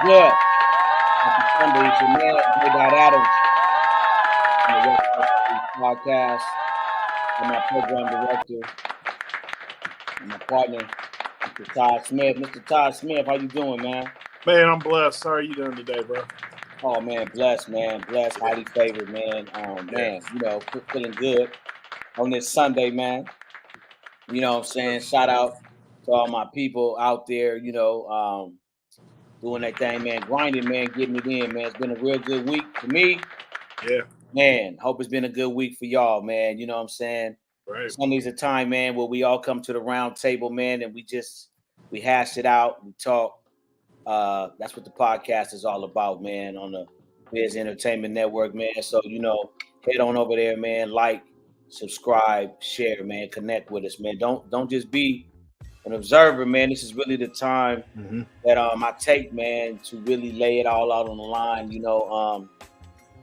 good? Happy Sunday. It's your man, J. Adams, on the Westcoast podcast. I'm my program director and my partner, Mr. Todd Smith. Mr. Todd Smith, how you doing, man? Man, I'm blessed. How are you doing today, bro? Oh, man, blessed, man. Blessed, highly favored, man. Man, feeling good on this Sunday, man. You know what I'm saying? Shout out to all my people out there, doing that thing, man, grinding, man, getting it in, man. It's been a real good week for me. Yeah. Man, hope it's been a good week for y'all, man. You know what I'm saying? Right. Sunday's a time, man, where we all come to the round table, man, and we hash it out, we talk. That's what the podcast is all about, man, on the Biz Entertainment Network, man. So, head on over there, man, like, subscribe, share, man, connect with us, man. Don't just be an observer, man. This is really the time that I take, man, to really lay it all out on the line.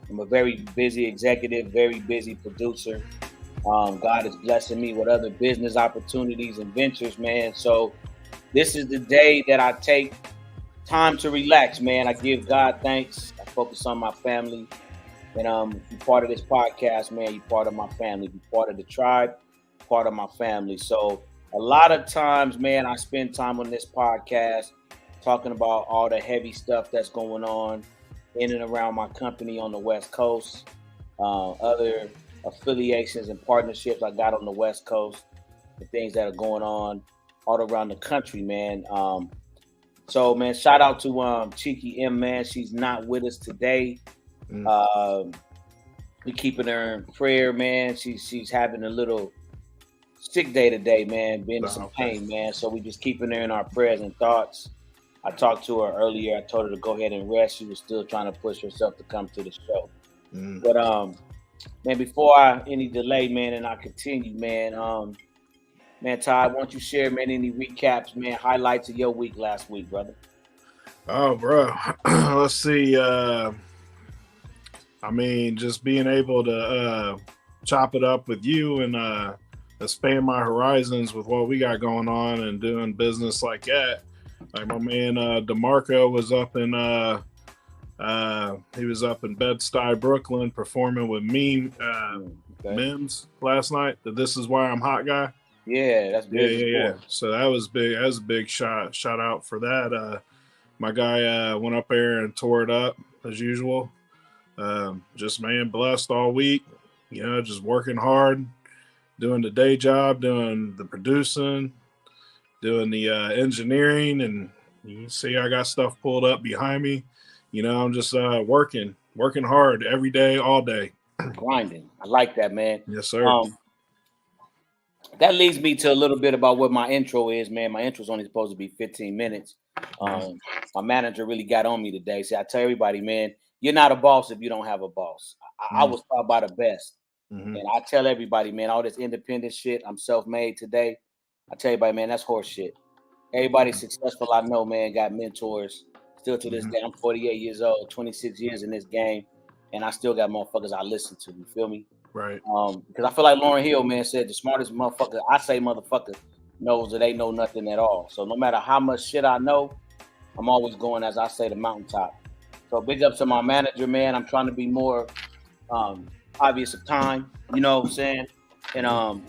I'm a very busy executive, very busy producer. God is blessing me with other business opportunities and ventures, man. So this is the day that I take time to relax, man. I give God thanks. I focus on my family. And you're part of this podcast, man. You're part of my family. You're part of the tribe, part of my family. So a lot of times, man, I spend time on this podcast talking about all the heavy stuff that's going on in and around my company on the West Coast, other affiliations and partnerships I got on the West Coast, the things that are going on all around the country, man. So, man, shout out to Cheeky M, man. She's not with us today. We keeping her in prayer, man. She's having a little sick day today, man, being in some pain, man. So we just keeping her in our prayers and thoughts. I talked to her earlier. I told her to go ahead and rest. She was still trying to push herself to come to the show. But man, before any delay, man, and I continue, man. Man, Todd, why don't you share, man, any recaps, man, highlights of your week last week, brother? Oh, bro. Let's see. Just being able to chop it up with you and expand my horizons with what we got going on and doing business like that. Like my man DeMarco was up in Bed-Stuy, Brooklyn, performing with Mims last night. The This Is Why I'm Hot guy. Yeah, that's big. Yeah. So that was big. That was a big shout out for that. My guy went up there and tore it up as usual. Just blessed all week. Just working hard, doing the day job, doing the producing, doing the engineering, and you see I got stuff pulled up behind me. I'm just working hard every day, all day. Grinding. I like that, man. Yes, sir. That leads me to a little bit about what my intro is, man. My intro is only supposed to be 15 minutes. My manager really got on me today. See, I tell everybody, man, you're not a boss if you don't have a boss. I was taught by the best. And I tell everybody, man, all this independent shit, I'm self-made today. I tell everybody, man, that's horse shit. Everybody successful I know, man, got mentors. Still to this day, I'm 48 years old, 26 years in this game, and I still got motherfuckers I listen to. You feel me? Right. Because I feel like Lauryn Hill, man, said the smartest motherfucker, I say motherfucker, knows that they know nothing at all. So no matter how much shit I know, I'm always going, as I say, the mountaintop. So big up to my manager, man. I'm trying to be more obvious of time, you know what I'm saying? And,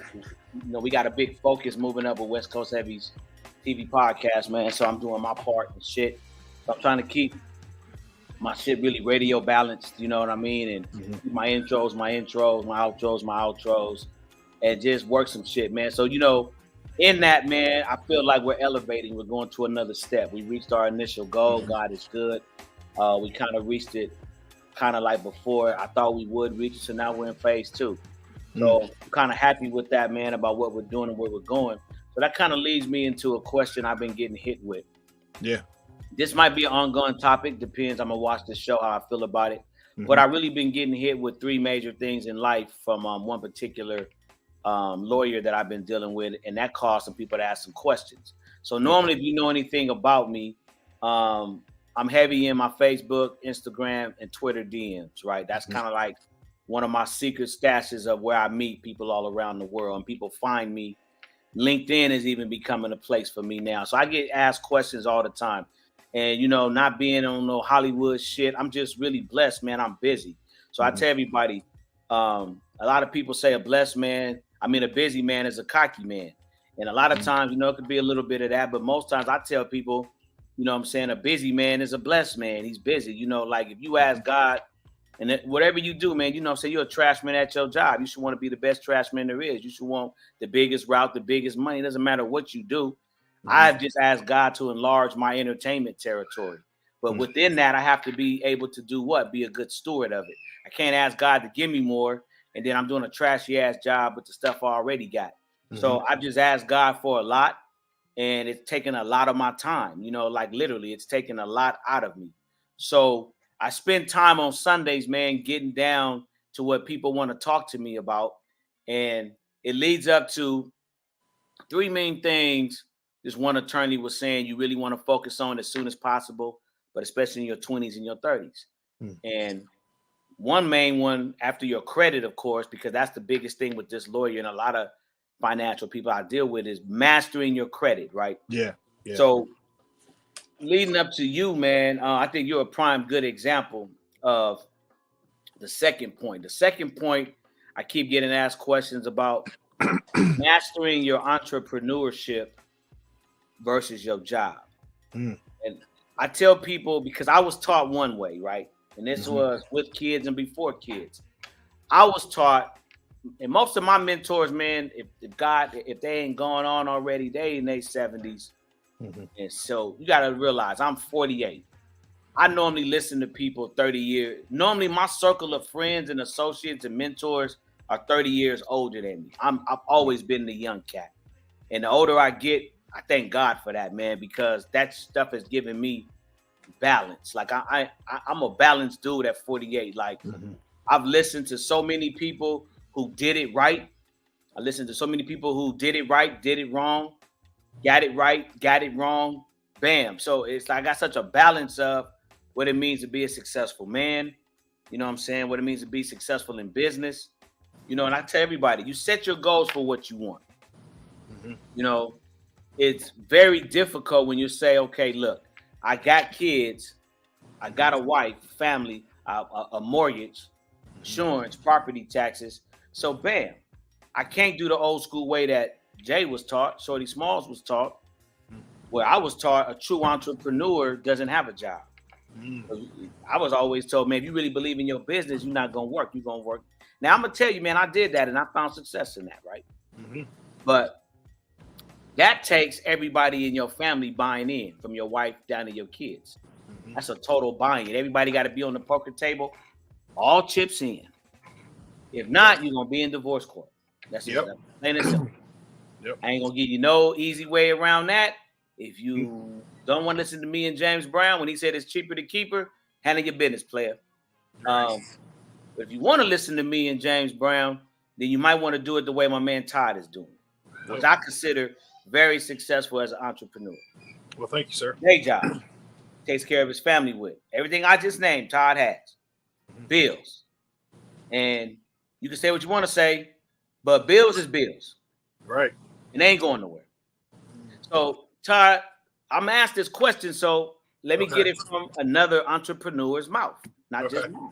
we got a big focus moving up with West Coast Heavies TV podcast, man. So I'm doing my part and shit. So I'm trying to keep my shit really radio balanced, you know what I mean? And my intros, my outros, and just work some shit, man. So, in that, man, I feel like we're elevating. We're going to another step. We reached our initial goal. God is good. We kind of reached it kind of like before I thought we would reach it. So now we're in phase 2. So I'm kind of happy with that, man, about what we're doing and where we're going. So that kind of leads me into a question I've been getting hit with. Yeah. This might be an ongoing topic. Depends. I'm going to watch this show, how I feel about it. But I've really been getting hit with 3 major things in life from one particular lawyer that I've been dealing with. And that caused some people to ask some questions. So normally, if you know anything about me, I'm heavy in my Facebook, Instagram, and Twitter DMs, right? That's kind of like one of my secret stashes of where I meet people all around the world and people find me. LinkedIn is even becoming a place for me now. So I get asked questions all the time. and, you know, not being on no Hollywood shit. I'm just really blessed, man. I'm busy. So I tell everybody, a lot of people say a busy man is a cocky man. And a lot of times, you know, it could be a little bit of that, but most times I tell people, you know what I'm saying, a busy man is a blessed man. He's busy. You know, like if you ask God, and whatever you do, man, you know, say you're a trash man at your job. You should want to be the best trash man there is. You should want the biggest route, the biggest money. It doesn't matter what you do. I've just asked God to enlarge my entertainment territory. But within that, I have to be able to do what? Be a good steward of it. I can't ask God to give me more, and then I'm doing a trashy ass job with the stuff I already got. So I've just asked God for a lot, and it's taken a lot of my time. You know, like literally, it's taken a lot out of me. So I spend time on Sundays, man, getting down to what people want to talk to me about. And it leads up to three main things. This one attorney was saying you really want to focus on as soon as possible, but especially in your 20s and your 30s. And one main one after your credit, of course, because that's the biggest thing with this lawyer and a lot of financial people I deal with is mastering your credit, right? Yeah. So leading up to you, man, I think you're a prime good example of the second point. The second point, I keep getting asked questions about mastering your entrepreneurship versus your job. And I tell people, because I was taught one way, right? And this was with kids and before kids. I was taught, and most of my mentors, man, if they ain't gone on already, they in their 70s. And so you got to realize I'm 48. I normally listen to people 30 years. Normally my circle of friends and associates and mentors are 30 years older than me. I've always been the young cat. And the older I get, I thank God for that, man, because that stuff has given me balance. Like I'm a balanced dude at 48. Like I've listened to so many people who did it right. I listened to so many people who did it right, did it wrong, got it right, got it wrong, bam. So it's like I got such a balance of what it means to be a successful man. You know what I'm saying? What it means to be successful in business. You know, and I tell everybody, you set your goals for what you want. You know, it's very difficult when you say, okay, look, I got kids, I got a wife, family, a mortgage, insurance, property taxes. So bam, I can't do the old school way that Jay was taught, Shorty Smalls was taught, where I was taught a true entrepreneur doesn't have a job. I was always told, man, if you really believe in your business, you're not going to work. You're going to work. Now, I'm going to tell you, man, I did that and I found success in that, right? But that takes everybody in your family buying in, from your wife down to your kids. That's a total buy-in. Everybody got to be on the poker table, all chips in. If not, you're going to be in divorce court. That's plain and simple. I ain't going to give you no easy way around that. If you don't want to listen to me and James Brown when he said it's cheaper to keep her, handle your business, player. But if you want to listen to me and James Brown, then you might want to do it the way my man Todd is doing, which I consider very successful as an entrepreneur. Well, thank you, sir. Day job. Takes care of his family with. Everything I just named, Todd has. Bills. And you can say what you want to say, but bills is bills. Right. And they ain't going nowhere. So, Todd, I'm asked this question, so let me get it from another entrepreneur's mouth, not just mine.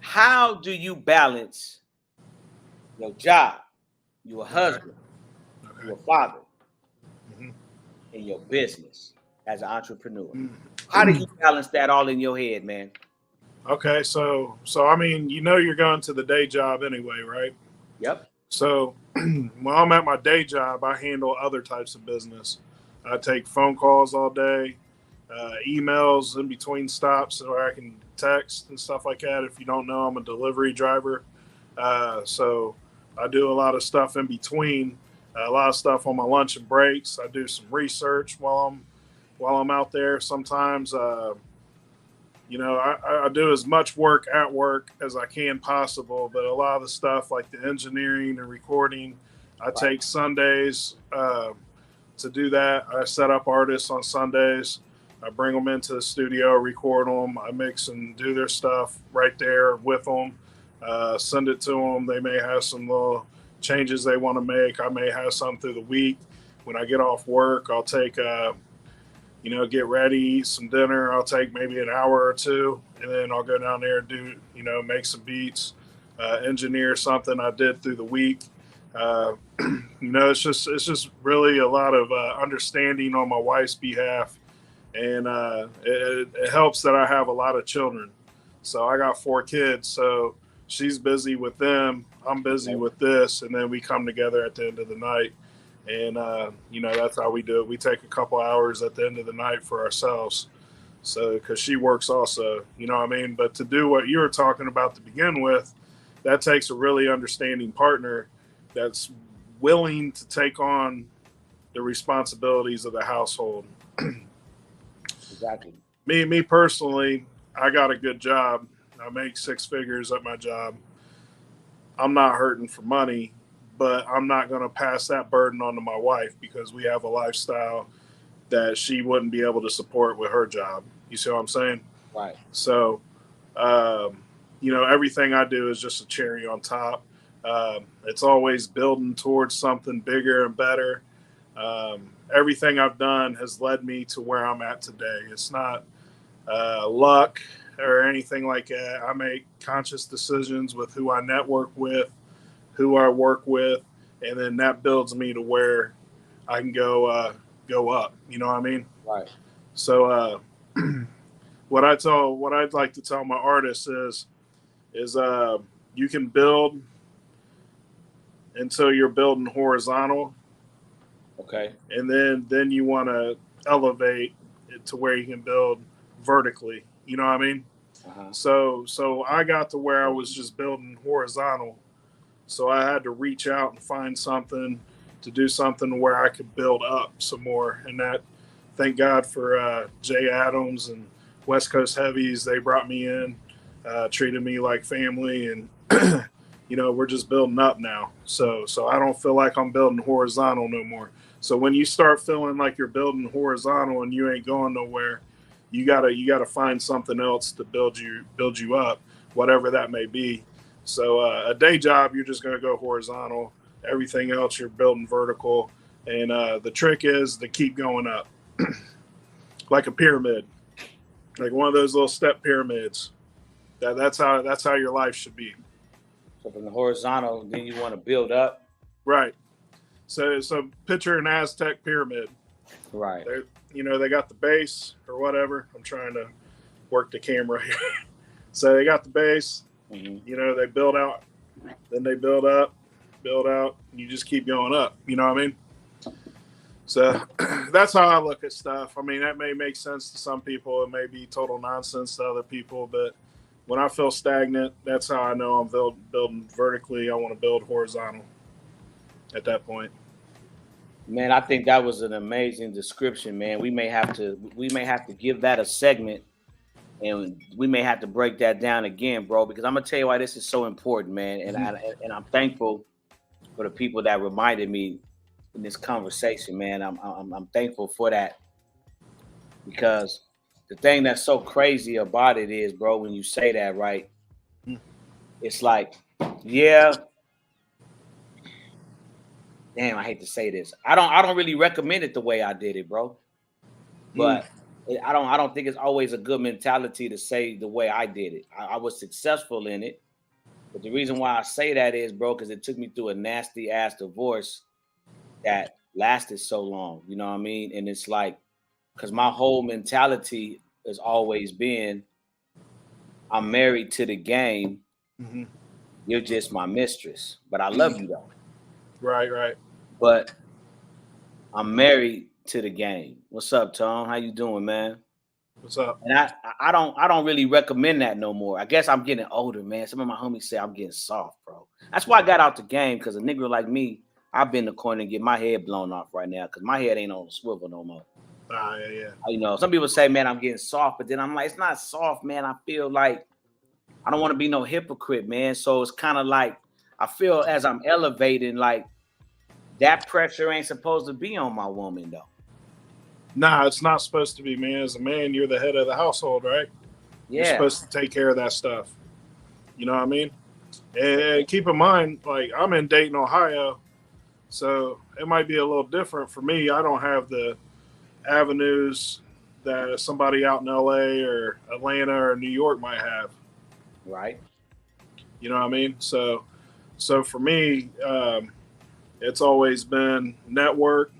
How do you balance your job, your husband, your father, and your business as an entrepreneur? How do you balance that all in your head, man? Okay, so I mean, you know, you're going to the day job anyway, right? Yep. So when I'm at my day job, I handle other types of business. I take phone calls all day, emails in between stops where I can text and stuff like that. If you don't know, I'm a delivery driver. So I do a lot of stuff in between, a lot of stuff on my lunch and breaks. I do some research while I'm out there. Sometimes, you know, I do as much work at work as I can possible, but a lot of the stuff like the engineering and recording, I take Sundays to do that. I set up artists on Sundays. I bring them into the studio, record them. I mix and do their stuff right there with them, send it to them. They may have some little changes they want to make. I may have some through the week. When I get off work, I'll take get ready, eat some dinner. I'll take maybe an hour or two, and then I'll go down there and do, make some beats, engineer something I did through the week. It's just really a lot of understanding on my wife's behalf, and it helps that I have a lot of children. So I got 4 kids, so she's busy with them, I'm busy with this, and then we come together at the end of the night. And, that's how we do it. We take a couple hours at the end of the night for ourselves. So, because she works also, But to do what you were talking about to begin with, that takes a really understanding partner that's willing to take on the responsibilities of the household. Exactly. Me personally, I got a good job. I make 6 figures at my job. I'm not hurting for money, but I'm not going to pass that burden on to my wife because we have a lifestyle that she wouldn't be able to support with her job. You see what I'm saying? Right. So, everything I do is just a cherry on top. It's always building towards something bigger and better. Everything I've done has led me to where I'm at today. It's not luck or anything like that. I make conscious decisions with who I network with, who I work with, and then that builds me to where I can go up. You know what I mean? Right. So what I'd like to tell my artists is you can build until you're building horizontal. Okay. And then you want to elevate it to where you can build vertically. You know what I mean? Uh-huh. So I got to where I was just building horizontal. So I had to reach out and find something to do something where I could build up some more. And that, thank God for Jay Adams and Westcoast Heavies. They brought me in, treated me like family, and we're just building up now. So I don't feel like I'm building horizontal no more. So when you start feeling like you're building horizontal and you ain't going nowhere, you gotta find something else to build you up, whatever that may be. So a day job, you're just gonna go horizontal. Everything else, you're building vertical. And the trick is to keep going up, like a pyramid, like one of those little step pyramids. That's how your life should be. So from the horizontal, then you want to build up. Right. So picture an Aztec pyramid. Right. They got the base or whatever. I'm trying to work the camera here. So they got the base. Mm-hmm. They build out, then they build up, build out, and you just keep going up. You know what I mean? So that's how I look at stuff. I mean, that may make sense to some people. It may be total nonsense to other people, but when I feel stagnant, that's how I know I'm building vertically. I want to build horizontal at that point. Man, I think that was an amazing description, man. We may have to give that a segment, and we may have to break that down again, bro, because I'm gonna tell you why this is so important, man. And I'm thankful for the people that reminded me in this conversation, man. I'm thankful for that, because the thing that's so crazy about it is, bro, when you say that, right? It's like, yeah. Damn, I hate to say this. I don't really recommend it the way I did it, bro. But I don't think it's always a good mentality to say the way I did it. I was successful in it. But the reason why I say that is, bro, because it took me through a nasty ass divorce that lasted so long. You know what I mean? And it's like, because my whole mentality has always been, I'm married to the game. Mm-hmm. You're just my mistress. But I love you though. Right. But I'm married to the game. What's up, Tom? How you doing, man? What's up? And I don't really recommend that no more. I guess I'm getting older, man. Some of my homies say I'm getting soft, bro. That's why I got out the game, because a nigga like me, I've been in the corner and get my head blown off right now, because my head ain't on the swivel no more. Yeah. Some people say, man, I'm getting soft, but then I'm like, it's not soft, man. I feel like I don't want to be no hypocrite, man. So it's kind of like I feel as I'm elevating, like that pressure ain't supposed to be on my woman, though. Nah, it's not supposed to be, man. As a man, you're the head of the household, right? Yeah. You're supposed to take care of that stuff. You know what I mean? And keep in mind, like, I'm in Dayton, Ohio, so it might be a little different for me. I don't have the avenues that somebody out in LA or Atlanta or New York might have. Right. You know what I mean? So for me, it's always been network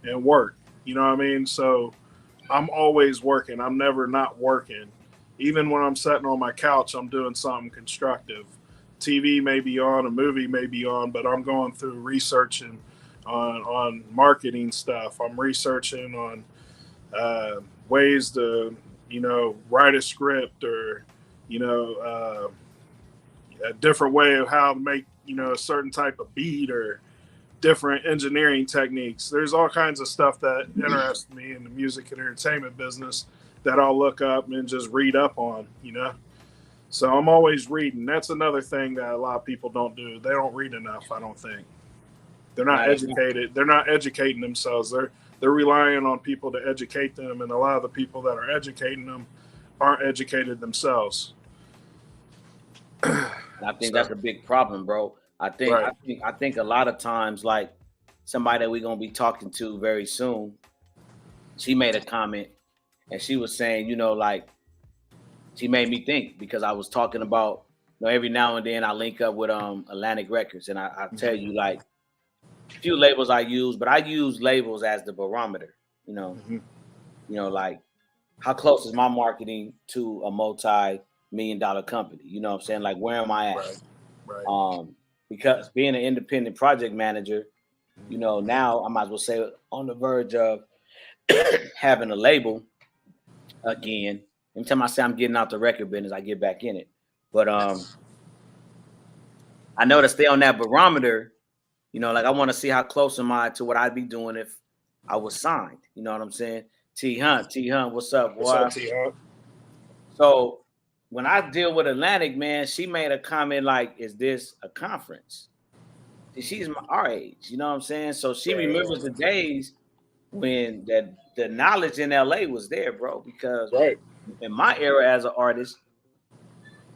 and work. You know what I mean? So I'm always working. I'm never not working. Even when I'm sitting on my couch, I'm doing something constructive. TV may be on, a movie may be on, but I'm going through researching on marketing stuff. I'm researching on ways to, write a script or, a different way of how to make, a certain type of beat or different engineering techniques. There's all kinds of stuff that interests me in the music and entertainment business that I'll look up and just read up on, So I'm always reading. That's another thing that a lot of people don't do. They don't read enough, I don't think. They're not educated. They're not educating themselves. They're relying on people to educate them, and a lot of the people that are educating them aren't educated themselves. I think that's a big problem, bro. I think a lot of times, like somebody that we're gonna be talking to very soon, she made a comment and she was saying, like she made me think because I was talking about, every now and then I link up with Atlantic Records, and I tell you like a few labels I use, but I use labels as the barometer, like how close is my marketing to a multi-million-dollar company? You know what I'm saying? Like, where am I at? Right. Because being an independent project manager, now I might as well say on the verge of having a label again. Every time I say I'm getting out the record business, I get back in it. But I know to stay on that barometer, like I want to see how close am I to what I'd be doing if I was signed. You know what I'm saying? T Hunt, what's up, boy? What's up, T Hunt? So when I deal with Atlantic, man, she made a comment like, "Is this a conference?" See, she's our age, you know what I'm saying? So she remembers the days when the knowledge in LA was there, bro. Because in my era as an artist,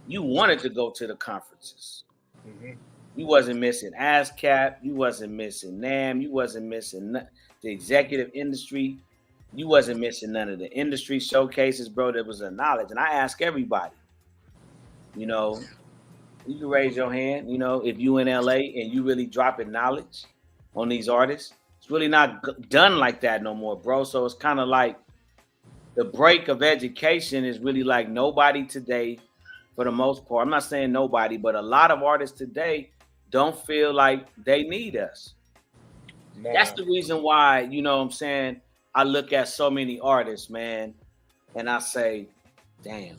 you wanted to go to the conferences. Mm-hmm. You wasn't missing ASCAP, you wasn't missing NAM, you wasn't missing the executive industry. You wasn't missing none of the industry showcases, bro. There was a knowledge. And I ask everybody, you can raise your hand, if you in LA and you really dropping knowledge on these artists. It's really not done like that no more, bro. So it's kind of like the break of education is really like nobody today, for the most part. I'm not saying nobody, but a lot of artists today don't feel like they need us. Nah. That's the reason why, I'm saying, I look at so many artists, man, and I say, damn,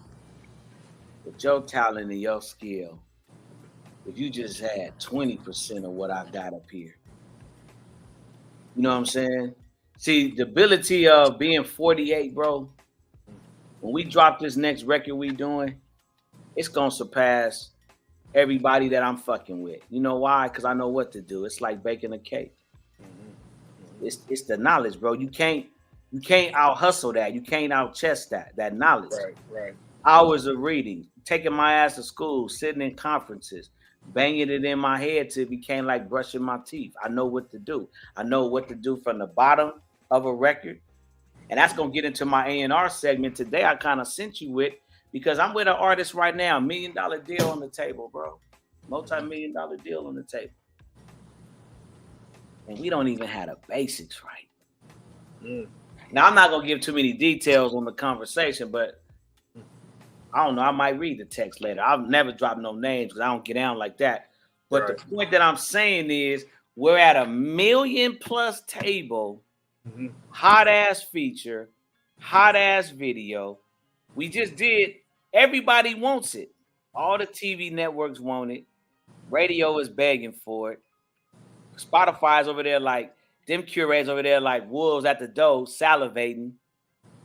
with your talent and your skill, if you just had 20% of what I got up here, you know what I'm saying? See, the ability of being 48, bro, when we drop this next record we doing, it's going to surpass everybody that I'm fucking with. You know why? Because I know what to do. It's like baking a cake. It's the knowledge, bro. You can't out hustle that. You can't out chest that knowledge. Right. Hours of reading, taking my ass to school, sitting in conferences, banging it in my head till it became like brushing my teeth. I know what to do. I know what to do from the bottom of a record. And that's going to get into my A&R segment today. I kind of sent you with, because I'm with an artist right now, $1 million deal on the table, bro. Multi-million-dollar deal on the table. And we don't even have the basics right. Now, I'm not going to give too many details on the conversation, but I don't know. I might read the text later. I'll never drop no names because I don't get down like that. But the point that I'm saying is we're at $1 million+ table, hot-ass feature, hot-ass video. We just did. Everybody wants it. All the TV networks want it. Radio is begging for it. Spotify's over there like, them curators over there like wolves at the door salivating.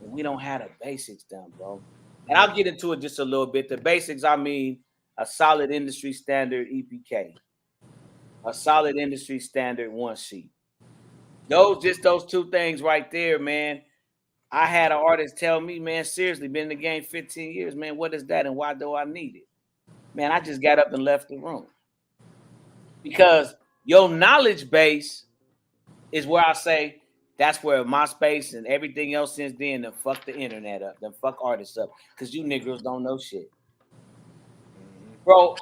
And we don't have the basics done, bro. And I'll get into it just a little bit. The basics, I mean, a solid industry standard EPK. A solid industry standard one sheet. Those two things right there, man. I had an artist tell me, man, seriously, been in the game 15 years, man, what is that and why do I need it? Man, I just got up and left the room. Because your knowledge base is where I say, that's where MySpace and everything else since then done fuck the internet up, then fuck artists up, because you niggas don't know shit. Bro,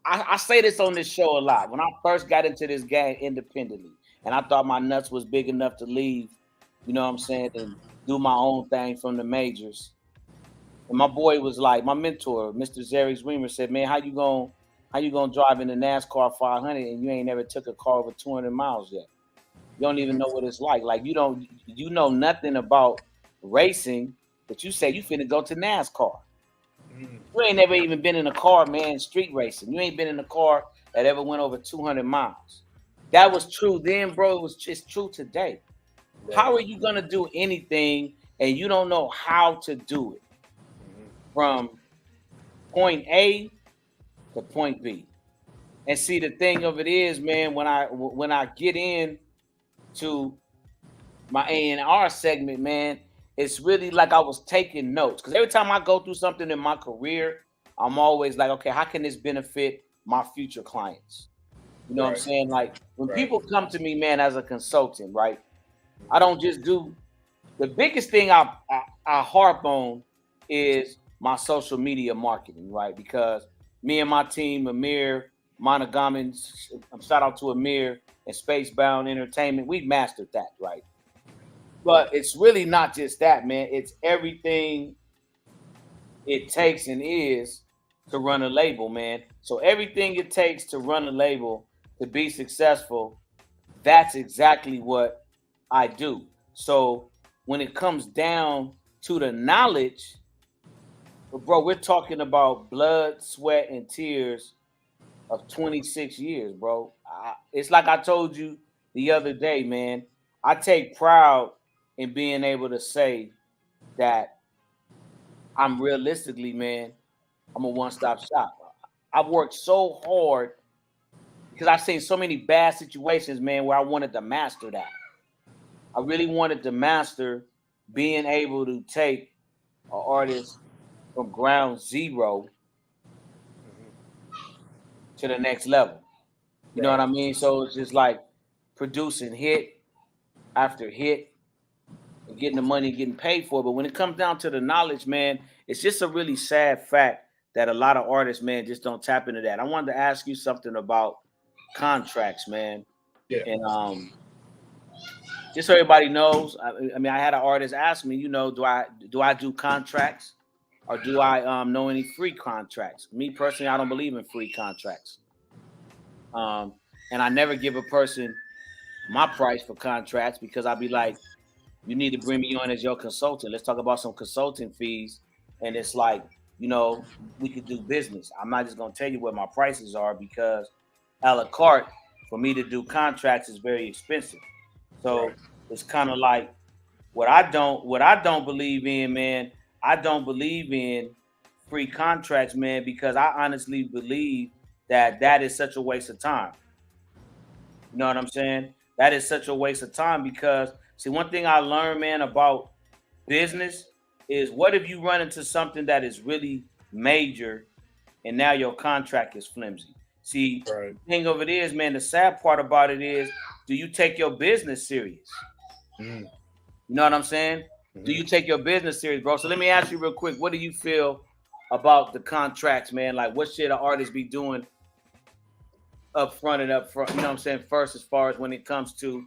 I say this on this show a lot. When I first got into this game independently, and I thought my nuts was big enough to leave, you know what I'm saying, and do my own thing from the majors. And my boy was like, my mentor, Mr. Zeri Weimer, said, "Man, how you gonna drive in the NASCAR 500 and you ain't never took a car over 200 miles yet? You don't even know what it's like. Like you know nothing about racing, but you say you finna go to NASCAR. You ain't never even been in a car, man, street racing. You ain't been in a car that ever went over 200 miles. That was true then, bro. It's true today. How are you gonna do anything and you don't know how to do it from point A to point B? And see, the thing of it is, man, when I get in to my A&R segment, man, it's really like I was taking notes. Because every time I go through something in my career, I'm always like, okay, how can this benefit my future clients? You know what I'm saying? Like when people come to me, man, as a consultant, right? I don't just do the biggest thing I harp on is my social media marketing, right? Because me and my team, Amir, Monogamy, shout out to Amir and Spacebound Entertainment, we mastered that, right? But it's really not just that, man. It's everything it takes and is to run a label, man. So everything it takes to run a label to be successful, that's exactly what I do. So when it comes down to the knowledge, bro, we're talking about blood, sweat, and tears of 26 years, bro. It's like I told you the other day, man. I take pride in being able to say that I'm realistically, man, I'm a one-stop shop. I've worked so hard because I've seen so many bad situations, man, where I wanted to master that. I really wanted to master being able to take an artist from ground zero to the next level. You know what I mean? So it's just like producing hit after hit and getting the money, getting paid for it. But when it comes down to the knowledge, man, it's just a really sad fact that a lot of artists, man, just don't tap into that. I wanted to ask you something about contracts, man. Yeah. And just so everybody knows, I mean, I had an artist ask me, you know, do I do contracts or do I know any free contracts? Me personally, I don't believe in free contracts. And I never give a person my price for contracts because I'll be like, you need to bring me on as your consultant. Let's talk about some consulting fees. And it's like, you know, we could do business. I'm not just gonna tell you what my prices are because a la carte for me to do contracts is very expensive. So it's kind of like what I don't believe in, man. I don't believe in free contracts, man, because I honestly believe that is such a waste of time. You know what I'm saying? That is such a waste of time because see, one thing I learned, man, about business is what if you run into something that is really major and now your contract is flimsy? See, the thing of it is, man, the sad part about it is, do you take your business serious? You know what I'm saying? Do you take your business serious, bro? So let me ask you real quick, what do you feel about the contracts, man? Like what should an artist be doing up front, you know what I'm saying, first as far as when it comes to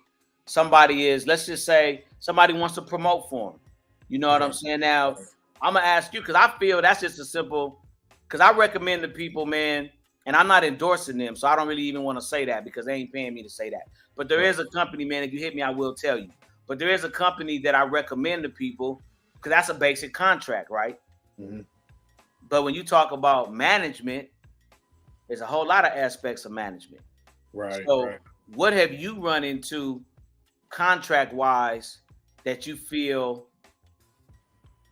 somebody is, let's just say somebody wants to promote for them. You know what I'm saying? Now, I'm going to ask you because I feel that's just a simple, because I recommend to people, man, and I'm not endorsing them, so I don't really even want to say that because they ain't paying me to say that. But there is a company, man, if you hit me, I will tell you. But there is a company that I recommend to people because that's a basic contract, right? But when you talk about management, there's a whole lot of aspects of management. So what have you run into contract-wise that you feel,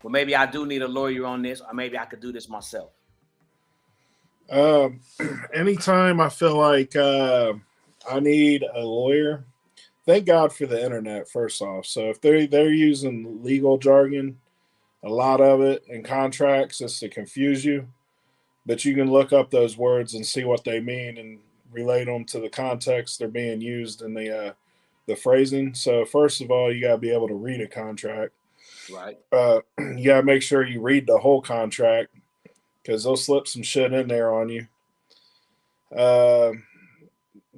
well, maybe I do need a lawyer on this, or maybe I could do this myself? Anytime I feel like I need a lawyer, thank God for the internet, first off. So if they're using legal jargon, a lot of it in contracts is to confuse you. But you can look up those words and see what they mean and relate them to the context they're being used in the the phrasing. So first of all, you gotta be able to read a contract. Right. You gotta make sure you read the whole contract because they'll slip some shit in there on you. Uh,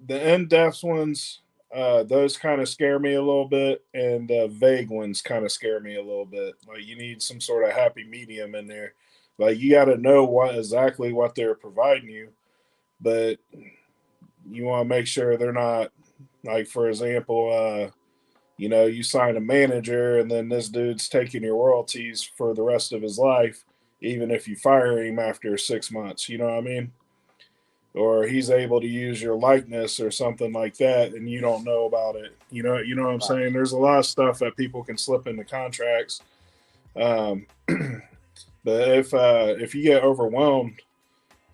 the in-depth ones, those kind of scare me a little bit, and the vague ones kind of scare me a little bit. Like you need some sort of happy medium in there. Like you got to know exactly what they're providing you, but you want to make sure they're not like, for example, you sign a manager and then this dude's taking your royalties for the rest of his life, even if you fire him after 6 months. You know what I mean? Or he's able to use your likeness or something like that, and you don't know about it. You know what I'm Right. saying? There's a lot of stuff that people can slip into contracts. Um, but if you get overwhelmed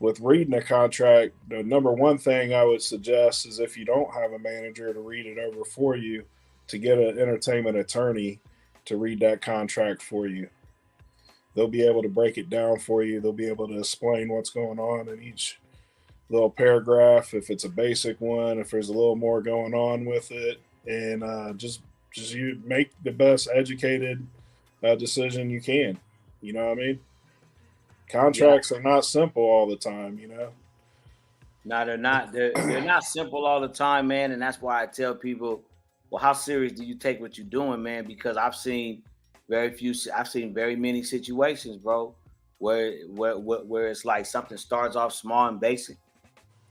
with reading a contract, the number one thing I would suggest is if you don't have a manager to read it over for you, to get an entertainment attorney to read that contract for you. They'll be able to break it down for you. They'll be able to explain what's going on in each little paragraph, if it's a basic one, if there's a little more going on with it, and just you make the best educated decision you can. You know what I mean? Yeah. Contracts are not simple all the time. No, they're not. They're not simple all the time, man. And that's why I tell people, well, how serious do you take what you're doing, man? Because I've seen very many situations, bro, where it's like something starts off small and basic.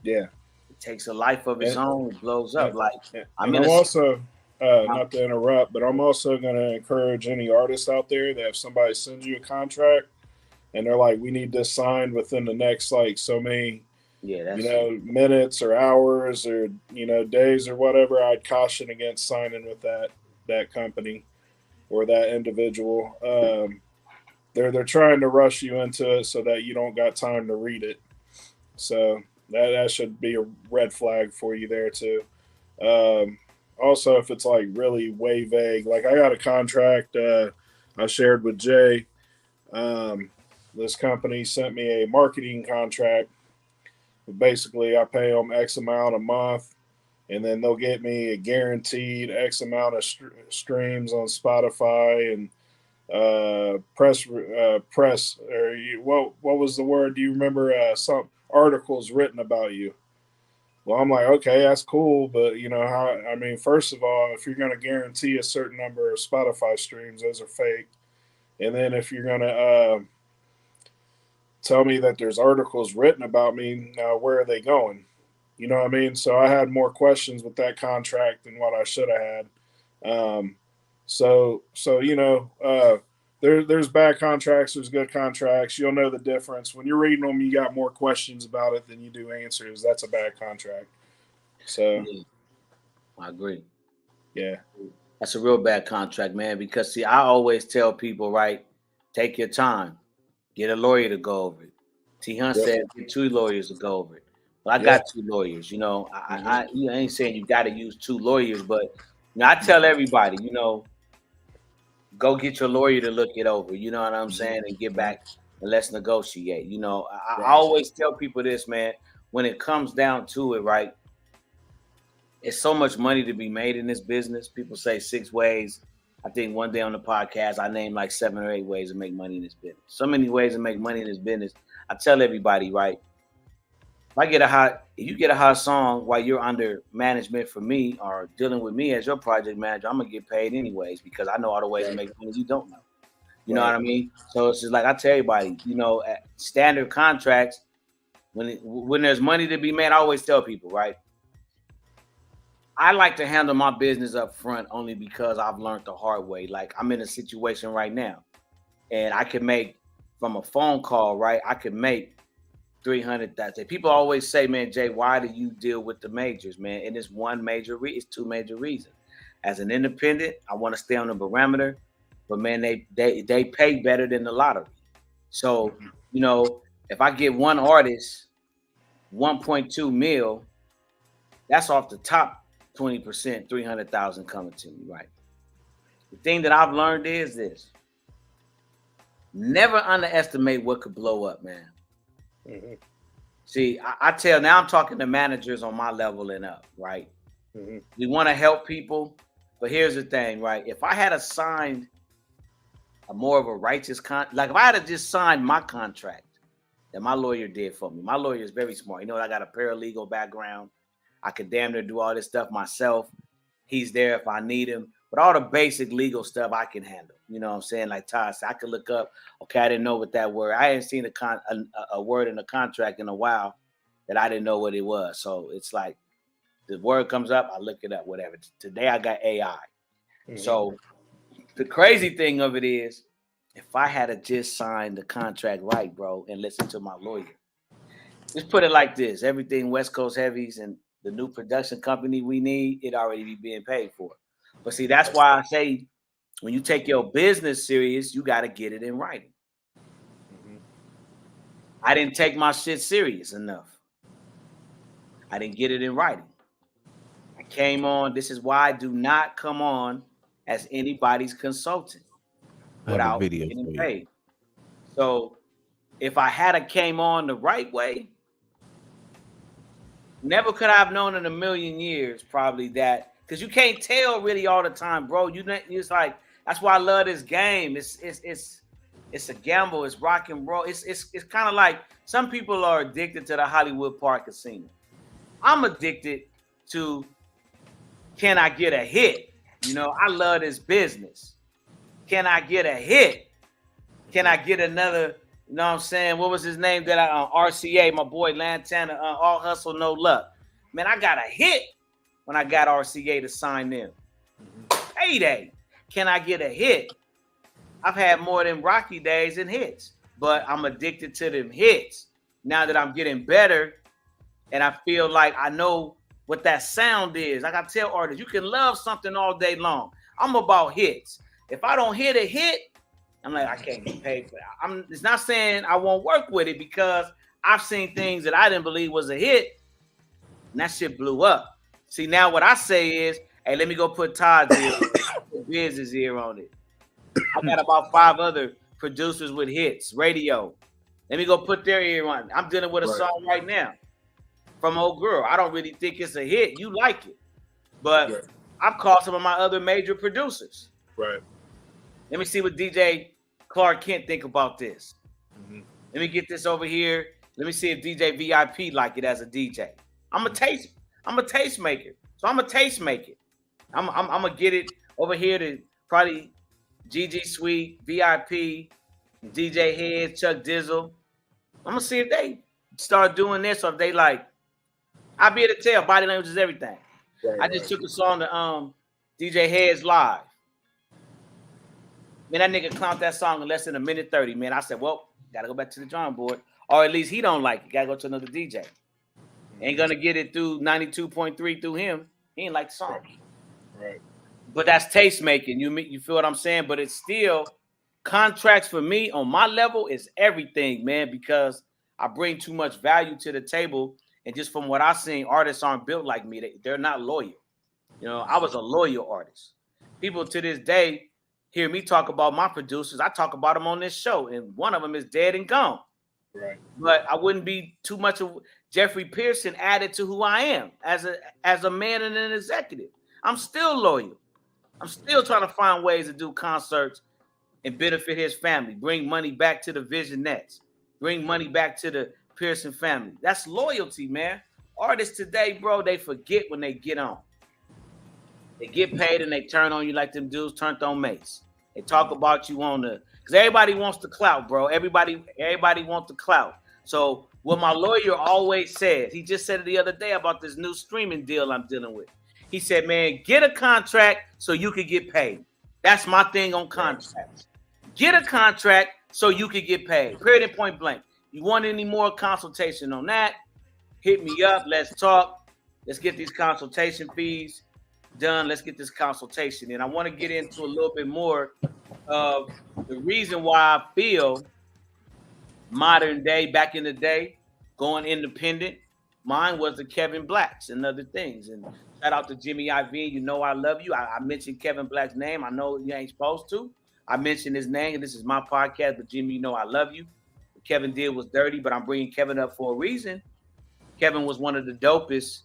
Yeah, It takes a life of its and own. It blows and, up. Like I'm and in I'm a. also not to interrupt, but I'm also going to encourage any artists out there that if somebody sends you a contract and they're like, we need this signed within the next like so many Yeah, that's minutes or hours or days or whatever, I'd caution against signing with that company or that individual. They're trying to rush you into it so that you don't got time to read it. So that should be a red flag for you there too. Um, Also, if it's like really way vague, like I got a contract I shared with Jay. Um, this company sent me a marketing contract. Basically, I pay them X amount a month, and then they'll get me a guaranteed X amount of streams on Spotify and press or what was the word? Do you remember some articles written about you? Well, I'm like, okay, that's cool, but how? I mean, first of all, if you're going to guarantee a certain number of Spotify streams, those are fake. And then if you're going to tell me that there's articles written about me, now where are they going? You know what I mean? So I had more questions with that contract than what I should have had. So there's bad contracts, there's good contracts. You'll know the difference when you're reading them. You got more questions about it than you do answers. That's a bad contract. So yeah, I agree. yeah, That's a real bad contract, man. Because see, I always tell people, right, take your time, get a lawyer to go over it. T. Hunt yep, said get 2 lawyers to go over it. But I yep, got 2 lawyers. mm-hmm. I ain't saying you got to use 2 lawyers, but I tell everybody, go get your lawyer to look it over. You know what I'm Mm-hmm. saying, and get Mm-hmm. back and let's negotiate. I Right, always tell people this, man. When it comes down to it, right, it's so much money to be made in this business. People say 6 ways. I think one day on the podcast, I named like 7 or 8 ways to make money in this business. So many ways to make money in this business. I tell everybody, right? If you get a hot song while you're under management for me or dealing with me as your project manager, I'm gonna get paid anyways because I know all the ways to right, make money you don't know. You know right. what I mean? So it's just like I tell everybody, at standard contracts, when there's money to be made, I always tell people, right? I like to handle my business up front only because I've learned the hard way. Like I'm in a situation right now, and I can make from a phone call, right? I can make 300,000. People always say, "Man, Jay, why do you deal with the majors, man?" And it's it's 2 major reasons. As an independent, I want to stay on the parameter, but man, they pay better than the lottery. So Mm-hmm. if I get one artist 1.2 mil, that's off the top 20%, 300,000 coming to me, right? The thing that I've learned is this: never underestimate what could blow up, man. Mm-hmm. See, I tell now I'm talking to managers on my level and up, right? Mm-hmm. We want to help people. But here's the thing, right? If I had assigned a more of a righteous like if I had just signed my contract that my lawyer did for me. My lawyer is very smart. You know, I got a paralegal background. I could damn near do all this stuff myself. He's there if I need him. But all the basic legal stuff I can handle. You know what I'm saying? Like Todd said, I could look up, okay, I didn't know what that word. I hadn't seen a word in a contract in a while that I didn't know what it was. So it's like the word comes up, I look it up, whatever. Today I got AI. Mm-hmm. So the crazy thing of it is, if I had just signed the contract right, bro, and listened to my lawyer, just put it like this: everything Westcoast Heavies and the new production company we need, it already be being paid for. But see, that's why I say when you take your business serious, you got to get it in writing. Mm-hmm. I didn't take my shit serious enough. I didn't get it in writing. I came on. This is why I do not come on as anybody's consultant without getting paid. So if I had came on the right way, never could I have known in a million years probably that, because you can't tell really all the time, bro. It's like, that's why I love this game. It's a gamble. It's rock and roll. It's kind of like some people are addicted to the Hollywood Park Casino. I'm addicted to, can I get a hit? You know, I love this business. Can I get a hit? Can I get another? You know what I'm saying? What was his name that RCA, my boy Lantana, all hustle, no luck. Man, I got a hit when I got RCA to sign them. Payday. Can I get a hit? I've had more than Rocky days and hits, but I'm addicted to them hits. Now that I'm getting better and I feel like I know what that sound is. Like I tell artists, you can love something all day long. I'm about hits. If I don't hit a hit, I'm like, I can't get paid for that. It's not saying I won't work with it, because I've seen things that I didn't believe was a hit, and that shit blew up. See, now what I say is, hey, let me go put Todd's ear, Biz's ear on it. I got about 5 other producers with hits, radio. Let me go put their ear on it. I'm dealing with a song right now from Old Girl. I don't really think it's a hit. You like it. But I've called some of my other major producers. Right. Let me see what DJ Clark Kent think about this. Mm-hmm. Let me get this over here. Let me see if DJ VIP like it as a DJ. I'm a tastemaker. So I'm a tastemaker. I'm gonna get it over here to probably GG Sweet, VIP, DJ Heads, Chuck Dizzle. I'm gonna see if they start doing this, or if they like. I'll be able to tell. Body language is everything. Right, I just took a song to DJ Heads live. Man, that nigga clowned that song in less than 1:30, man. I said, well, gotta go back to the drawing board. Or at least he don't like it. Gotta go to another DJ. Ain't gonna get it through 92.3 through him. He ain't like the song. Right. But that's taste making. You feel what I'm saying? But it's still, contracts for me on my level is everything, man, because I bring too much value to the table. And just from what I've seen, artists aren't built like me. They're not loyal. You know, I was a loyal artist. People to this day hear me talk about my producers. I talk about them on this show, and one of them is dead and gone. Right. But I wouldn't be too much of Jeffrey Pearson added to who I am as a man and an executive. I'm still loyal. I'm still trying to find ways to do concerts and benefit his family, bring money back to the Visionettes, bring money back to the Pearson family. That's loyalty, man. Artists today, bro, they forget when they get on. They get paid and they turn on you like them dudes turned on Mace. They talk about you on the, because everybody wants the clout, bro. Everybody wants the clout. So what my lawyer always says, he just said it the other day about this new streaming deal I'm dealing with. He said, man, get a contract so you can get paid. That's my thing on contracts. Get a contract so you can get paid. Period and point blank. You want any more consultation on that? Hit me up. Let's talk. Let's get these consultation fees done. Let's get this consultation in. I want to get into a little bit more of the reason why I feel modern day, back in the day, going independent. Mine was the Kevin Blacks and other things. And shout out to Jimmy IV. You know I love you. I mentioned Kevin Black's name. I know you ain't supposed to. I mentioned his name, and this is my podcast, but Jimmy, you know I love you. What Kevin did was dirty, but I'm bringing Kevin up for a reason. Kevin was one of the dopest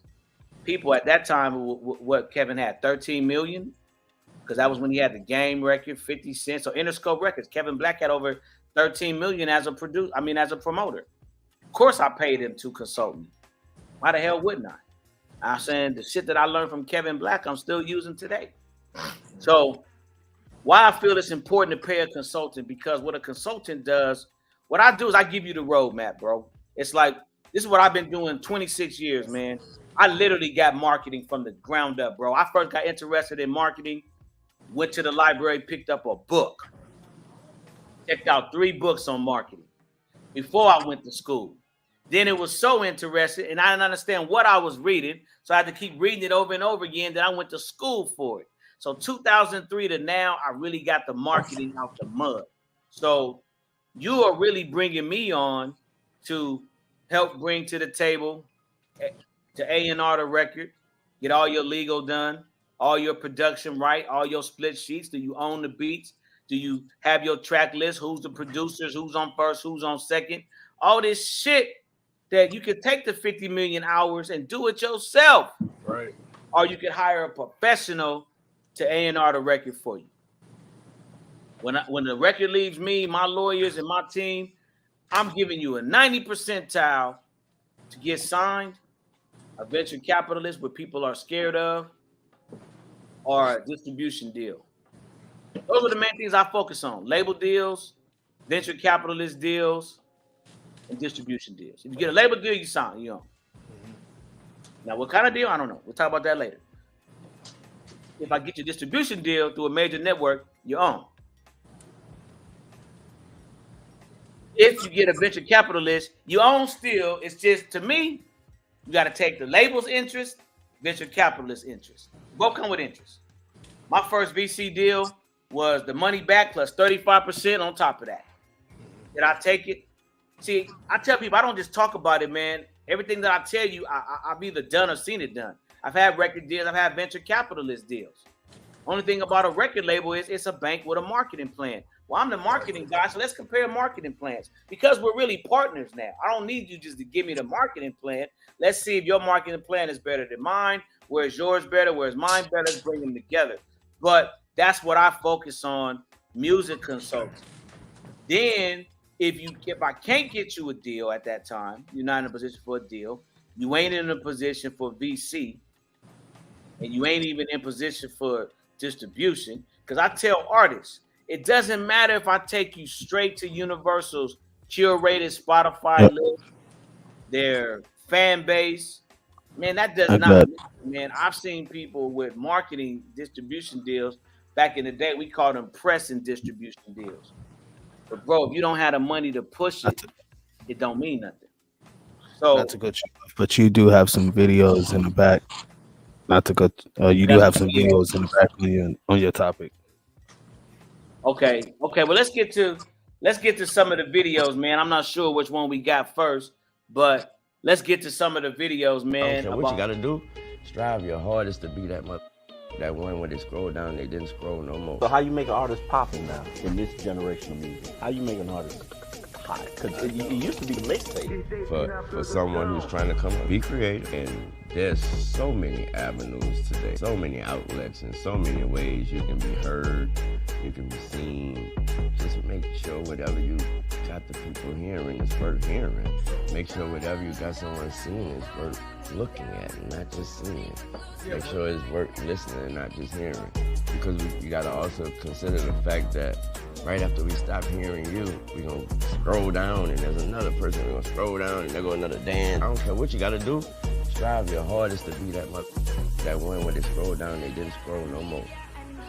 people at that time, what Kevin had, 13 million, because that was when he had the game record, 50 Cent. So Interscope Records, Kevin Black had over 13 million as a producer. I mean, as a promoter. Of course, I paid him to consult me. Why the hell wouldn't I? I'm saying the shit that I learned from Kevin Black, I'm still using today. So why I feel it's important to pay a consultant, because what a consultant does, what I do is I give you the roadmap, bro. It's like, this is what I've been doing 26 years, man. I literally got marketing from the ground up, bro. I first got interested in marketing, went to the library, picked up a book, checked out 3 books on marketing before I went to school. Then it was so interesting, and I didn't understand what I was reading, so I had to keep reading it over and over again. Then I went to school for it. So 2003 to now, I really got the marketing out the mud. So you are really bringing me on to help bring to the table, to A&R the record, get all your legal done, all your production right, all your split sheets. Do you own the beats? Do you have your track list? Who's the producers? Who's on first? Who's on second? All this shit that you could take the 50 million hours and do it yourself. Right. Or you could hire a professional to A&R the record for you. When the record leaves me, my lawyers, and my team, I'm giving you a 90 percentile to get signed, a venture capitalist what people are scared of, or a distribution deal. Those are the main things I focus on: label deals, venture capitalist deals, and distribution deals. If you get a label deal, you sign, you own. Now, what kind of deal? I don't know. We'll talk about that later. If I get your distribution deal through a major network, you own. If you get a venture capitalist, you own still. It's just, to me, you got to take the label's interest, venture capitalist interest. Both come with interest. My first VC deal was the money back plus 35% on top of that. Did I take it? See, I tell people, I don't just talk about it, man. Everything that I tell you, I've either done or seen it done. I've had record deals. I've had venture capitalist deals. Only thing about a record label is it's a bank with a marketing plan. Well, I'm the marketing guy, so let's compare marketing plans, because we're really partners now. I don't need you just to give me the marketing plan. Let's see if your marketing plan is better than mine. Where's yours better? Where's mine better? Let's bring them together. But that's what I focus on, music consulting. Then if I can't get you a deal at that time, you're not in a position for a deal, you ain't in a position for VC, and you ain't even in position for distribution. Because I tell artists, it doesn't matter if I take you straight to Universal's curated Spotify list, their fan base. Man, that does not. Man, I've seen people with marketing distribution deals back in the day. We called them press and distribution deals. But bro, if you don't have the money to push it, it don't mean nothing. So not to go, but you do have some videos in the back. Not to go. You do have some videos in the back on your topic. Okay. Well, let's get to some of the videos, man. I'm not sure which one we got first, but let's get to some of the videos, man. Okay, what you gotta do? Strive your hardest to be that one where they scroll down, they didn't scroll no more. So how you make an artist popping now in this generation of music? How you make an artist hot? Because it used to be mixtape. For someone who's trying to come up, be creative, and there's so many avenues today, so many outlets, and so many ways you can be heard, you can be seen. Just make sure whatever you got the people hearing is worth hearing. Make sure whatever you got someone seeing is worth looking at and not just seeing. Make sure it's worth listening and not just hearing. Because you gotta also consider the fact that right after we stop hearing you, we're gonna scroll down and there's another person, we're gonna scroll down and there go another dance. I don't care what you gotta do, strive your hardest to be that one where they scroll down, they didn't scroll no more.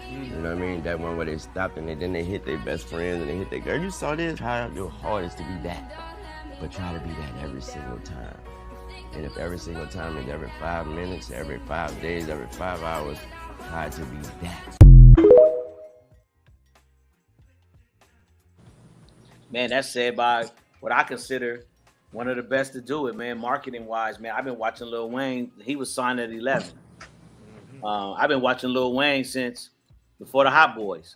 You know what I mean? That one where they stopped and then they hit their best friends and they hit their girl. You saw this? Try your hardest to be that. But try to be that every single time. And if every single time is every 5 minutes, every 5 days, every 5 hours, try to be that. Man, that's said by what I consider one of the best to do it, man, marketing wise, man. I've been watching Lil Wayne. He was signed at 11. I've been watching Lil Wayne since before the Hot Boys,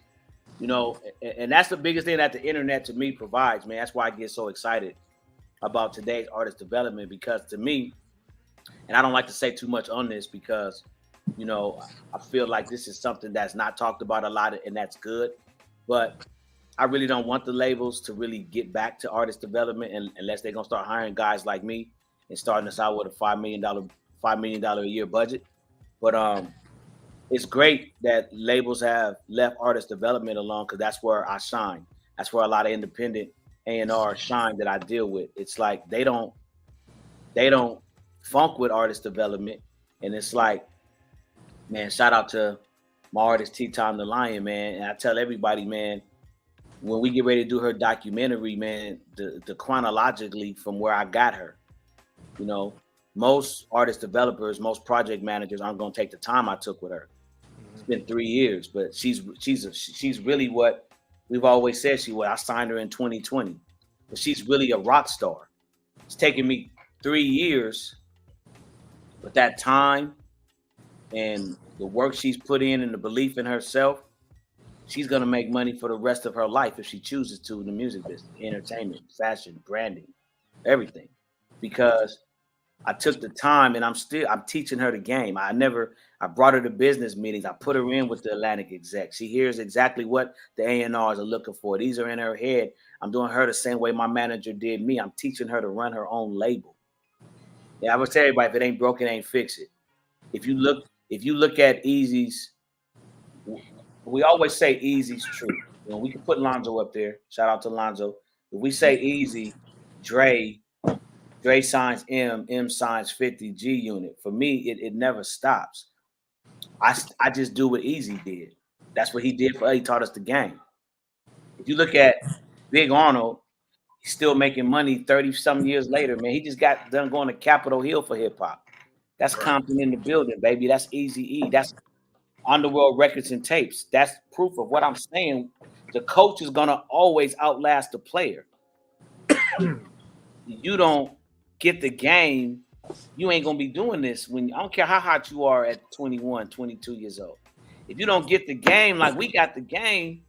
you know, and that's the biggest thing that the internet to me provides, man. That's why I get so excited about today's artist development, because to me, And I don't like to say too much on this because, you know, I feel like this is something that's not talked about a lot, and that's good. But I really don't want the labels to really get back to artist development unless they're gonna start hiring guys like me and starting us out with a $5 million a year budget. But it's great that labels have left artist development alone because that's where I shine. That's where a lot of independent A&R shine that I deal with. It's like they don't funk with artist development, and it's like, man, shout out to my artist T-Time the Lion, man. And I tell everybody, man, when we get ready to do her documentary, man, the chronologically from where I got her, you know, most artist developers, most project managers aren't going to take the time I took with her. It's been 3 years, but she's really what we've always said she was. I signed her in 2020, but she's really a rock star. It's taken me 3 years, but that time and the work she's put in and the belief in herself, she's going to make money for the rest of her life if she chooses to in the music business, entertainment, fashion, branding, everything. Because I took the time and I'm teaching her the game. I brought her to business meetings. I put her in with the Atlantic exec. She hears exactly what the A&Rs are looking for. These are in her head. I'm doing her the same way my manager did me. I'm teaching her to run her own label. Yeah, I would tell everybody, if it ain't broken, ain't fix it. If you look at Eazy's, we always say Eazy's truth. You know, we can put Lonzo up there. Shout out to Lonzo. If we say Eazy, Dre signs M signs 50 G Unit. For me, it never stops. I just do what Eazy did. That's what he did for us. He taught us the game. If you look at Big Arnold, he's still making money 30-some years later, man. He just got done going to Capitol Hill for hip hop. That's Compton in the building, baby. That's Eazy-E. That's Underworld Records and Tapes. That's proof of what I'm saying. The coach is gonna always outlast the player. You don't get the game, you ain't gonna be doing this I don't care how hot you are at 21, 22 years old. If you don't get the game like we got the game,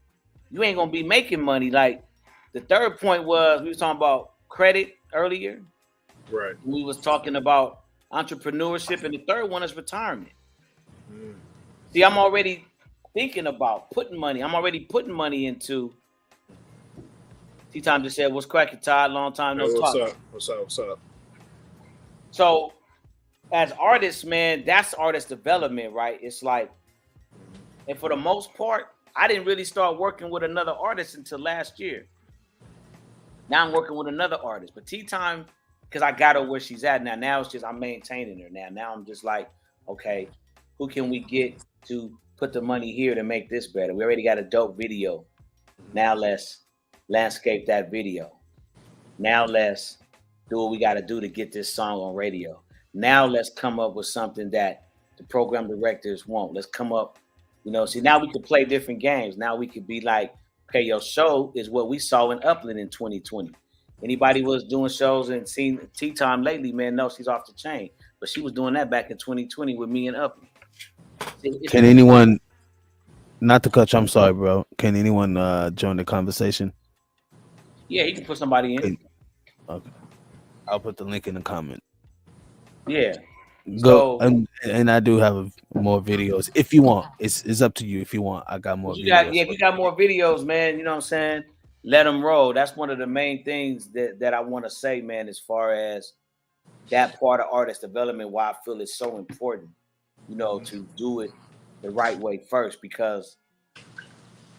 you ain't gonna be making money. Like the third point was, we were talking about credit earlier. Right. We was talking about entrepreneurship, and the third one is retirement. See, I'm already thinking about putting money. I'm already putting money into. T-Time just said, "What's cracking, Todd? Long time no talk." What's up? So, as artists, man, that's artist development, right? It's like, and for the most part, I didn't really start working with another artist until last year. Now I'm working with another artist, but T-Time, because I got her where she's at now. Now it's just I'm maintaining her now. Now I'm just like, okay, who can we get to put the money here to make this better? We already got a dope video. Now let's landscape that video. Now let's do what we got to do to get this song on radio. Now let's come up with something that the program directors want. Let's come up, see, now we can play different games. Now we could be like, okay, your show is what we saw in Upland in 2020. Anybody was doing shows and seen T-Time lately, man, no, she's off the chain. But she was doing that back in 2020 with me and Upland. Can anyone, not to cut you, I'm sorry, bro. Can anyone join the conversation? Yeah, you can put somebody in. Okay. I'll put the link in the comment. Yeah. Go, and I do have more videos if you want. It's up to you if you want. I got more videos. If you got more videos, man, you know what I'm saying? Let them roll. That's one of the main things that I want to say, man, as far as that part of artist development, why I feel it's so important, to do it the right way first, because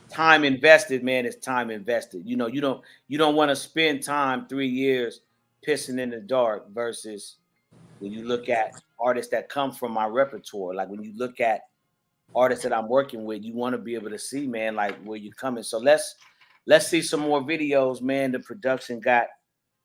time invested, man, is time invested. You don't want to spend time 3 years pissing in the dark versus when you look at artists that come from my repertoire. Like when you look at artists that I'm working with, you want to be able to see, man, like where you're coming. So let's see some more videos, man. The production got,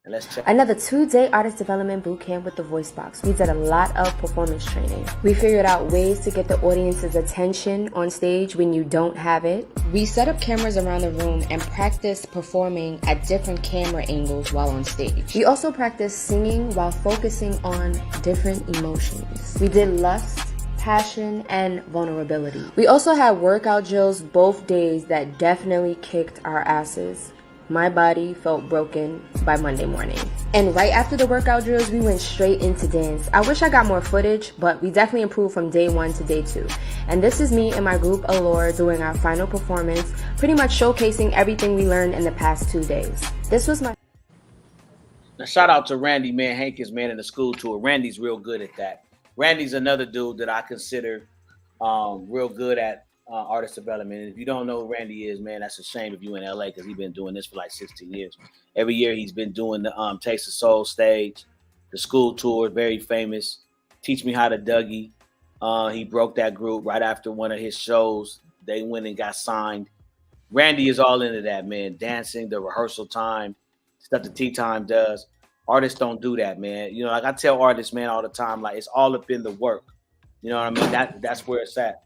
and let's check. Another 2-day artist development bootcamp with the Voice Box. We did a lot of performance training. We figured out ways to get the audience's attention on stage when you don't have it. We set up cameras around the room and practiced performing at different camera angles while on stage. We also practiced singing while focusing on different emotions. We did lust, passion, and vulnerability. We also had workout drills both days that definitely kicked our asses. my body felt broken by Monday morning. And right after the workout drills, we went straight into dance. I wish I got more footage, but we definitely improved from day 1 to day 2. And this is me and my group Allure doing our final performance, pretty much showcasing everything we learned in the past 2 days. This was my... Now, shout out to Randy, man, Hankins, man, in the school tour. Randy's real good at that. Randy's another dude that I consider real good at artist development. And if you don't know who Randy is, man, that's a shame if you in LA, because he's been doing this for like 16 years. Every year he's been doing the Taste of Soul stage, the school tour, very famous. Teach Me How to Dougie. He broke that group right after one of his shows. They went and got signed. Randy is all into that, man. Dancing, the rehearsal time, stuff the Tea Time does. Artists don't do that, man. You know, like I tell artists, man, all the time, like it's all up in the work. You know what I mean? That's where it's at.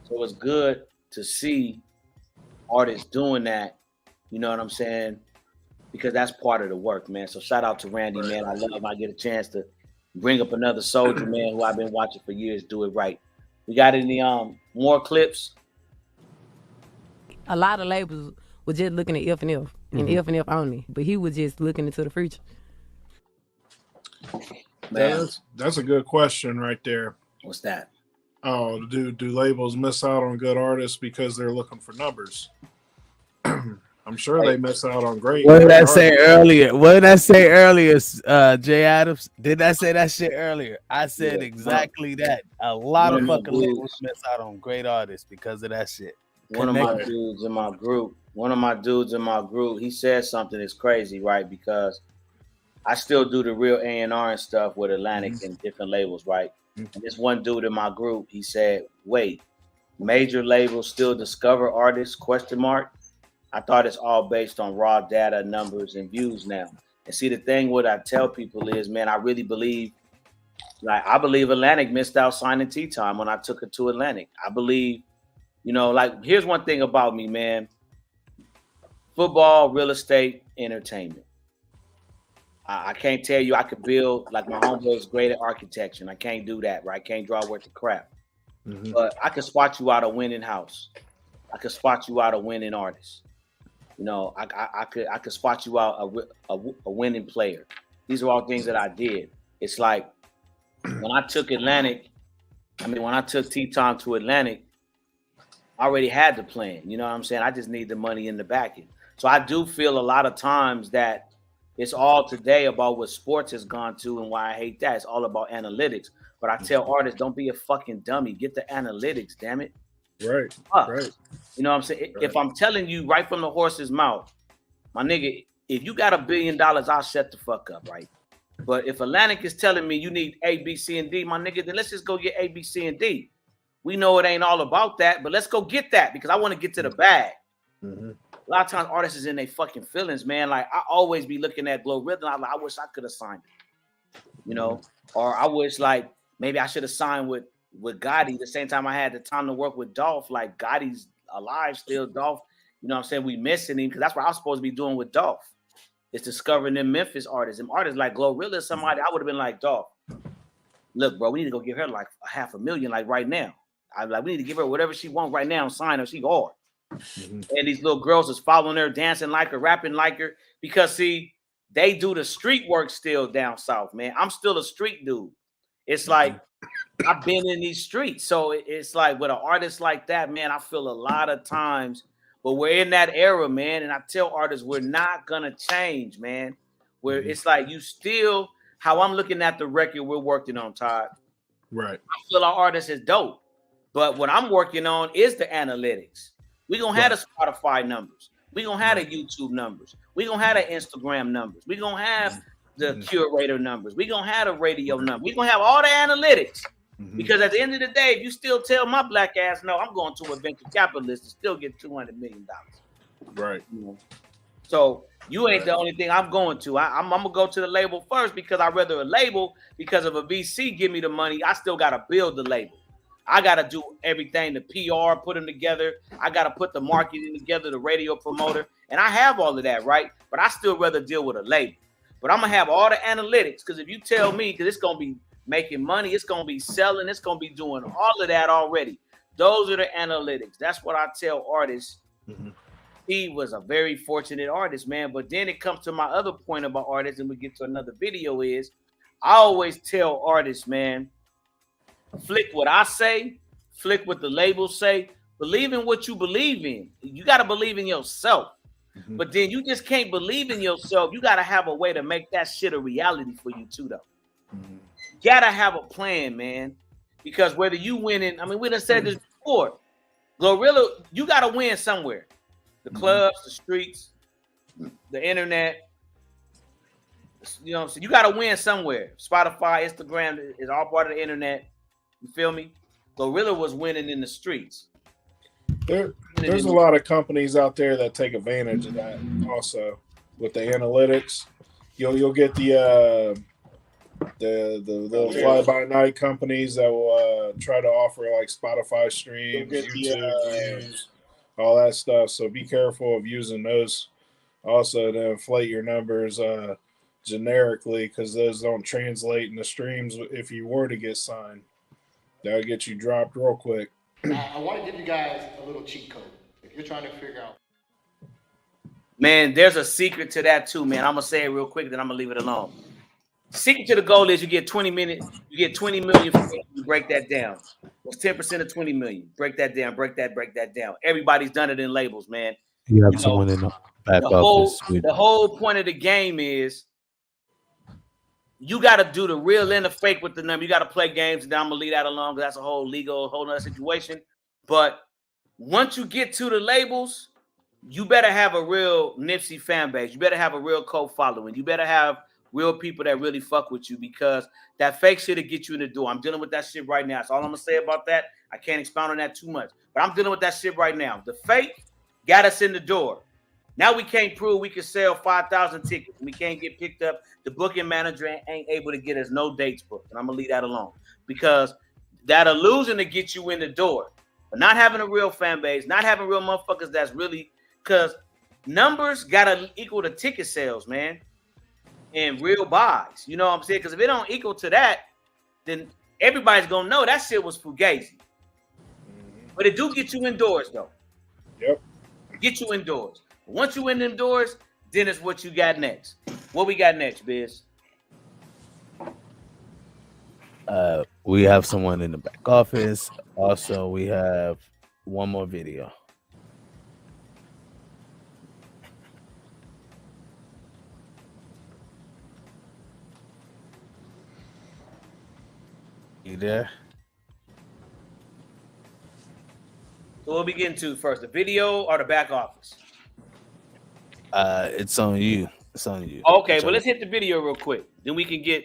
So it's good to see artists doing that. You know what I'm saying? Because that's part of the work, man. So shout out to Randy, man. I love him. I get a chance to bring up another soldier, man, who I've been watching for years do it right. We got any more clips? A lot of labels were just looking at F and F and F and F only, but he was just looking into the future. Man, That's a good question right there. what's that? Oh, do labels miss out on good artists because they're looking for numbers? I'm sure they miss out on great. What did I artists. say earlier? What did I say earlier, Jay Adams? Did I say that shit earlier? I said exactly that. A lot of fucking labels miss out on great artists because of that shit. One of my dudes in my group, he said something that's crazy, right? Because I still do the real A&R and stuff with Atlantic and different labels, right? And this one dude in my group, he said, wait, major labels still discover artists, ? I thought it's all based on raw data, numbers, and views now. And see, the thing what I tell people is, man, I really believe, I believe Atlantic missed out signing Tea Time when I took it to Atlantic. I believe, you know, like, here's one thing about me, man. Football, real estate, entertainment. I can't tell you I could build, like my homeboy is great at architecture, and I can't do that, right? I can't draw worth of crap. But I could spot you out a winning house. I could spot you out a winning artist. You know, I could spot you out a winning player. These are all things that I did. It's like when I took Tea Time to Atlantic, I already had the plan. You know what I'm saying? I just need the money in the backing. So I do feel a lot of times that it's all today about what sports has gone to, and why I hate that. It's all about analytics. But I tell artists, don't be a fucking dummy. Get the analytics, damn it. Right. Right. You know what I'm saying? Right. If I'm telling you right from the horse's mouth, my nigga, if you got $1 billion, I'll shut the fuck up, right? But if Atlantic is telling me you need A, B, C, and D, my nigga, then let's just go get A, B, C, and D. We know it ain't all about that, but let's go get that because I want to get to the bag. A lot of times artists is in their fucking feelings, man. Like I always be looking at Glow Rhythm. I'm like, I wish I could have signed it, you know, or I wish like maybe I should have signed with Gotti the same time I had the time to work with Dolph. Like Gotti's alive still, Dolph. You know what I'm saying? We missing him because that's what I was supposed to be doing with Dolph. It's discovering them Memphis artists. Them artists like Glorilla, somebody I would have been like, Dolph, look, bro, we need to go give her like $500,000 like right now. I'm like, we need to give her whatever she wants right now and sign her. She hard. And these little girls is following her, dancing like her, rapping like her. Because see, they do the street work still down south, man. I'm still a street dude. It's like I've been in these streets. So it's like with an artist like that, man, I feel a lot of times, but we're in that era, man. And I tell artists, we're not gonna change, man. Where it's like you still, how I'm looking at the record we're working on, Todd. Right. I feel our artist is dope. But what I'm working on is the analytics. We're going to have the Spotify numbers. We're going to have the YouTube numbers. We're going to have the Instagram numbers. We're going to have the curator numbers. We're going to have the radio numbers. We're going to have all the analytics. Because at the end of the day, if you still tell my black ass, no, I'm going to a venture capitalist to still get $200 million. Right. You know? So you ain't the only thing I'm going to. I'm going to go to the label first because I'd rather a label, because if a VC give me the money, I still got to build the label. I got to do everything, the PR, put them together. I got to put the marketing together, the radio promoter. And I have all of that, right? But I still rather deal with a label. But I'm going to have all the analytics because if you tell me, because it's going to be making money, it's going to be selling, it's going to be doing all of that already. Those are the analytics. That's what I tell artists. He was a very fortunate artist, man. But then it comes to my other point about artists, and we get to another video is I always tell artists, man, flick what I say, flick what the labels say, believe in what you believe in. You got to believe in yourself. Mhm. But then you just can't believe in yourself. You got to have a way to make that shit a reality for you too, though. Mhm. You got to have a plan, man. Because whether you winning, I mean, we done said this before. Glorilla, you got to win somewhere. The clubs, the streets, the internet. You know what I'm saying? You got to win somewhere. Spotify, Instagram is all part of the internet. You feel me? Glorilla was winning in the streets. There's a lot of companies out there that take advantage of that also with the analytics. You'll get the fly by night companies that will try to offer like Spotify streams, YouTube views, all that stuff. So be careful of using those also to inflate your numbers generically, because those don't translate into streams. If you were to get signed, that'll get you dropped real quick. I want to give you guys a little cheat code if you're trying to figure out. Man, there's a secret to that too, man. I'm gonna say it real quick, then I'm gonna leave it alone. Secret to the goal is you get 20 minutes, you get 20 million. You break that down. What's 10% of 20 million? Break that down. Break that down. Everybody's done it in labels, man. You have someone in the back office. The whole point of the game is you got to do the real and the fake with the number. You got to play games, and I'm gonna leave that alone because that's a whole other situation. But once you get to the labels, you better have a real Nipsey fan base. You better have a real cult following. You better have real people that really fuck with you, because that fake shit will get you in the door. I'm dealing with that shit right now. That's all I'm gonna say about that. I can't expound on that too much, but I'm dealing with that shit right now. The fake got us in the door. Now we can't prove we can sell 5,000 tickets. We can't get picked up. The booking manager ain't able to get us no dates booked. And I'm going to leave that alone, because that illusion to get you in the door, but not having a real fan base, not having real motherfuckers that's really, because numbers got to equal to ticket sales, man, and real buys. You know what I'm saying? Because if it don't equal to that, then everybody's going to know that shit was fugazi. But it do get you indoors, though. Yep. Get you indoors. Once you in them doors, then it's what you got next. What we got next, Biz? We have someone in the back office. Also, we have one more video. You there? So what we getting to first, the video or the back office? It's on you. It's on you. Okay, well, let's hit the video real quick. Then we can get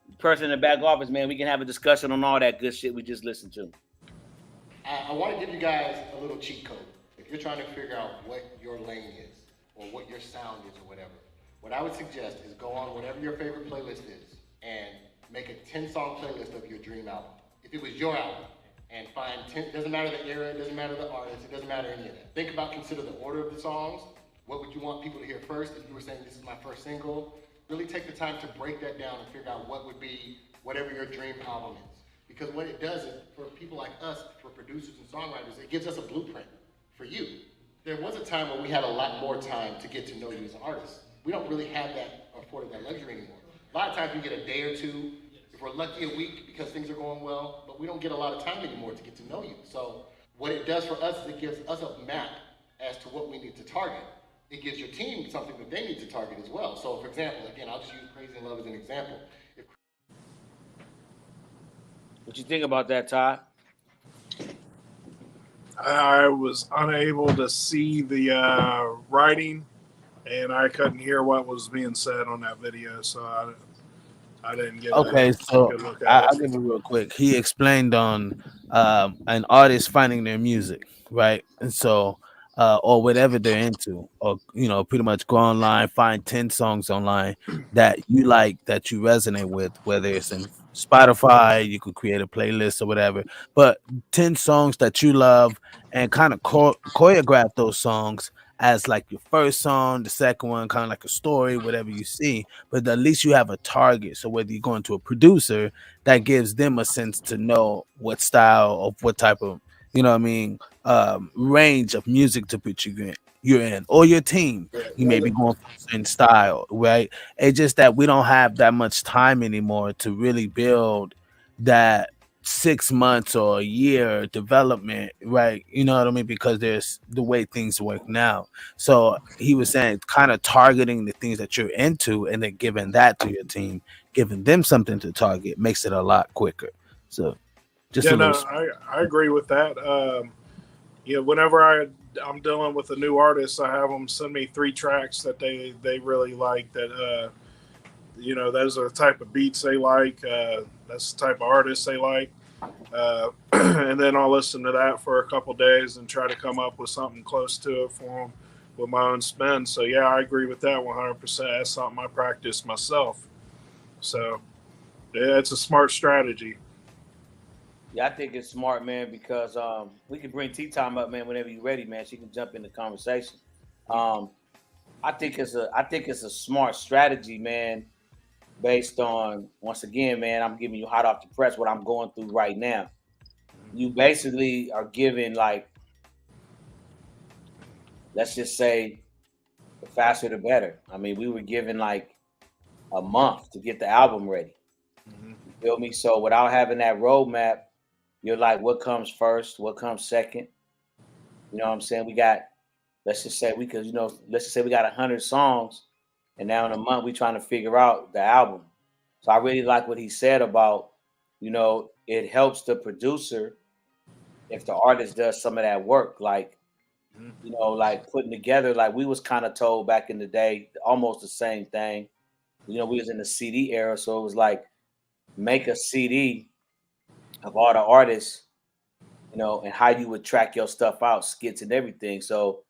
the person in the back office, man. We can have a discussion on all that good shit we just listened to. I want to give you guys a little cheat code if you're trying to figure out what your lane is or what your sound is or whatever. What I would suggest is go on whatever your favorite playlist is and make a 10-song playlist of your dream album. If it was your album, and find 10, doesn't matter the era, it doesn't matter the artist, it doesn't matter any of that. Think about, consider the order of the songs. What would you want people to hear first? If you were saying this is my first single, really take the time to break that down and figure out what would be whatever your dream album is. Because what it does is, for people like us, for producers and songwriters, it gives us a blueprint for you. There was a time when we had a lot more time to get to know you as an artist. We don't really have that, afforded that luxury anymore. A lot of times we get a day or two, if we're lucky a week because things are going well, but we don't get a lot of time anymore to get to know you. So what it does for us is it gives us a map as to what we need to target. It gives your team something that they need to target as well. So for example, again, I'll just use Crazy in Love as an example. What you think about that, Todd? I was unable to see the writing, and I couldn't hear what was being said on that video, so I didn't get okay. So I'll give it real quick. He explained on an artist finding their music, right? And so or whatever they're into, or pretty much go online, find 10 songs online that you like, that you resonate with, whether it's in Spotify, you could create a playlist or whatever, but 10 songs that you love, and kind of choreograph those songs as like your first song, the second one kind of like a story, whatever you see, but at least you have a target. So whether you're going to a producer, that gives them a sense to know what style of what type of you know what I mean, range of music to put you're in, or your team. You may be going for a certain style, right? It's just that we don't have that much time anymore to really build that 6 months or a year development, right? You know what I mean? Because there's the way things work now. So he was saying kind of targeting the things that you're into and then giving that to your team, giving them something to target makes it a lot quicker. So just Yeah, a little. no, I agree with that. Whenever I'm dealing with a new artist, I have them send me 3 tracks that they really like. That those are the type of beats they like. That's the type of artists they like. And then I'll listen to that for a couple days and try to come up with something close to it for them with my own spin. So yeah, I agree with that 100%. That's something I practice myself. So yeah, it's a smart strategy. Yeah, I think it's smart, man, because we can bring Tea Time up, man, whenever you're ready, man. She can jump in the conversation. I think it's a smart strategy, man, based on, once again, man, I'm giving you hot off the press what I'm going through right now. You basically are giving, like, let's just say, the faster the better. I mean, we were given like a month to get the album ready. You feel me? So without having that roadmap, you're like, what comes first? What comes second? You know what I'm saying? Let's just say we 100 songs, and now in a month we trying to figure out the album. So I really like what he said about, it helps the producer if the artist does some of that work, like, like putting together, like we was kind of told back in the day, almost the same thing. We was in the CD era, so it was like make a CD of all the artists, and how you would track your stuff out, skits and everything. So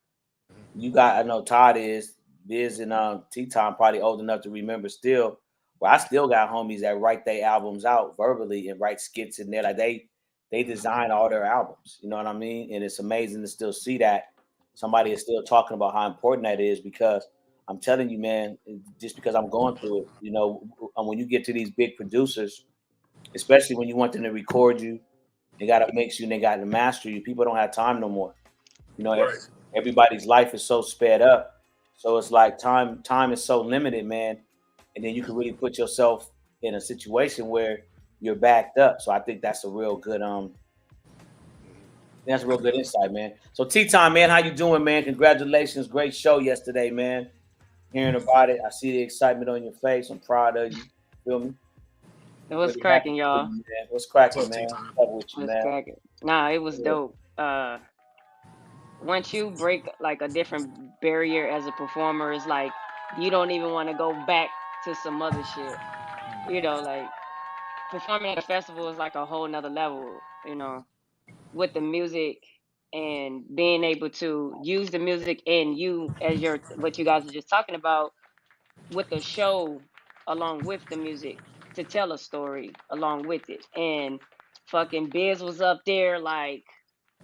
I know Todd is, Biz and T-Time probably old enough to remember still. Well, I still got homies that write their albums out verbally and write skits in there. Like they design all their albums. You know what I mean? And it's amazing to still see that somebody is still talking about how important that is, because I'm telling you, man, just because I'm going through it, when you get to these big producers, especially when you want them to record you, they got to mix you and they got to master you. People don't have time no more. Right. Everybody's life is so sped up. So it's like time is so limited, man. And then you can really put yourself in a situation where you're backed up. So I think that's a real good insight, man. So T-Time, man, how you doing, man? Congratulations. Great show yesterday, man. Hearing about it. I see the excitement on your face. I'm proud of you. Feel me? It was cracking, y'all. What's cracking, man? What's cracking? Nah, it was dope. Once you break like a different barrier as a performer, it's like you don't even want to go back to some other shit. Like performing at a festival is like a whole nother level, with the music and being able to use the music and you as what you guys are just talking about with the show along with the music to tell a story along with it. And fucking Biz was up there like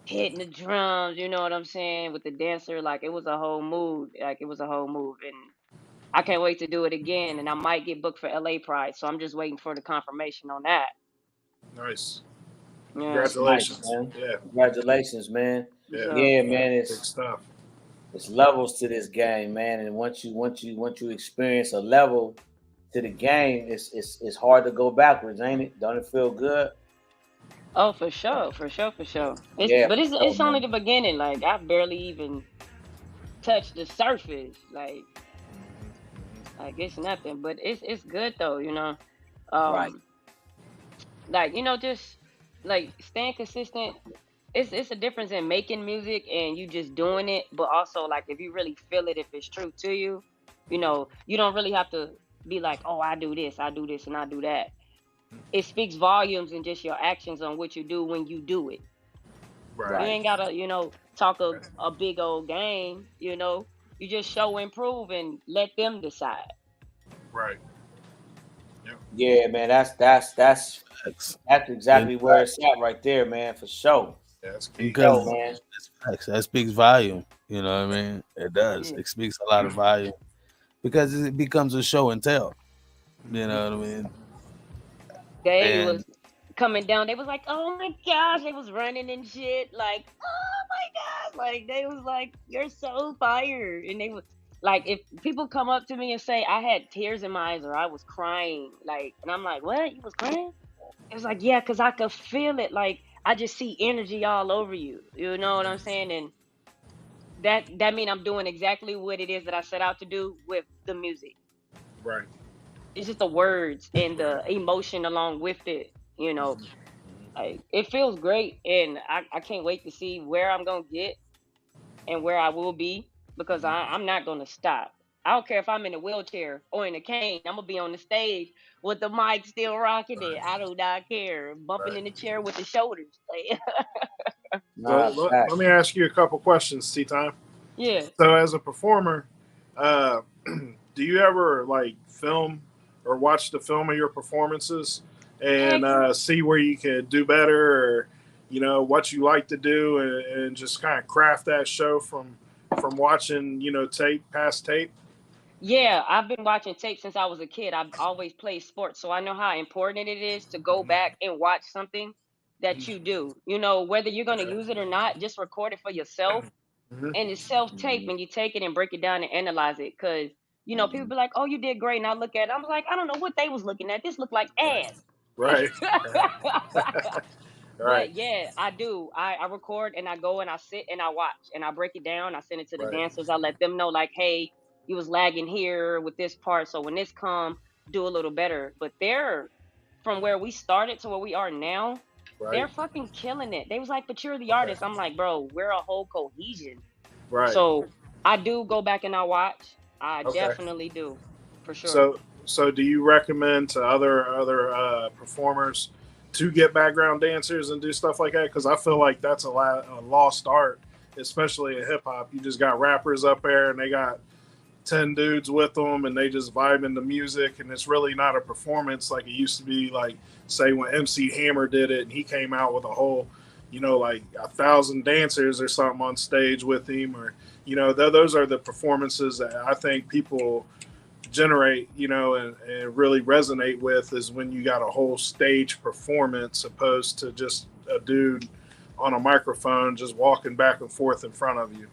hitting the drums, you know what I'm saying, with the dancer. Like it was a whole mood. And I can't wait to do it again. And I might get booked for LA Pride. So I'm just waiting for the confirmation on that. Nice. Yeah. Congratulations. Nice, man. Yeah. Congratulations, man. Yeah, man. Big stuff. It's levels to this game, man. And once you experience a level to the game, it's hard to go backwards, ain't it? Don't it feel good? Oh, for sure. It's only the beginning. Like I barely even touched the surface. Like it's nothing. But it's good though, Right. Like, just like staying consistent. It's a difference in making music and you just doing it, but also like if you really feel it, if it's true to you, you don't really have to be like, oh, I do this, and I do that. It speaks volumes in just your actions on what you do when you do it. Right. You ain't gotta, talk a big old game, You just show and prove and let them decide. Right. Yep. Yeah, man. That's exactly where it's at right there, man, for sure. That's key. Man. That speaks volume. You know what I mean? It does. It speaks a lot of volume because it becomes a show and tell. You know what I mean? coming down, they was like, "Oh my gosh!" They was running and shit, like, "Oh my gosh!" Like they was like, "You're so fire!" And they was like, if people come up to me and say I had tears in my eyes or I was crying, like, and I'm like, "What? You was crying?" It was like, "Yeah, cause I could feel it. Like I just see energy all over you. You know what I'm saying?" And that mean I'm doing exactly what it is that I set out to do with the music. Right. It's just the words and Right. the emotion along with it. Like, it feels great, and I can't wait to see where I'm gonna get and where I will be because I'm not gonna stop. I don't care if I'm in a wheelchair or in a cane. I'm gonna be on the stage with the mic still rocking it. Right. I do not care. Bumping Right. in the chair with the shoulders. Like, So Nah, let me ask you a couple questions, Tea Time. yeah. So as a performer, uh, do you ever like film or watch the film of your performances and Heck, see where you can do better, or what you like to do, and just kind of craft that show from watching past tape? yeah, I've been watching tape since I was a kid. I've always played sports, so I know how important it is to go Mm-hmm. back and watch something that you do. Whether you're going to use it or not, just record it for yourself. Mm-hmm. And it's self tape, and you take it and break it down and analyze it. Because, people be like, "Oh, you did great." And I look at it, I'm like, I don't know what they was looking at. This looked like ass. Right. Right. But yeah, I do. I record and I go and I sit and I watch and I break it down. I send it to the Right. dancers. I let them know, like, hey, you was lagging here with this part. So when this come, do a little better. But they're from where we started to where we are now, Right. they're fucking killing it. They was like, "But you're the Okay. artist." I'm like, "Bro, we're a whole cohesion." Right. So I do go back and I watch. I Okay. definitely do, for sure. So do you recommend to other performers to get background dancers and do stuff like that? Because I feel like that's a lost art, especially in hip hop. You just got rappers up there and they got 10 dudes with them and they just vibing the music, and it's really not a performance like it used to be. Like, say, when MC Hammer did it and he came out with a whole, like 1,000 dancers or something on stage with him, or those are the performances that I think people generate, and really resonate with, is when you got a whole stage performance opposed to just a dude on a microphone just walking back and forth in front of you.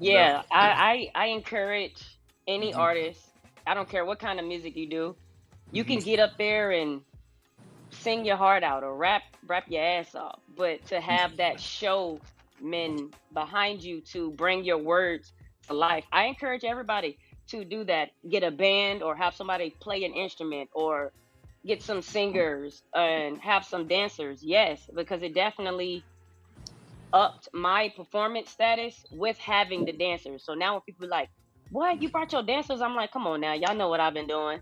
Yeah, I encourage any Mhm. artist. I don't care what kind of music you do. You can Mhm. get up there and sing your heart out or rap your ass off, but to have that showman behind you to bring your words to life, I encourage everybody to do that. Get a band or have somebody play an instrument or get some singers and have some dancers. Yes, because it definitely upped my performance status with having the dancers. So now when people are like, "What? You brought your dancers?" I'm like, "Come on now, y'all know what I've been doing."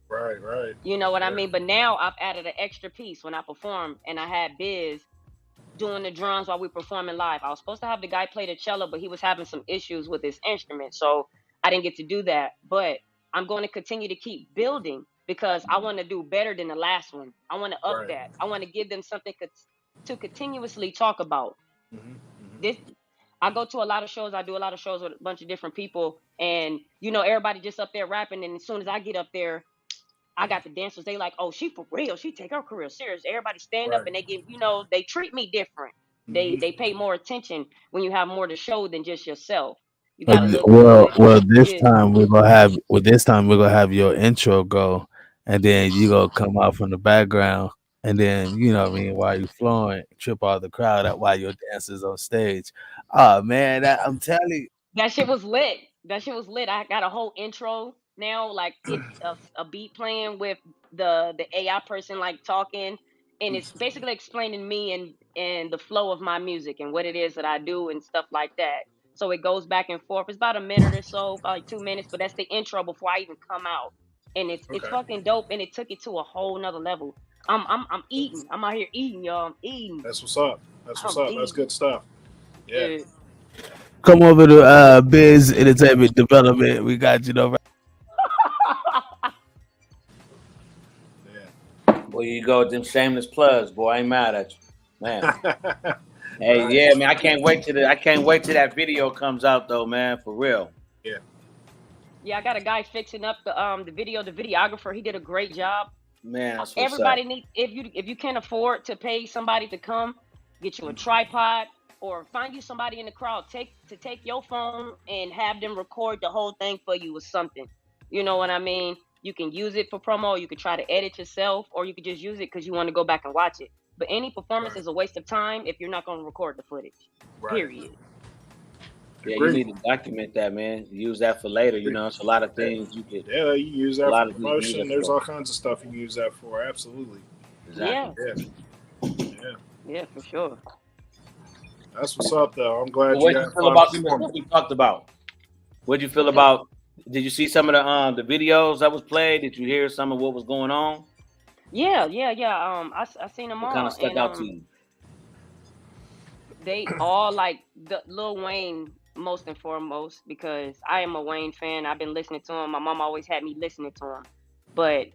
Right, right. You know what I Yeah. mean? But now I've added an extra piece when I perform, and I had Biz doing the drums while we performing live. I was supposed to have the guy play the cello, but he was having some issues with his instrument, so I didn't get to do that. But I'm going to continue to keep building because I want to do better than the last one. I want to up Right. that. I want to give them something to continuously talk about. Mm-hmm. This I go to a lot of shows. I do a lot of shows with a bunch of different people, and everybody just up there rapping. And as soon as I get up there, I got the dancers. They like, "Oh, she for real. She take her career serious." Everybody stand up Right. and they give, they treat me different. They Mm-hmm. they pay more attention when you have more to show than just yourself. You got a little Well, good. well, this Yeah. time we're gonna have. Well, this time we're gonna have your intro go, and then you gonna come out from the background, and then what I mean, while you flowing, trip all the crowd out while your dancers on stage. Oh man, I'm telling you. That shit was lit. That shit was lit. I got a whole intro now, like it's a beat playing with the AI person like talking, and it's basically explaining me and the flow of my music and what it is that I do and stuff like that. So it goes back and forth. It's about a minute or so, probably 2 minutes, but that's the intro before I even come out, and it's Okay. fucking dope, and it took it to a whole nother level. I'm eating. I'm out here eating, y'all. I'm eating. That's what's up. That's what's I'm up. That's eating. good stuff. Yeah. Yeah. Come over to Biz Entertainment Development. We got you over. Yeah. Boy, you go with them shameless plugs, boy. I ain't mad at you, man. Hey, yeah, man. I can't wait till that video comes out, though, man. For real. Yeah. Yeah, I got a guy fixing up the video, the videographer. He did a great job. Man, that's what's Everybody up. needs, if you can't afford to pay somebody to come, get you a tripod or find you somebody in the crowd. Take your phone and have them record the whole thing for you with something. You know what I mean? You can use it for promo, you could try to edit yourself, or you could just use it because you want to go back and watch it. But any performance Right. is a waste of time if you're not going to record the footage. Right. Period. Yeah, you Agree. need to document that, man. Use that for later. You know, it's a lot of things you could, Yeah, you can use a that for lot of things you use promotion. it There's for. all kinds of stuff you can use that for. Absolutely. Yeah. Exactly. Yeah. Yeah, for sure. That's what's up, though. I'm glad Well, you what you had feel fun about some of the performing. stuff we talked about? What you feel So, about? Did you see some of the videos that was played? Did you hear some of what was going on? yeah. I seen them What kind of all, stuck and out to you? they all like the Lil Wayne most and foremost because I am a Wayne fan. I've been listening to him. My mom always had me listening to him, but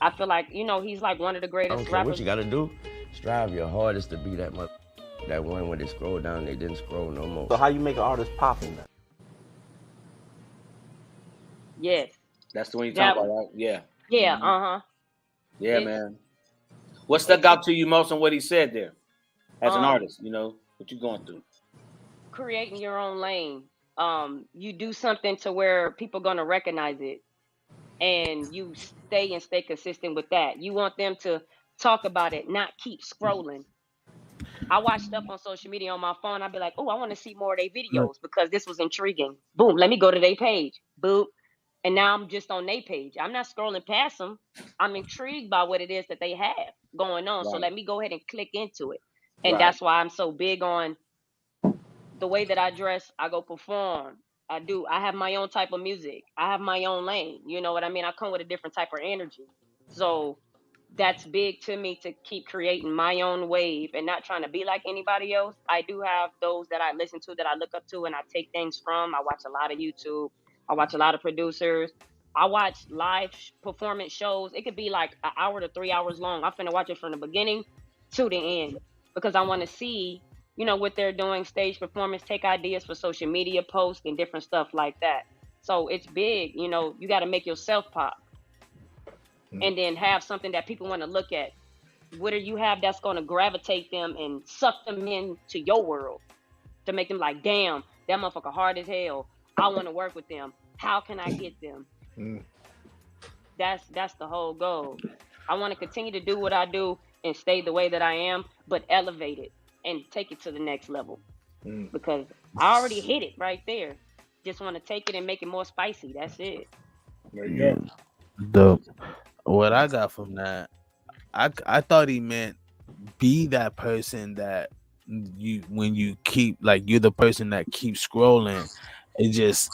I feel like he's like one of the I greatest don't care what rappers. you gotta do. Strive your hardest to be that much. That one when they scroll down, they didn't scroll no more. So how you make an artist popping now? Yes, That's the one you that talking about, right? Yeah. yeah, Mhm. huh. Yeah, It's man. What stuck it's out to you most on what he said there as an um artist? You know, what you going through? creating your own lane. You do something to where people gonna recognize it, and you stay consistent with that. You want them to talk about it, not keep scrolling. I watch stuff on social media on my phone. I'd be like, oh, I want to see more of their Look, videos because this was intriguing. Boom, let me go to their page. Boop. And now I'm just on their page. I'm not scrolling past them. I'm intrigued by what it is that they have going on. So Right. let me go ahead and click into it. And Right. that's why I'm so big on the way that I dress. I go perform. I have my own type of music. I have my own lane. You know what I mean? I come with a different type of energy. So that's big to me to keep creating my own wave and not trying to be like anybody else. I do have those that I listen to that I look up to and I take things from. I watch a lot of YouTube. I watch a lot of producers. I watch live performance shows. It could be like an hour to 3 hours long. I'm finna watch it from the beginning to the end because I want to see, what they're doing, stage performance, take ideas for social media posts and different stuff like that. So it's big, you got to make yourself pop and then have something that people want to look at. What do you have that's going to gravitate them and suck them into your world to make them like, damn, that motherfucker hard as hell. I want to work with them. How can I get them? Mm. That's the whole goal. I want to continue to do what I do and stay the way that I am, but elevate it and take it to the next level Mm. because I already hit it right there. Just want to take it and make it more spicy. That's it. There you yeah, go. the what I got from that, I thought he meant be that person that you when you keep like you're the person that keeps scrolling. It just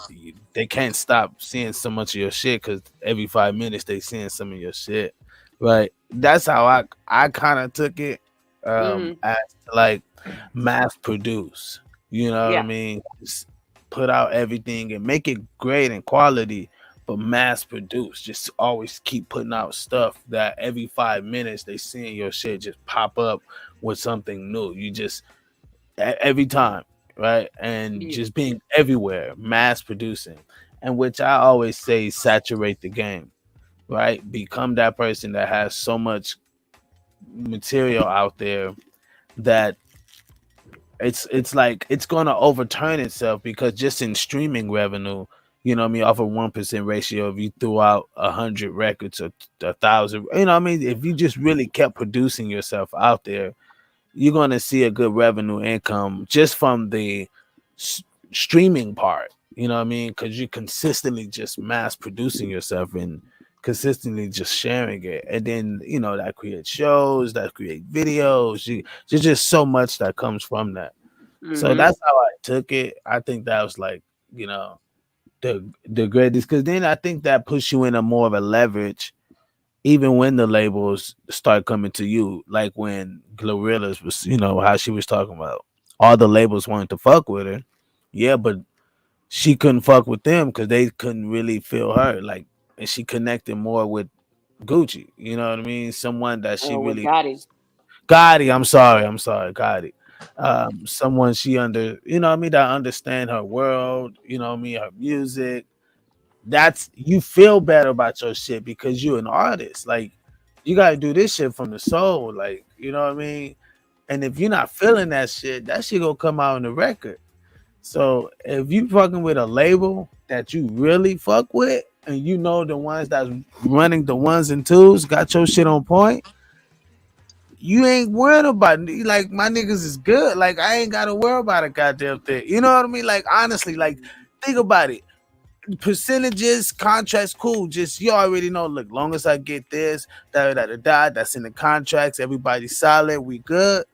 they can't stop seeing so much of your shit because every 5 minutes they seeing some of your shit, right? That's how I kind of took it, Hmm. as to, like mass produce. You know what I Yeah. mean? Just put out everything and make it great and quality, but mass produce. Just always keep putting out stuff that every 5 minutes they seeing your shit just pop up with something new. You just every time, right? And Yeah. just being everywhere, mass producing, and which I always say saturate the game, right? Become that person that has so much material out there that it's like it's gonna overturn itself because just in streaming revenue, you know what I mean, off a 1% ratio, if you threw out 100 records or 1,000, you know what I mean, if you just really kept producing yourself out there, you're gonna see a good revenue income just from the s- streaming part. You know what I mean? Because you're consistently just mass producing yourself and consistently just sharing it, and then that creates shows, that create videos. There's just so much that comes from that. So Hmm. that's how I took it. I think that was like the greatest because then I think that puts you in a more of a leverage even when the labels start coming to you, like when Glorilla's was, how she was talking about all the labels wanted to fuck with her. Yeah, but she couldn't fuck with them because they couldn't really feel her. Like, and she connected more with Gucci. You know what I mean? Someone that she With really Gotti. Gotti. I'm sorry, Gotti. Someone she you know what I mean, that understand her world. You know what I mean, her music. That's you feel better about your shit because you're an artist. Like You gotta do this shit from the soul, like, you know what I mean? And if you're not feeling that shit gonna come out in the record. So if you fucking with a label that you really fuck with, and you know the ones that's running the ones and twos, got your shit on point, you ain't worried about it. Like, my niggas is good. Like, I ain't gotta worry about a goddamn thing. You know what I mean? Like, honestly, like, think about it. Percentages, contracts, cool. Just you already know. Look, long as I get this, that's in the contracts. Everybody's solid. We good.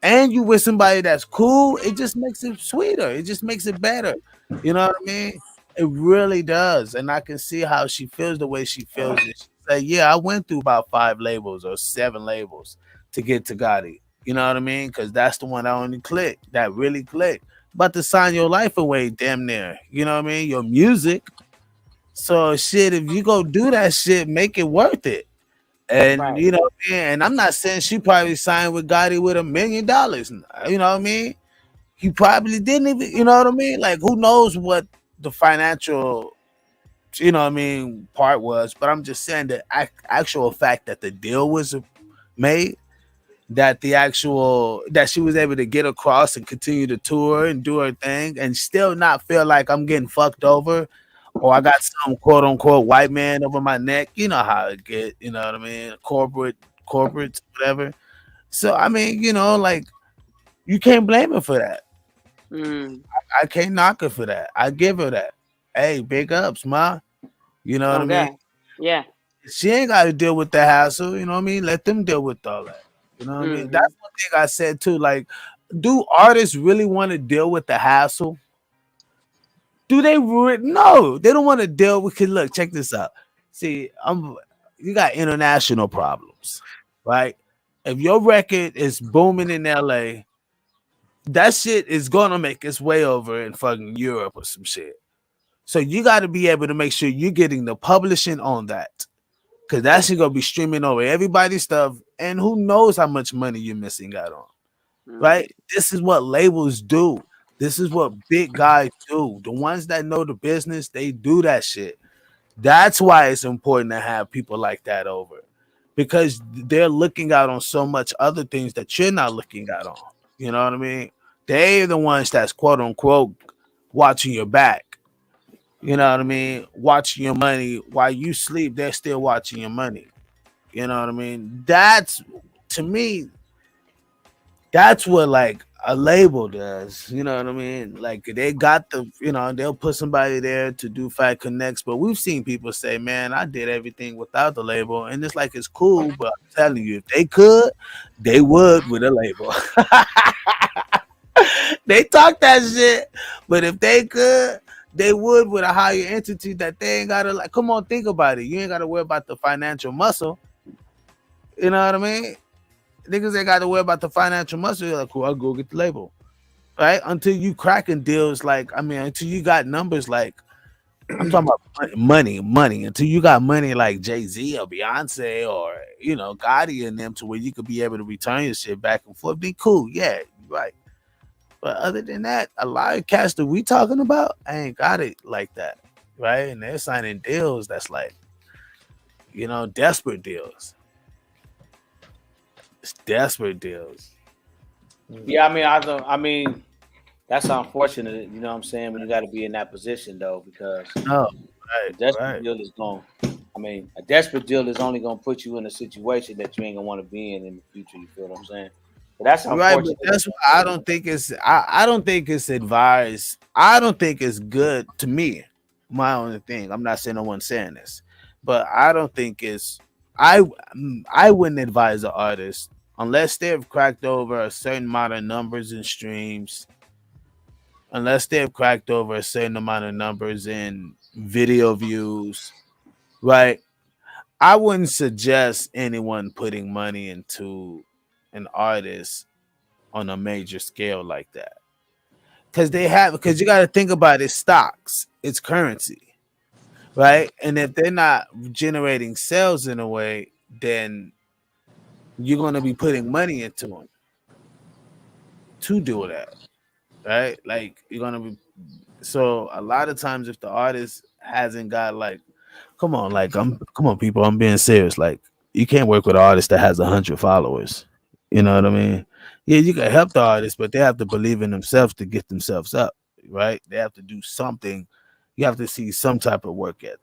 And you with somebody that's cool, it just makes it sweeter. It just makes it better. You know what I mean? It really does. And I can see how she feels the way she feels. And she say, yeah, I went through about 5 labels or 7 labels to get to Gotti. You know what I mean? Because that's the one that only clicked, that really clicked. But to sign your life away, damn near. You know what I mean? Your music. So shit, if you go do that shit, make it worth it. And Right. you know what I mean? And I'm not saying she probably signed with Gotti with $1 million. You know what I mean? He probably didn't even, you know what I mean? Like, who knows what the financial, you know what I mean, part was. But I'm just saying the actual fact that the deal was made, that the actual, that she was able to get across and continue to tour and do her thing and still not feel like I'm getting fucked over, or I got some quote unquote white man over my neck. You know how it get, you know what I mean? Corporates, whatever. So I mean, you know, like, you can't blame her for that. Mm. I can't knock her for that. I give her that. Hey, big ups, ma. You know what I Oh mean? God. Yeah. She ain't got to deal with the hassle. You know what I mean? Let them deal with all that. You know what I mean? Mm-hmm. That's one thing I said too. Like, do artists really want to deal with the hassle? Do they? No, they don't want to deal with. Cause look, check this out. See, you got international problems, right? If your record is booming in LA, that shit is gonna make its way over in fucking Europe or some shit. So you got to be able to make sure you're getting the publishing on that, because that shit gonna be streaming over everybody's stuff, and who knows how much money you're missing out on, Mm. right? This is what labels do. This is what big guys do. The ones that know the business, they do that shit. That's why it's important to have people like that over, because they're looking out on so much other things that you're not looking out on. You know what I mean? They're the ones that's quote unquote watching your back. You know what I mean? Watching your money while you sleep, they're still watching your money. You know what I mean? That's, to me, that's what like a label does. You know what I mean? Like, they got the, you know, they'll put somebody there to do Fat Connects, but we've seen people say, man, I did everything without the label. And it's like, it's cool, but I'm telling you, if they could, they would with a label. They talk that shit, but if they could, they would with a higher entity that they ain't gotta, like, come on, think about it. You ain't gotta worry about the financial muscle. You know what I mean? Niggas ain't got to worry about the financial muscle. You're like, cool, I'll go get the label. Right? Until you cracking deals, like, I mean, until you got numbers like, I'm talking about money. Until you got money like Jay-Z or Beyonce or, you know, Gotti and them, to where you could be able to return your shit back and forth, be cool. Yeah, right. But other than that, a lot of cats that we talking about, I ain't got it like that. Right? And they're signing deals that's like, you know, desperate deals. It's desperate deals. Yeah, I mean, I don't. I mean, that's unfortunate. You know what I'm saying? When you got to be in that position though, because No, a desperate right. deal is going. I mean, a desperate deal is only going to put you in a situation that you ain't gonna want to be in the future. You feel what I'm saying? But that's Right, but unfortunate. that's why I don't think it's I don't think it's advised. I don't think it's good to me. My only thing. I'm not saying no one's saying this, but I don't think it's I I wouldn't advise an artist unless they've cracked over a certain amount of numbers and streams, unless they've cracked over a certain amount of numbers in video views, right? I wouldn't suggest anyone putting money into an artist on a major scale like that, because you got to think about it, stocks, it's currency, right? And if they're not generating sales in a way, then you're going to be putting money into them to do that, right? Like, you're going to be, so a lot of times if the artist hasn't got like, come on, like, come on, people, I'm being serious. Like, you can't work with an artist that has 100 followers. You know what I mean? Yeah, you can help the artist, but they have to believe in themselves to get themselves up, right? They have to do something. You have to see some type of work ethic,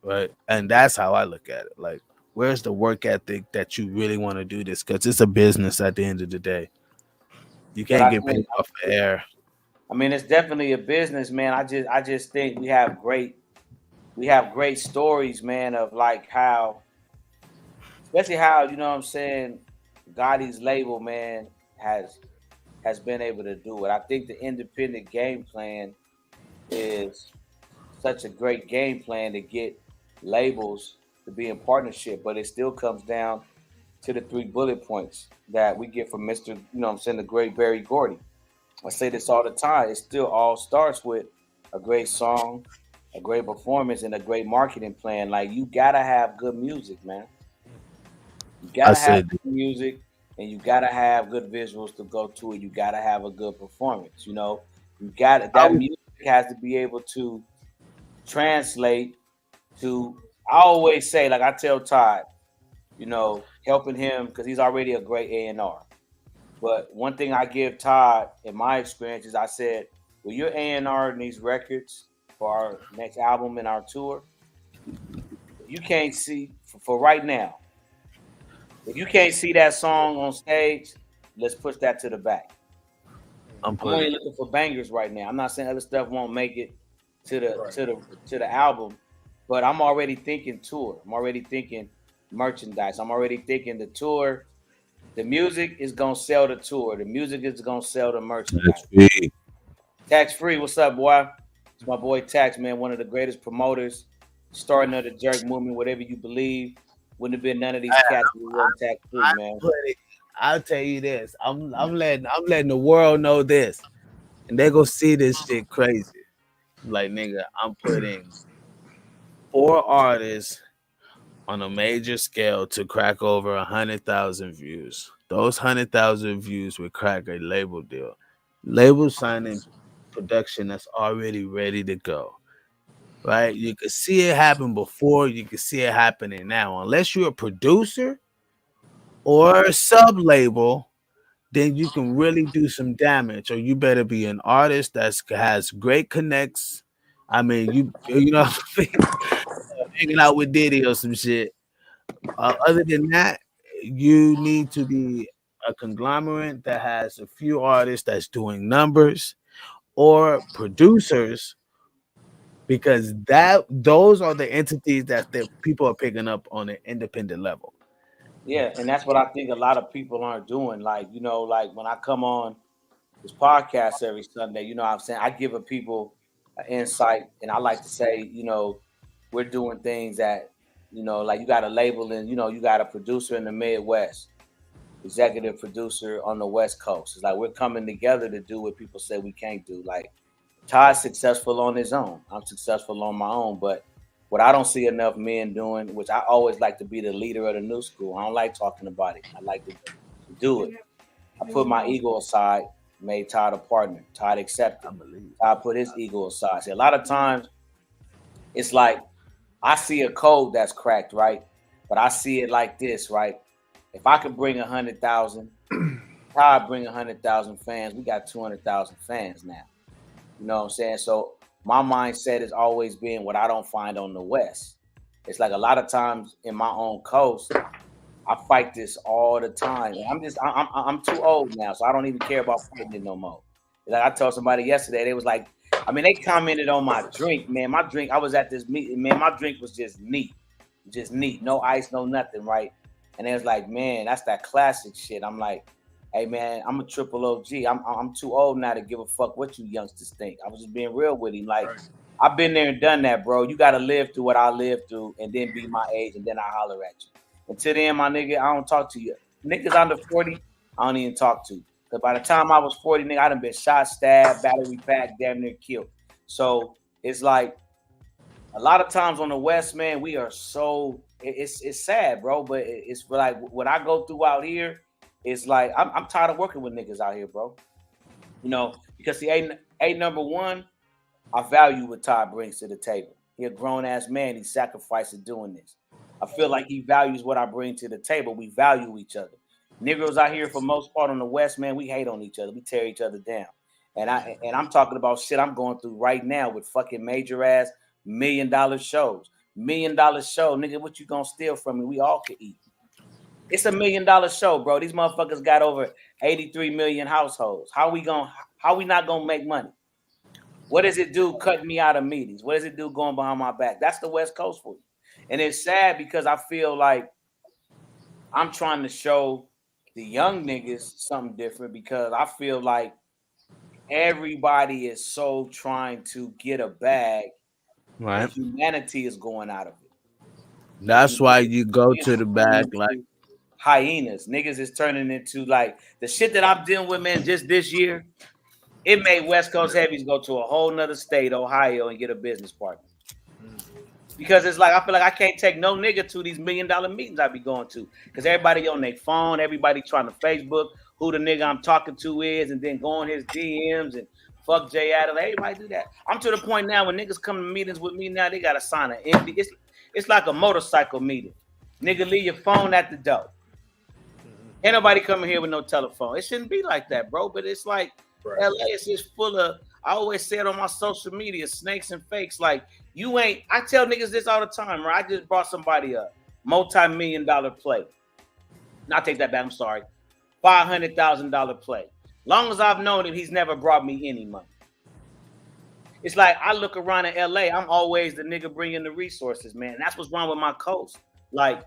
right? And that's how I look at it. Like, where's the work ethic that you really want to do this? Because it's a business at the end of the day. You But can't get paid off the air. I mean, it's definitely a business, man. I just think we have great stories, man, of like how, especially how, you know what I'm saying, Gotti's label, man, has been able to do it. I think the independent game plan is such a great game plan to get labels to be in partnership, but it still comes down to the 3 bullet points that we get from Mr. You know what I'm saying, the great Barry Gordy. I say this all the time. It still all starts with a great song, a great performance, and a great marketing plan. Like, you gotta have good music, man. You I gotta have said, good music, and you gotta have good visuals to go to it. You gotta have a good performance. You know, you got I that was, music has to be able to translate to. I always say, like I tell Todd, you know, helping him because he's already a great A&R. But one thing I give Todd in my experience is I said, well, you're A&R in these records for our next album and our tour. You can't see for right now. If you can't see that song on stage, let's push that to the back. I'm I'm only putting. looking for bangers right now. I'm not saying other stuff won't make it to the album, but I'm already thinking tour. I'm already thinking merchandise. I'm already thinking the tour. The music is gonna sell the tour. The music is gonna sell the merchandise. Tax free, what's up, boy? It's my boy Tax, man, one of the greatest promoters, starting of the jerk movement, whatever you believe. Wouldn't have been none of these cats if it wasn't tax free, man. I'll tell you this. I'm letting the world know this, and they go see this shit crazy. Like, nigga, I'm putting 4 artists on a major scale to crack over 100,000 views. Those 100,000 views would crack a label deal. Label signing production that's already ready to go. Right? You can see it happen before, you can see it happening now. Unless you're a producer or a sub label, then you can really do some damage. Or you better be an artist that has great connects. I mean, you know what I mean? Hanging out with Diddy or some shit. Other than that, you need to be a conglomerate that has a few artists that's doing numbers or producers, because those are the entities that the people are picking up on an independent level. Yeah, and that's what I think a lot of people aren't doing. Like, you know, like when I come on this podcast every Sunday, you know what I'm saying? I give a people an insight, and I like to say, you know, we're doing things that, you know, like you got a label and, you know, you got a producer in the Midwest, executive producer on the West Coast. It's like we're coming together to do what people say we can't do. Like, Todd's successful on his own. I'm successful on my own. But what I don't see enough men doing, which I always like to be the leader of the new school. I don't like talking about it. I like to do it. I put my ego aside, made Todd a partner. Todd accepted. Todd put his ego aside. See, a lot of times it's like I see a code that's cracked, right? But I see it like this, right? If I could bring 100,000, Todd bring 100,000 fans. We got 200,000 fans now. You know what I'm saying? So my mindset has always been what I don't find on the West. It's like a lot of times in my own coast, I fight this all the time. And I'm too old now, so I don't even care about fighting it no more. Like I told somebody yesterday, they was like, I mean, they commented on my drink, man. My drink, I was at this meeting, man. My drink was just neat, no ice, no nothing, right? And they was like, man, that's that classic shit. I'm like, hey man, I'm a triple OG. I'm too old now to give a fuck what you youngsters think. I was just being real with him. Like, I've been there and done that, bro. You gotta live through what I lived through and then be my age and then I holler at you. Until then, my nigga, I don't talk to you. Niggas under 40, I don't even talk to. Because by the time I was 40, nigga, I done been shot, stabbed, battery packed, damn near killed. So it's like a lot of times on the West, man, we are so it's sad, bro. But it's like what I go through out here, it's like I'm tired of working with niggas out here, bro. You know, because see, a number one, I value what Todd brings to the table. He a grown ass man. He sacrificed doing this. I feel like he values what I bring to the table. We value each other. Negroes out here, for most part on the West, man, we hate on each other. We tear each other down. And I'm talking about shit I'm going through right now with fucking major ass $1 million shows. $1 million show, nigga. What you gonna steal from me? We all could eat. It's $1 million show, bro. These motherfuckers got over 83 million households. How we not gonna make money? What does it do cutting me out of meetings? What does it do going behind my back? That's the West Coast for you. And it's sad because I feel like I'm trying to show the young niggas something different because I feel like everybody is so trying to get a bag, Right. and humanity is going out of it. That's why you go to the bag like hyenas. Niggas is turning into like the shit that I'm dealing with, man. Just this year, it made West Coast Heavies go to a whole nother state, Ohio, and get a business partner. Because it's like I feel like I can't take no nigga to these $1 million meetings I be going to. Because everybody on their phone, everybody trying to Facebook who the nigga I'm talking to is, and then go on his DMs and fuck Jay Adams. Everybody do that. I'm to the point now when niggas come to meetings with me now, they gotta sign an empty. It's like a motorcycle meeting. Nigga, leave your phone at the door. Ain't nobody coming here with no telephone. It shouldn't be like that, bro. But it's like LA is just full of. I always say it on my social media, snakes and fakes. Like you ain't. I tell niggas this all the time. Right? I just brought somebody a multi-million-dollar play. Not take that back. I'm sorry. $500,000 play. Long as I've known him, he's never brought me any money. It's like I look around in LA. I'm always the nigga bringing the resources, man. That's what's wrong with my coast. Like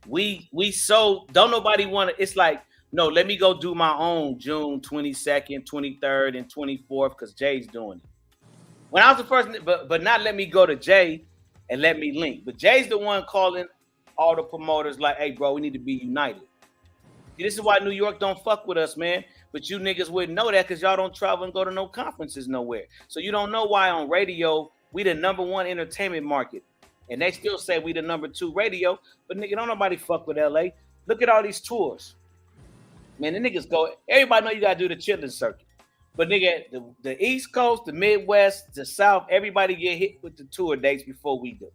we so don't nobody want to. It's like no, let me go do my own June 22nd, 23rd, and 24th because Jay's doing it. When I was the first, but not let me go to Jay and let me link. But Jay's the one calling all the promoters like, hey, bro, we need to be united. See, this is why New York don't fuck with us, man. But you niggas wouldn't know that because y'all don't travel and go to no conferences nowhere. So you don't know why on radio, we the #1 entertainment market. And they still say we the #2 radio. But nigga, don't nobody fuck with LA. Look at all these tours. Man, the niggas go, everybody know you gotta do the chilling circuit. But nigga, the East Coast, the Midwest, the South, everybody get hit with the tour dates before we do.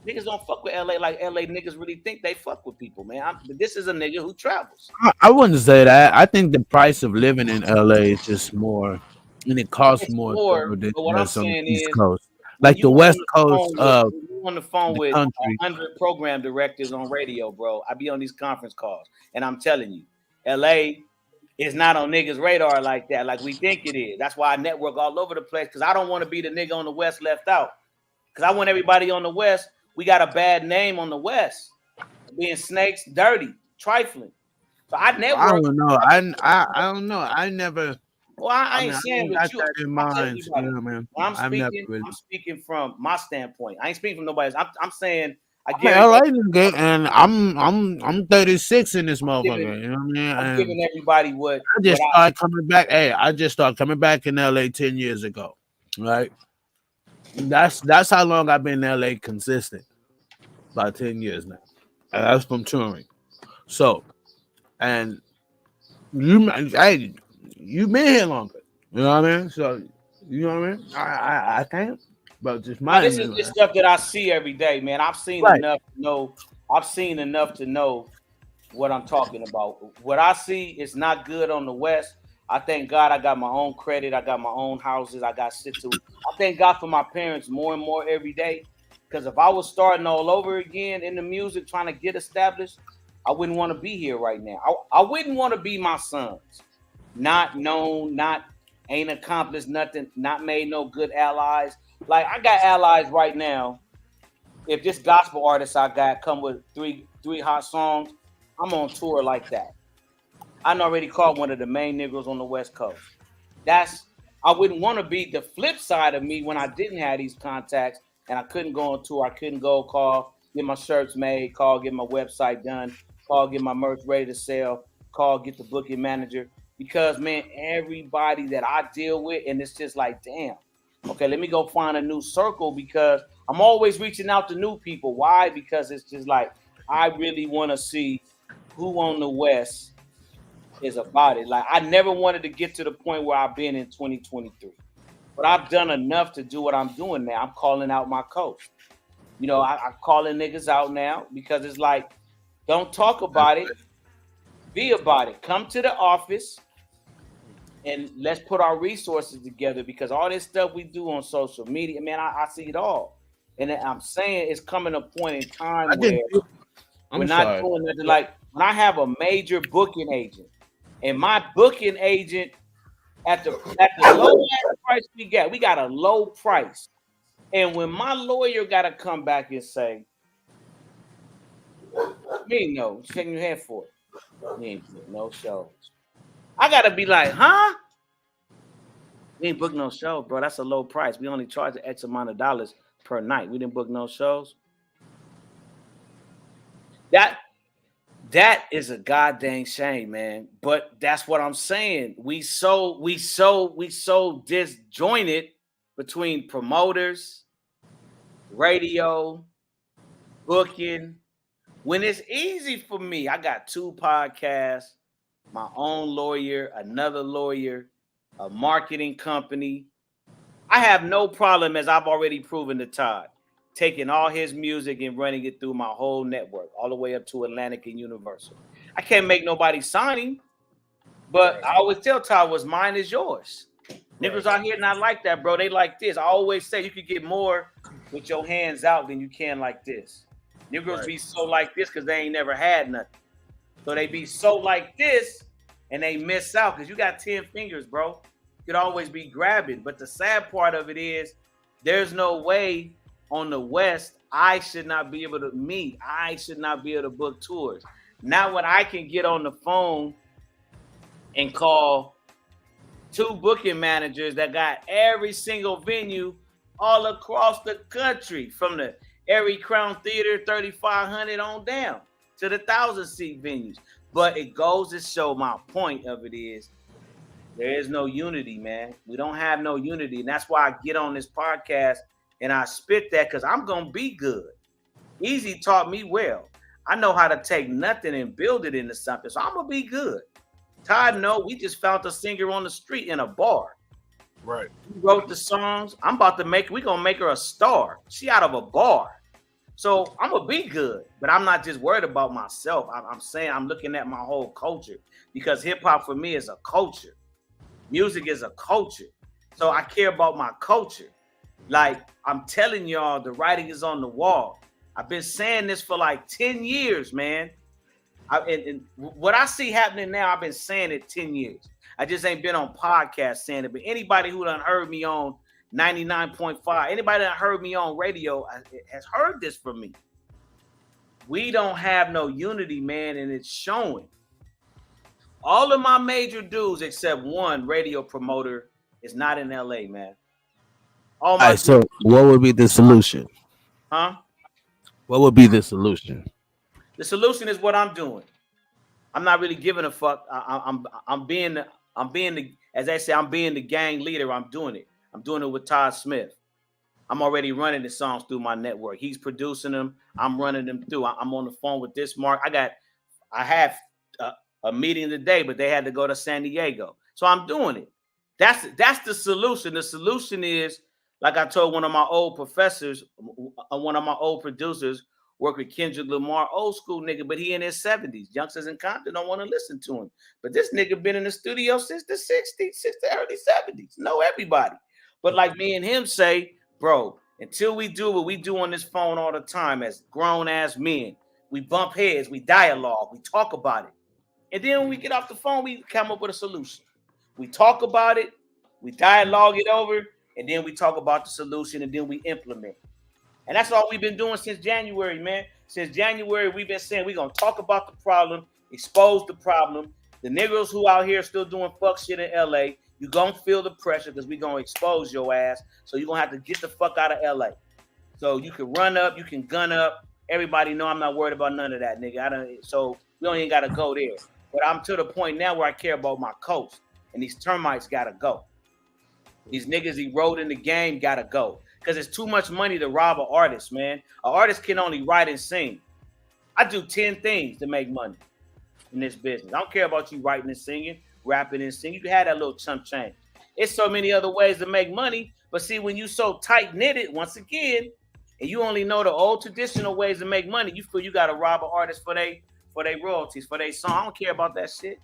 Niggas don't fuck with LA like LA niggas really think they fuck with people, man. This is a nigga who travels. I wouldn't say that. I think the price of living in LA is just more, and it costs more than but what I'm saying the East is, Coast. Like the West Coast of on the phone the with country. 100 program directors on radio, bro. I be on these conference calls, and I'm telling you, LA is not on niggas' radar like that, like we think it is. That's why I network all over the place, because I don't want to be the nigga on the West left out. Because I want everybody on the West. We got a bad name on the West, being snakes, dirty, trifling. So I network. I don't know. I don't know. I never. Well, I ain't saying with you. That in mind, you know, man. I'm speaking from my standpoint. I ain't speaking from nobody's. I'm saying I get it, and I'm 36 in this motherfucker. You know what I mean? I'm giving everybody what I just started coming back. Hey, I just started coming back in LA 10 years ago, right? That's how long I've been in LA consistent. About 10 years now. And that's from touring. So, and you've been here longer. You know what I mean? So, you know what I mean? I can't. But just this is just stuff that I see every day, man. I've seen enough to know. I've seen enough to know what I'm talking about. What I see is not good on the West. I thank God I got my own credit. I got my own houses. I got shit to. I thank God for my parents more and more every day. Because if I was starting all over again in the music, trying to get established, I wouldn't want to be here right now. I wouldn't want to be my sons. Not known, ain't accomplished nothing, not made no good allies. Like, I got allies right now. If this gospel artist I got come with three hot songs, I'm on tour like that. I already called one of the main niggas on the West Coast. I wouldn't want to be the flip side of me when I didn't have these contacts and I couldn't go on tour. I couldn't go call, get my shirts made, call, get my website done, call, get my merch ready to sell, call, get the booking manager. Because, man, everybody that I deal with, and it's just like, damn, okay, let me go find a new circle, because I'm always reaching out to new people. Why? Because it's just like, I really want to see who on the West is about it. Like, I never wanted to get to the point where I've been in 2023. But I've done enough to do what I'm doing now. I'm calling out my coast. You know, I calling niggas out now because it's like, don't talk about it, be about it. Come to the office and let's put our resources together, because all this stuff we do on social media, man, I see it all. And I'm saying it's coming a point in time where we're not doing nothing. Like when I have a major booking agent, and my booking agent at the low price we got a low price. And when my lawyer got to come back and say, me no, shaking your head for it. We ain't book no shows. I got to be like, huh? We ain't book no show, bro. That's a low price. We only charge an X amount of dollars per night. We didn't book no shows. That is a goddamn shame, man. But that's what I'm saying. We so disjointed between promoters, radio, booking. When it's easy for me, I got 2 podcasts, my own lawyer, another lawyer, a marketing company. I have no problem, as I've already proven to Todd, taking all his music and running it through my whole network, all the way up to Atlantic and Universal. I can't make nobody sign him, but I always tell Todd, what's mine is yours. Niggas out here not like that, bro. They like this. I always say you could get more with your hands out than you can like this. Niggas be so like this because they ain't never had nothing. So they be so like this and they miss out because you got 10 fingers, bro. You could always be grabbing. But the sad part of it is there's no way on the West I should not be able to book tours. Now when I can get on the phone and call 2 booking managers that got every single venue all across the country, from the Erie Crown Theater 3,500 on down to the 1,000-seat venues. But it goes to show, my point of it is there is no unity, man. We don't have no unity. And that's why I get on this podcast and I spit that, because I'm going to be good. Easy taught me well. I know how to take nothing and build it into something. So I'm going to be good. Todd, no, we just found a singer on the street in a bar. Right. We wrote the songs. we're going to make her a star. She out of a bar. So I'm going to be good, but I'm not just worried about myself. I'm saying I'm looking at my whole culture, because hip hop for me is a culture. Music is a culture. So I care about my culture. Like I'm telling y'all, the writing is on the wall. I've been saying this for like 10 years, man. And what I see happening now, I've been saying it 10 years. I just ain't been on podcasts saying it. But anybody who done heard me on 99.5, anybody that heard me on radio has heard this from me. We don't have no unity, man, and it's showing. All of my major dudes, except one radio promoter, is not in LA, man. All right, so what would be the solution? Huh? What would be the solution? The solution is what I'm doing. I'm not really giving a fuck. I'm being the, as they say, I'm being the gang leader. I'm doing it. I'm doing it with Todd Smith. I'm already running the songs through my network. He's producing them. I'm running them through. I'm on the phone with this Mark. I have a meeting today, but they had to go to San Diego. So I'm doing it. That's the solution. The solution is, like I told one of my old professors, one of my old producers, work with Kendrick Lamar, old school nigga, but he in his 70s. Youngsters in Compton don't want to listen to him. But this nigga been in the studio since the 60s, since the early 70s. Know everybody. But like me and him say, bro, until we do what we do on this phone all the time as grown-ass men, we bump heads, we dialogue, we talk about it. And then when we get off the phone, we come up with a solution. We talk about it, we dialogue it over, and then we talk about the solution, and then we implement. And that's all we've been doing since January, man. Since January, we've been saying we're going to talk about the problem, expose the problem. The niggas who out here still doing fuck shit in LA, you're going to feel the pressure because we're going to expose your ass. So you're going to have to get the fuck out of LA. So you can run up, you can gun up. Everybody know I'm not worried about none of that, nigga. So we don't even got to go there. But I'm to the point now where I care about my coast. And these termites got to go. These niggas erode in the game got to go. Because it's too much money to rob an artist, man. An artist can only write and sing. I do 10 things to make money in this business. I don't care about you writing and singing, rapping and singing. You can have that little chump change. It's so many other ways to make money. But see, when you so tight-knitted, once again, and you only know the old traditional ways to make money, you feel you got to rob an artist for they royalties, for their song. I don't care about that shit.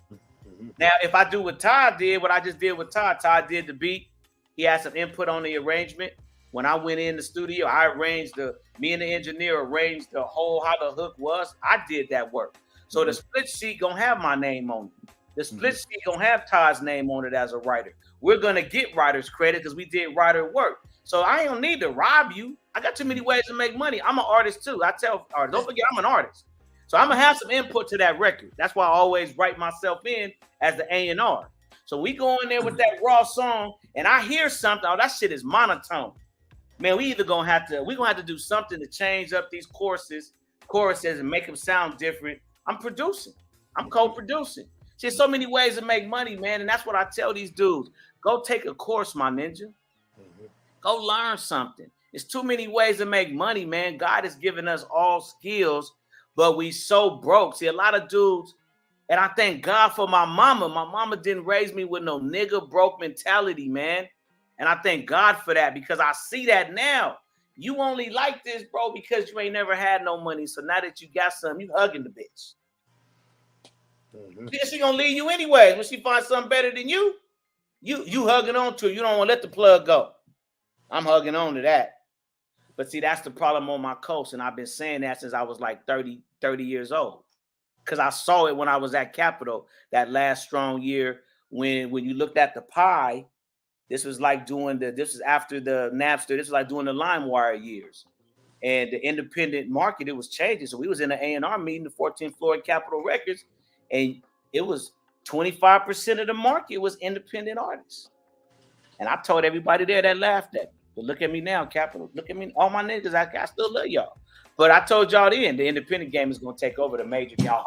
Now, if I do what Todd did, what I just did with Todd did the beat. He had some input on the arrangement. When I went in the studio, I arranged me and the engineer arranged the whole, how the hook was. I did that work. So the split sheet gonna have my name on it. The split sheet gonna have Todd's name on it as a writer. We're gonna get writers credit because we did writer work. So I don't need to rob you. I got too many ways to make money. I'm an artist too. I tell artists, don't forget I'm an artist. So I'm gonna have some input to that record. That's why I always write myself in as the A&R. So we go in there with that raw song, and I hear something. Oh, that shit is monotone. Man, we're gonna have to do something to change up these choruses and make them sound different. I'm producing. I'm co-producing. See, there's so many ways to make money, man, and that's what I tell these dudes. Go take a course, my ninja. Go learn something. There's too many ways to make money, man. God has given us all skills, but we so broke. See, a lot of dudes, and I thank God for my mama. My mama didn't raise me with no nigga broke mentality, man. And I thank God for that because I see that now. You only like this, bro, because you ain't never had no money. So now that you got some, you hugging the bitch. She gonna leave you anyway. When she finds something better than you hugging on to her. You don't want to let the plug go. I'm hugging on to that. But see, that's the problem on my coast. And I've been saying that since I was like 30 years old. Because I saw it when I was at Capitol that last strong year when you looked at the pie. This was like this was after the Napster. This was like doing the LimeWire years. And the independent market, it was changing. So we was in an A&R meeting, the 14th floor at Capitol Records, and it was 25% of the market was independent artists. And I told everybody there that laughed at me. But look at me now, Capitol. Look at me, all my niggas. I still love y'all. But I told y'all then, the independent game is going to take over the major. Y'all,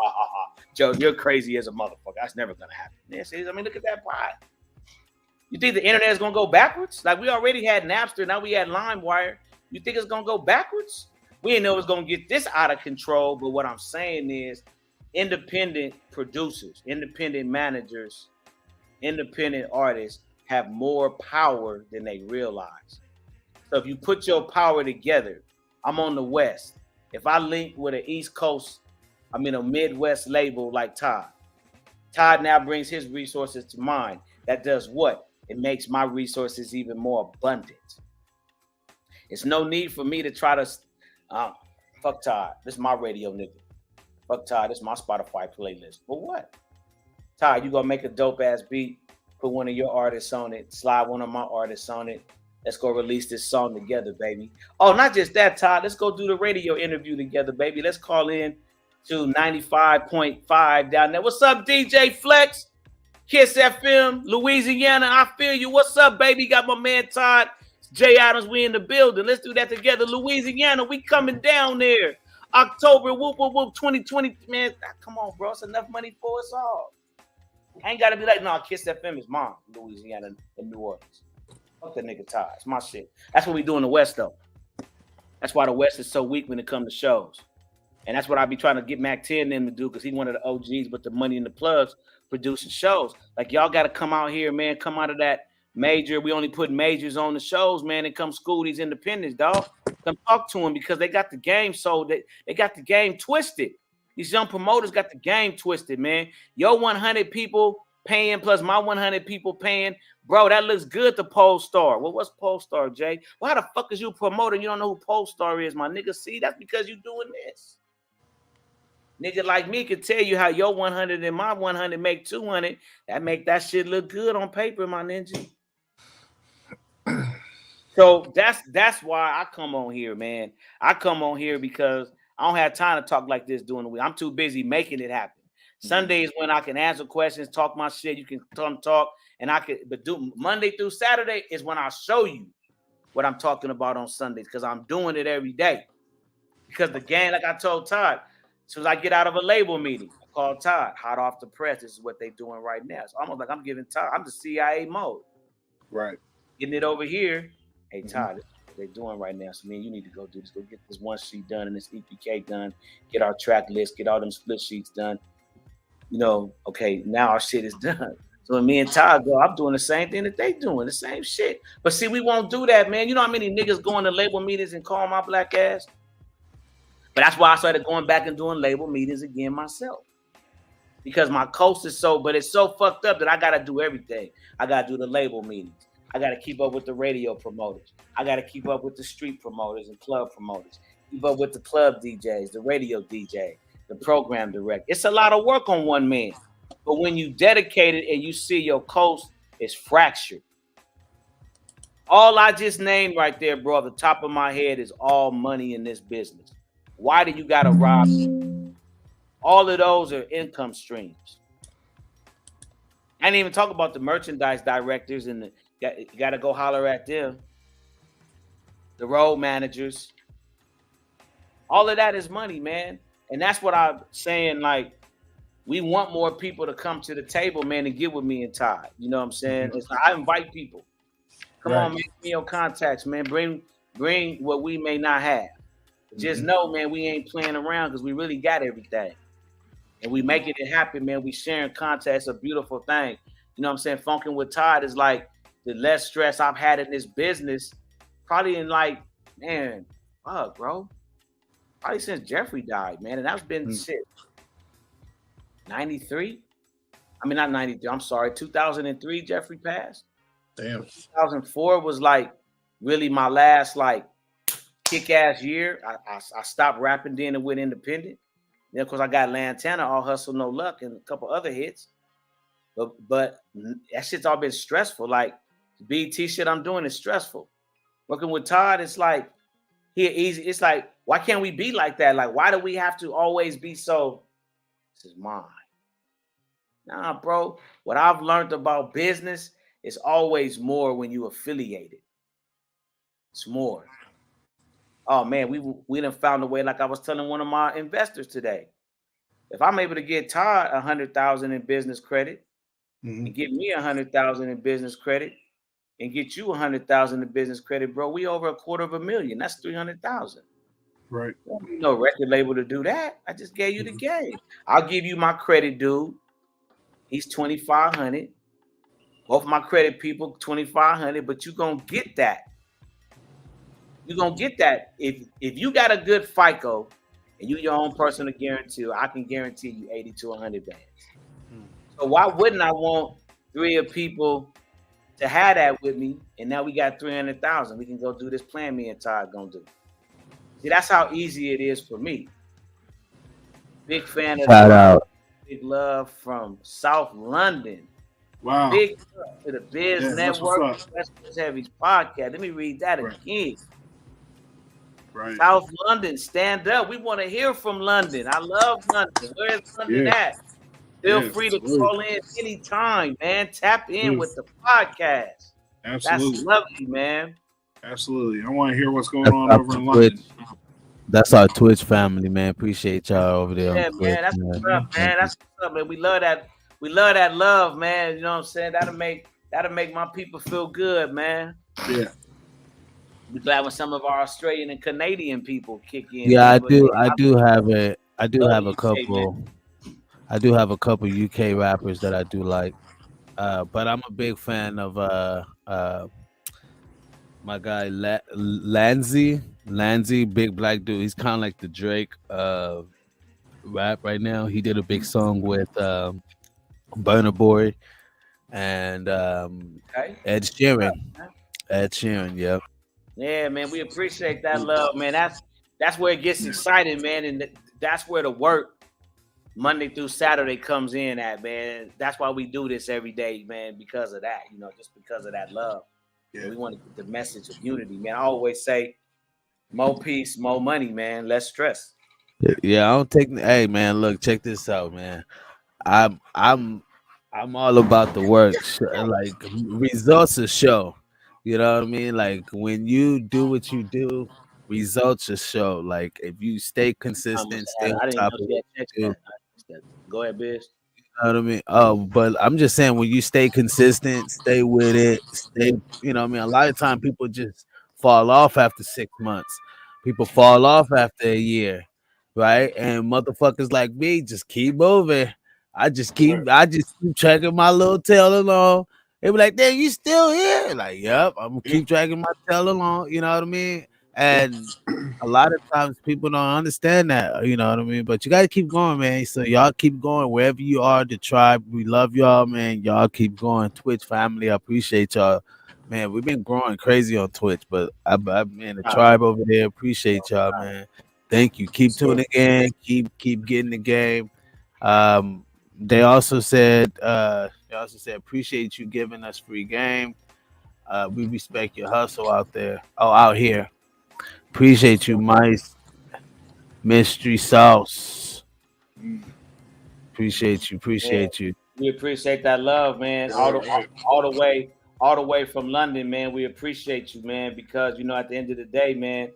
Joe, you're crazy as a motherfucker. That's never going to happen. Yeah, see, I mean, look at that pie. You think the internet is going to go backwards? Like we already had Napster. Now we had LimeWire. You think it's going to go backwards? We didn't know it's going to get this out of control. But what I'm saying is independent producers, independent managers, independent artists have more power than they realize. So if you put your power together, I'm on the West. If I link with an East Coast, a Midwest label like Todd now brings his resources to mine. That does what? It makes my resources even more abundant. It's no need for me to try to fuck Todd. This is my radio nigga. Fuck Todd. This is my Spotify playlist. But what? Todd, you gonna make a dope ass beat, put one of your artists on it, slide one of my artists on it. Let's go release this song together, baby. Oh, not just that, Todd. Let's go do the radio interview together, baby. Let's call in to 95.5 down there. What's up, DJ Flex? Kiss FM, Louisiana. I feel you. What's up, baby? Got my man Todd, Jay Adams. We in the building. Let's do that together. Louisiana, we coming down there. October, whoop, 2020. Man, come on, bro. It's enough money for us all. I ain't got to be like, no, Kiss FM is mine. Louisiana and New Orleans. Fuck that nigga Todd. It's my shit. That's what we do in the West, though. That's why the West is so weak when it comes to shows. And that's what I be trying to get Mac 10 in to do because he's one of the OGs with the money in the plugs producing shows. Like, y'all got to come out here, man. Come out of that major. We only put majors on the shows, man, and come school these independents, dog. Come talk to them because they got the game they got the game twisted. These young promoters got the game twisted, man. Your 100 people paying plus my 100 people paying. Bro, that looks good to Polestar. Well, what's Polestar, Jay? Well, how the fuck is you a promoter and you don't know who Polestar is, my nigga? See, that's because you doing this. Nigga like me could tell you how your 100 and my 100 make 200. That make that shit look good on paper, my ninja. So that's why I come on here, man. I come on here because I don't have time to talk like this during the week. I'm too busy making it happen. Sundays when I can answer questions, talk my shit. You can come talk, and I could. But do Monday through Saturday is when I show you what I'm talking about on Sundays because I'm doing it every day. Because the game, like I told Todd, as soon as I get out of a label meeting, I call Todd, hot off the press. This is what they're doing right now. It's almost like I'm giving Todd. I'm the CIA mode. Right. Getting it over here. Hey, Todd, this is what they're doing right now. So, man, you need to go do this. Go get this one sheet done and this EPK done. Get our track list. Get all them split sheets done. You know, okay, now our shit is done. So when me and Todd go, I'm doing the same thing that they doing, the same shit. But see, we won't do that, man. You know how many niggas go into label meetings and call my black ass? But that's why I started going back and doing label meetings again myself. Because my coast is but it's so fucked up that I gotta do everything. I gotta do the label meetings. I gotta keep up with the radio promoters. I gotta keep up with the street promoters and club promoters. Keep up with the club DJs, the radio DJ, the program director. It's a lot of work on one man. But when you dedicate it and you see your coast is fractured. All I just named right there, bro, the top of my head is all money in this business. Why do you gotta rob me? All of those are income streams. I didn't even talk about the merchandise directors and you got to go holler at them. The road managers. All of that is money, man. And that's what I'm saying. Like, we want more people to come to the table, man, and get with me and Todd. You know what I'm saying? It's like, I invite people. Come on, make me your contacts, man. Bring what we may not have. Just know, man, we ain't playing around because we really got everything. And we making it happen, man. We sharing content. It's a beautiful thing. You know what I'm saying? Funking with Todd is like the less stress I've had in this business. Probably in like, man, fuck, bro. Probably since Jeffrey died, man. And that's been 93. I mean, not 93. I'm sorry. 2003, Jeffrey passed. Damn. 2004 was like really my last like kick-ass year. I stopped rapping then and went independent. Then, of course, I got Lantana, All Hustle, No Luck, and a couple other hits. But that shit's all been stressful. Like, the BT shit I'm doing is stressful. Working with Todd, it's like, easy. It's like, why can't we be like that? Like, why do we have to always be so, this is mine? Nah, bro. What I've learned about business is always more when you affiliated. It's more. Oh man, we done found a way. Like I was telling one of my investors today, if I'm able to get Todd 100,000 in business credit, and get me 100,000 in business credit, and get you 100,000 in business credit, bro, we over $250,000. That's 300,000. Right. No record label to do that. I just gave you the game. I'll give you my credit, dude. He's 2,500. Both my credit people 2,500, but you gonna get that. You're gonna get that if you got a good FICO and you your own personal guarantee. I can guarantee you 80 to 100 bands. So why wouldn't I want 3 of people to have that with me? And now we got 300,000. We can go do this plan me and Todd gonna do. See, that's how easy it is for me. Big fan of Shout out. Big love from South London. Wow. Big love to the Biz Network, Westcoast Heavies podcast. Let me read that again. Right. South London, stand up. We want to hear from London. I love London. Where's London at? Feel free to call in anytime, man. Tap in with the podcast. Absolutely. That's lovely, man. Absolutely. I want to hear what's going on over in London. That's our Twitch family, man. Appreciate y'all over there. Yeah, man. That's what's up, man. That's what's up, man. We love that. We love that love, man. You know what I'm saying? That'll make my people feel good, man. Yeah. Be glad when some of our Australian and Canadian people kick in. Yeah, I do have a couple UK rappers that I do like. But I'm a big fan of my guy Lanzy, big black dude. He's kind of like the Drake rap right now. He did a big song with Burna Boy and Ed Sheeran. Yep. Yeah, man, we appreciate that love, man. That's where it gets exciting, man, and that's where the work Monday through Saturday comes in at, man. That's why we do this every day, man, because of that, just because of that love. Yeah. We want to get the message of unity, man. I always say, more peace, more money, man. Less stress. Yeah, I don't take. Hey, man, look, check this out, man. I'm all about the work. Like results are show. You know what I mean? Like when you do what you do, results just show. Like if you stay consistent, stay on top of it. Go ahead, Biz. You know what I mean? Oh, but I'm just saying when you stay consistent, stay with it, you know what I mean? A lot of time people just fall off after 6 months. People fall off after a year, right? And motherfuckers like me just keep moving. I just keep tracking my little tail along. They be like, "Damn, you still here?" Like, yep, I'm gonna keep dragging my tail along. You know what I mean? And a lot of times people don't understand that. You know what I mean? But you gotta keep going, man. So y'all keep going wherever you are. The tribe, we love y'all, man. Y'all keep going. Twitch family, I appreciate y'all, man. We've been growing crazy on Twitch, but man, the tribe over there appreciate y'all, man. Thank you. Keep tuning in. Keep getting the game. They also said appreciate you giving us free game. We respect your hustle out there. Oh, out here. Appreciate you, Mice. Mystery Sauce. Appreciate you. We appreciate that love, man. All the way from London, man. We appreciate you, man, because at the end of the day, man,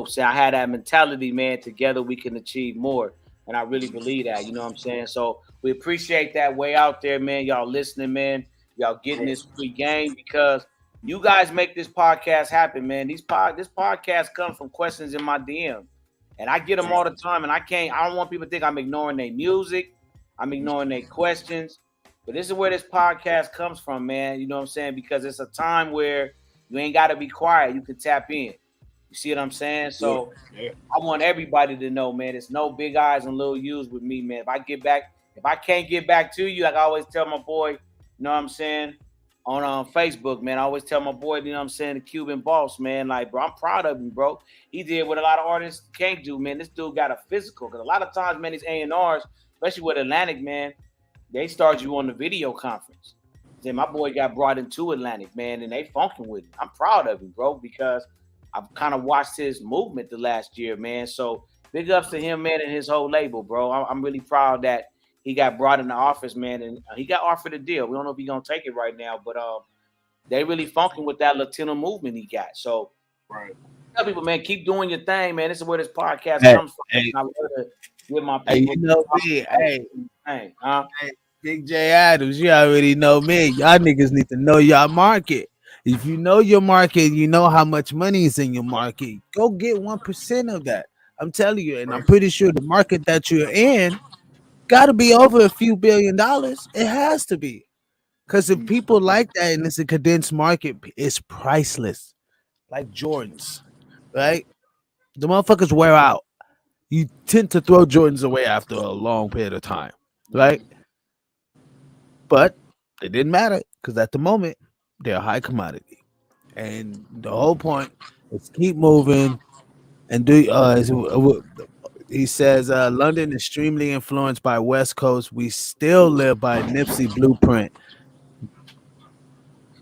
say I had that mentality, man. Together we can achieve more. And I really believe that, you know what I'm saying? So we appreciate that way out there, man. Y'all listening, man. Y'all getting this free game because you guys make this podcast happen, man. This podcast comes from questions in my DM. And I get them all the time. And I don't want people to think I'm ignoring their music. I'm ignoring their questions. But this is where this podcast comes from, man. You know what I'm saying? Because it's a time where you ain't got to be quiet. You can tap in. You see what I'm saying? So I want everybody to know, man, it's no big eyes and little U's with me, man. If I can't get back to you, like I always tell my boy, you know what I'm saying, on Facebook, man, I always tell my boy, you know what I'm saying, the Cuban boss, man, like, bro, I'm proud of him, bro. He did what a lot of artists can't do, man. This dude got a physical. Because a lot of times, man, these A&Rs, especially with Atlantic, man, they start you on the video conference. Then my boy got brought into Atlantic, man, and they funking with him. I'm proud of him, bro, because I've kind of watched his movement the last year, man. So big ups to him, man, and his whole label, bro. I'm really proud that he got brought in the office, man, and he got offered a deal. We don't know if he's gonna take it right now, but they really funking with that Latino movement he got. So tell people, man, keep doing your thing, man. This is where this podcast comes from. I love to with my people. Hey, Big J Adams, you already know me. Y'all niggas need to know y'all market. If you know your market, you know how much money is in your market. Go get 1% of that. I'm telling you, and I'm pretty sure the market that you're in got to be over a few $1 billion. It has to be, because if people like that and it's a condensed market, it's priceless. Like Jordans, right? The motherfuckers wear out. You tend to throw Jordans away after a long period of time, right? But it didn't matter because at the moment they're a high commodity, and the whole point is keep moving and do. He says London extremely influenced by West Coast. We still live by Nipsey blueprint.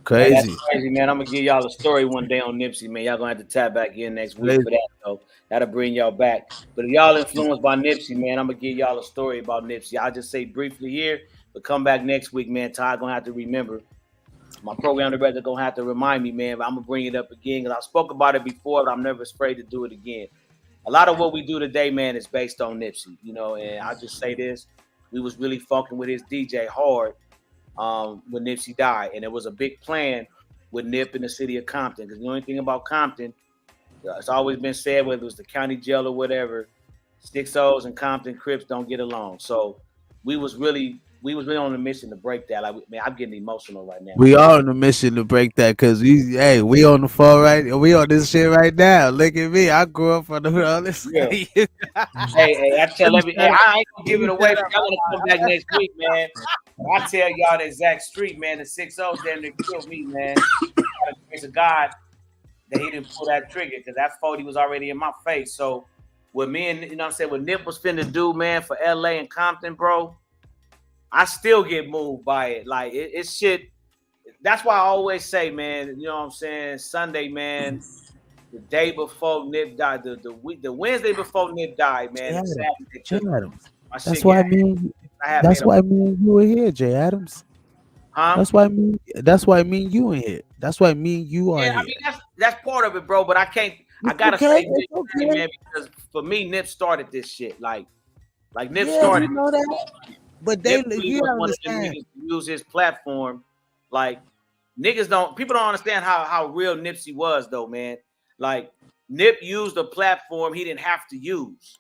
Crazy. Man, that's crazy, man. I'm gonna give y'all a story one day on Nipsey, man. Y'all gonna have to tap back in next week for that, though. That'll bring y'all back. But if y'all influenced by Nipsey, man, I'm gonna give y'all a story about Nipsey. I'll just say briefly here, but come back next week, man. Ty gonna have to remember. My program director gonna have to remind me, man. But I'm gonna bring it up again because I spoke about it before, but I'm never afraid to do it again. A lot of what we do today, man, is based on Nipsey, and I'll just say this. We was really fucking with his DJ hard when Nipsey died. And it was a big plan with Nip in the city of Compton. Because the only thing about Compton, it's always been said, whether it was the county jail or whatever, 6-0s and Compton Crips don't get along. So we was really on a mission to break that. Like, man, I'm getting emotional right now. We are on a mission to break that because we on the phone we on this shit right now. Look at me. I grew up on the other side. Hey, I tell I ain't gonna give it away, but y'all gonna come back next week, man. I tell y'all the exact street, man. The 6-0s damn near killed me, man. By the grace of God that he didn't pull that trigger because that 40 was already in my face. So what me and what Nip was finna do, man, for LA and Compton, bro, I still get moved by it. Like it's shit. That's why I always say, man, you know what I'm saying? Sunday, man, the day before Nip died, the Wednesday before Nip died, man. That's why me and you were here, Jay Adams. Huh? That's why me and you in here. That's why me and you are here. I mean, that's part of it, bro. But I gotta say, man, because for me, Nip started this shit. Like Nip started. You know that? But you don't understand. To use his platform, like people don't understand how real Nipsey was, though, man. Like Nip used a platform he didn't have to use.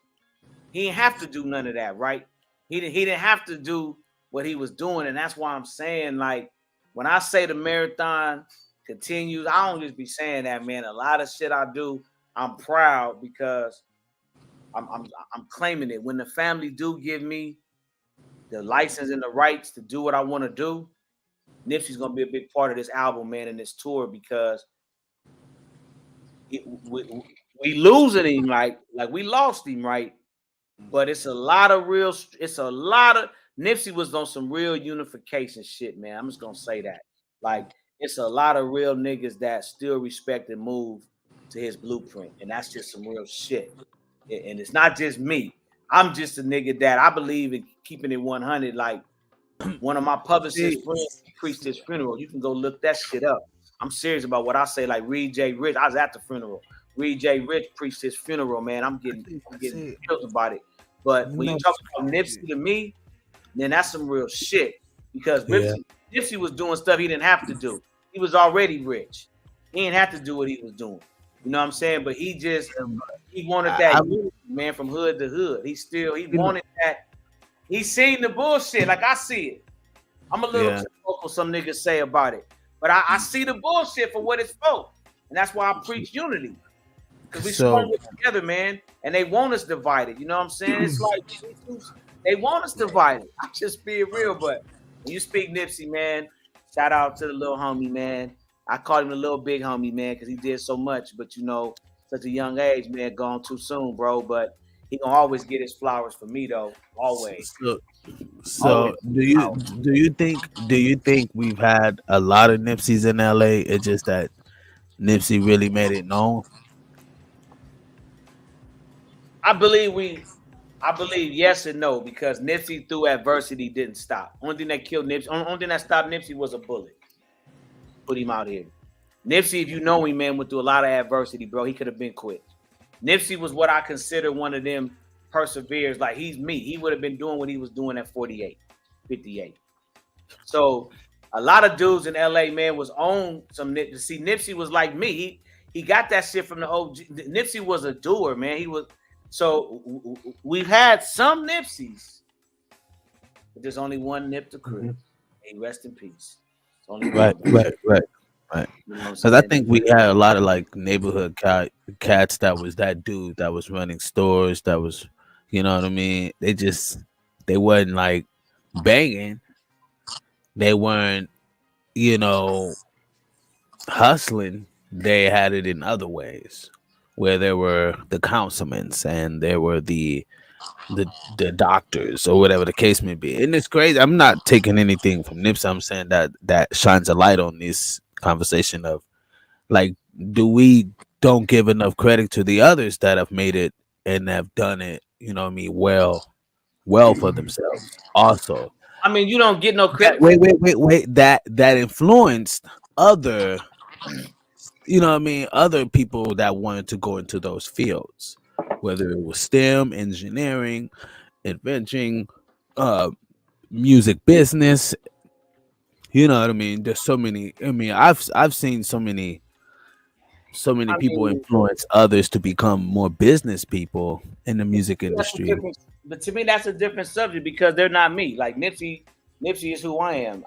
He didn't have to do none of that, right? He didn't have to do what he was doing, and that's why I'm saying, like, when I say the marathon continues, I don't just be saying that, man. A lot of shit I do, I'm proud because I'm claiming it. When the family do give me the license and the rights to do what I want to do, Nipsey's gonna be a big part of this album, man, and this tour because we losing him, like we lost him, right? But it's a lot of Nipsey was on some real unification shit, man. I'm just gonna say that. Like, it's a lot of real niggas that still respect and move to his blueprint, and that's just some real shit. And it's not just me. I'm just a nigga that I believe in keeping it 100. Like, one of my publicist friends preached his funeral. You can go look that shit up. I'm serious about what I say. Like Reed J. Rich, I was at the funeral. Reed J. Rich preached his funeral, man. I'm getting chills about it. But when you talk about Nipsey to me, then that's some real shit. Because Nipsey was doing stuff he didn't have to do. He was already rich. He didn't have to do what he was doing. You know what I'm saying? But he wanted that unity, man, from hood to hood. He wanted that. He seen the bullshit like I see it. I'm a little too vocal, some niggas say about it. But I see the bullshit for what it's for. And that's why I preach unity. Because we strong together, man. And they want us divided. You know what I'm saying? It's like they want us divided. I'm just being real. But when you speak Nipsey, man, shout out to the little homie, man. I called him the little big homie, man, because he did so much. But, you know, such a young age, man, gone too soon, bro. But he gonna always get his flowers for me, though. Always. So do you think we've had a lot of Nipseys in LA? It's just that Nipsey really made it known. I believe yes and no, because Nipsey through adversity didn't stop. Only thing that killed Nipsey, only thing that stopped Nipsey was a bullet. Put him out here. Nipsey, if you know him, man, went through a lot of adversity, bro. He could have been quit. Nipsey was what I consider one of them perseveres. Like, he's me. He would have been doing what he was doing at 48, 58. So a lot of dudes in LA, man, was on some Nipsey. See, Nipsey was like me. He got that shit from the OG. Nipsey was a doer, man. He was. So we've had some Nipseys, but there's only one Nip to crib. Hey, rest in peace. Right. Because I think we had a lot of like neighborhood cats that was that dude that was running stores, that was, you know what I mean? They wasn't like banging. They weren't, you know, hustling. They had it in other ways, where there were the councilmen and there were the doctors or whatever the case may be. And it's crazy. I'm not taking anything from Nipsey. I'm saying that shines a light on this conversation of, like, do we don't give enough credit to the others that have made it and have done it, you know what I mean, well for themselves also. I mean, you don't get no credit. Wait. That influenced other, you know what I mean, other people that wanted to go into those fields, whether it was STEM, engineering, inventing, music business. You know what I mean? There's so many. I mean, I've seen so many people influence others to become more business people in the music industry. But to me, that's a different subject because they're not me. Like Nipsey is who I am.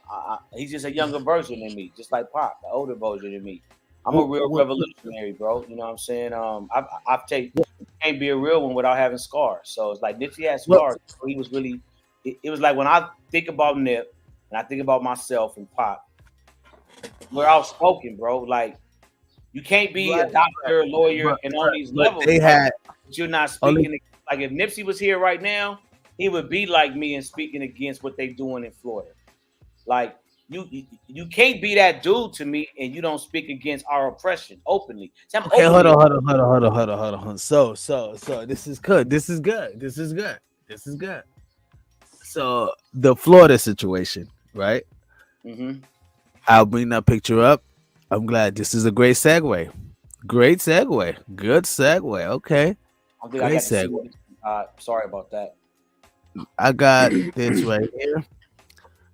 He's just a younger version of me, just like Pop, the older version of me. I'm a real revolutionary, bro. You know what I'm saying? You can't be a real one without having scars. So it's like Nipsey had scars. He was really. It was like when I think about Nip and I think about myself and Pop, we're outspoken, bro. Like, you can't be a doctor, lawyer, and all these levels. But you're not speaking. Like, if Nipsey was here right now, he would be like me and speaking against what they doing in Florida. Like, you can't be that dude to me and you don't speak against our oppression openly. Okay, hold on. So this is good. So the Florida situation, right? Mm-hmm. I'll bring that picture up. I'm glad. This is a great segue. Good segue. Okay. Great segue. Sorry about that. I got this right here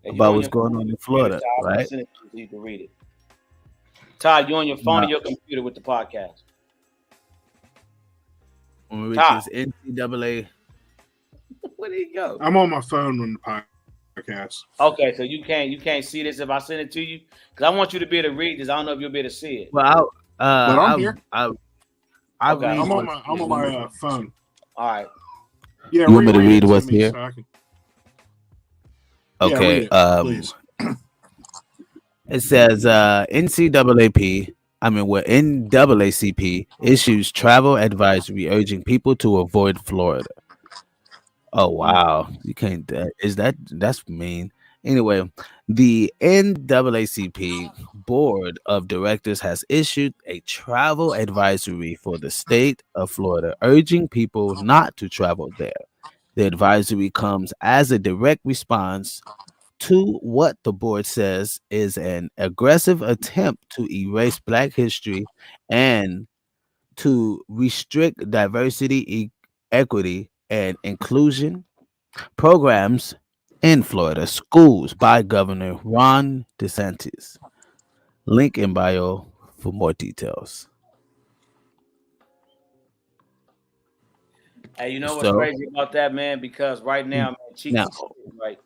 about what's going on in Florida, right? You can read it. Todd, you on your phone or your computer with the podcast? When we reach this NCAA. Where did he go? I'm on my phone on the podcast. Okay, so you can't see this if I send it to you because I want you to be able to read this. I don't know if you'll be able to see it. Well, But I'm here. I Okay. read. I'm on my phone. All right. Yeah, You want me to read it what's me here? so I can- Okay. Yeah, read it, please. It says NAACP issues travel advisory urging people to avoid Florida. Oh wow, you can't. That's mean. Anyway, the NAACP board of directors has issued a travel advisory for the state of Florida, urging people not to travel there. The advisory comes as a direct response to what the board says is an aggressive attempt to erase Black history and to restrict diversity, equity, and inclusion programs in Florida schools by Governor Ron DeSantis. Link in bio for more details. Hey, you know what's crazy about that, man? Because right now, man, cheeks Now, is shit, right?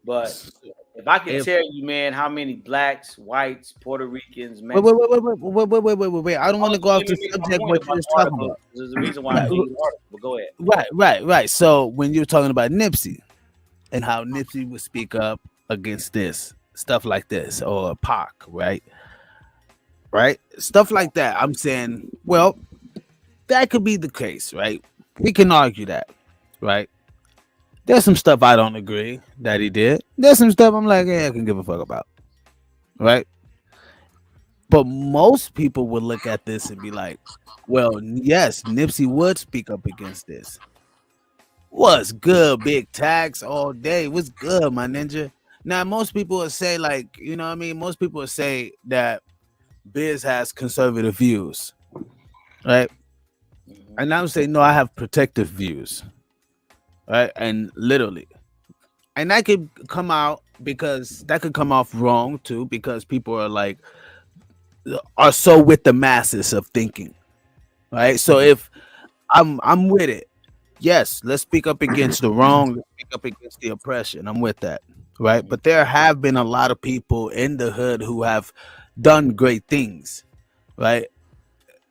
But if I could tell you, man, how many blacks, whites, Puerto Ricans, wait. I don't want to go off the subject what you're talking about. There's a reason why I need the article, but go ahead. Right. So when you're talking about Nipsey and how Nipsey would speak up against this, stuff like this, or Pac, right? Stuff like that. I'm saying, well, that could be the case, right? We can argue that, right? There's some stuff I don't agree that he did. There's some stuff I'm like, I can give a fuck about, right? But most people would look at this and be like, well, yes, Nipsey would speak up against this. What's good, big tax all day? What's good, my ninja? Now, most people would say, like, you know what I mean? Most people would say that Biz has conservative views, right? And I would say, no, I have protective views, right? And literally. And that could come out because that could come off wrong, too, because people are so with the masses of thinking, right? So if I'm with it, yes, let's speak up against the wrong, let's speak up against the oppression. I'm with that, right? But there have been a lot of people in the hood who have done great things, right?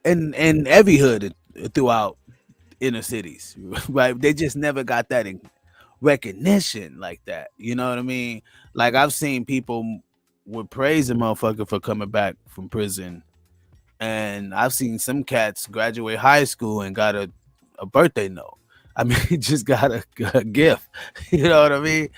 In every hood throughout inner cities, right? They just never got that in recognition like that. You know what I mean? Like I've seen people would praise a motherfucker for coming back from prison, and I've seen some cats graduate high school and got a birthday note. I mean, just got a gift. You know what I mean?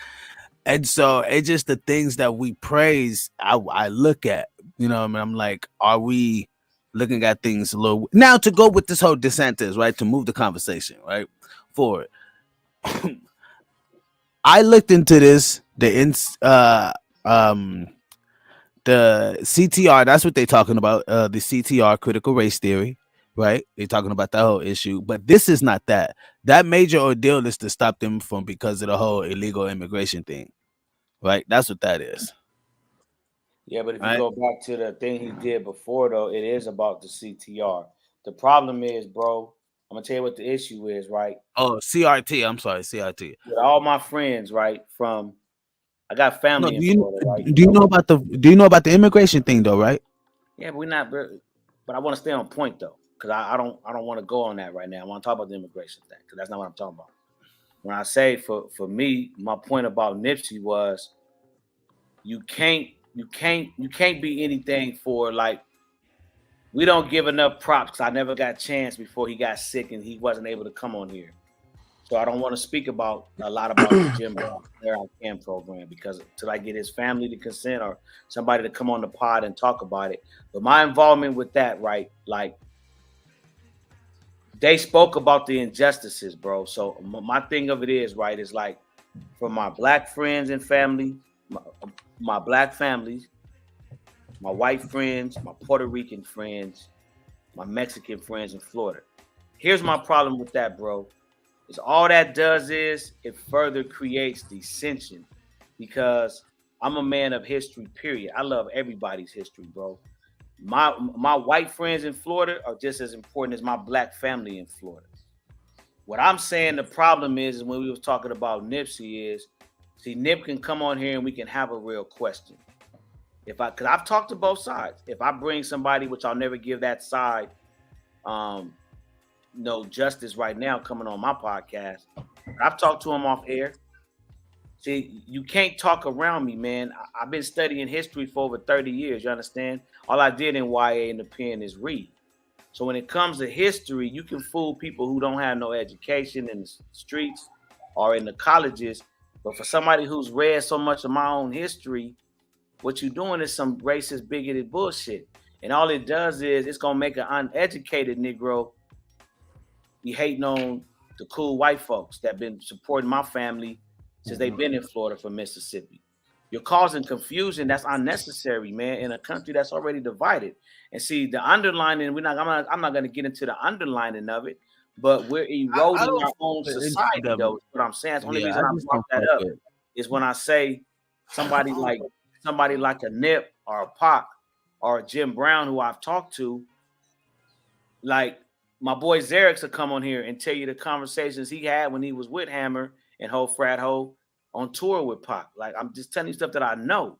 And so it's just the things that we praise. I look at. You know what I mean? I'm like, are we looking at things a little now to go with this whole DeSantis, right? To move the conversation right forward. I looked into this, the CTR, that's what they're talking about, the CTR, critical race theory, right? They're talking about that whole issue, but this is not that. That major ordeal is to stop them from because of the whole illegal immigration thing, right? That's what that is. Yeah, but if you go back to the thing he did before, though, it is about the CTR. The problem is, bro, I'm going to tell you what the issue is, right? Oh, CRT. I'm sorry, CRT. With all my friends, right, I got family in Florida, right? Do you know about the immigration thing, though, right? Yeah, but we're not, but I want to stay on point, though, because I don't want to go on that right now. I want to talk about the immigration thing, because that's not what I'm talking about. When I say for me, my point about Nipsey was you can't be anything for like we don't give enough props because I never got a chance before he got sick and he wasn't able to come on here. So I don't want to speak a lot about the Jim Brown There I Can program because till I get his family to consent or somebody to come on the pod and talk about it. But my involvement with that, right? Like they spoke about the injustices, bro. So my thing of it is, right, is like for my black friends and family, my black families, my white friends, my Puerto Rican friends, my Mexican friends in Florida. Here's my problem with that, bro. Is all that does is it further creates dissension because I'm a man of history, period. I love everybody's history, bro. My white friends in Florida are just as important as my black family in Florida. What I'm saying the problem is when we was talking about Nipsey is, see, Nip can come on here and we can have a real question. Because I've talked to both sides. If I bring somebody, which I'll never give that side, no justice right now coming on my podcast. I've talked to him off air. See, you can't talk around me, man. I've been studying history for over 30 years. You understand? All I did in YA and the pen is read. So when it comes to history, you can fool people who don't have no education in the streets or in the colleges. But for somebody who's read so much of my own history, what you're doing is some racist, bigoted bullshit. And all it does is it's going to make an uneducated Negro be hating on the cool white folks that been supporting my family since they've been in Florida from Mississippi. You're causing confusion that's unnecessary, man, in a country that's already divided. And see, the underlining, I'm not going to get into the underlining of it, but we're eroding our own society, though. Is what I'm saying. That's the only reason I brought that up is when I say somebody like a Nip or a Pac or a Jim Brown, who I've talked to, like my boy Xerix will come on here and tell you the conversations he had when he was with Hammer and Ho Frat Ho on tour with Pac. Like, I'm just telling you stuff that I know.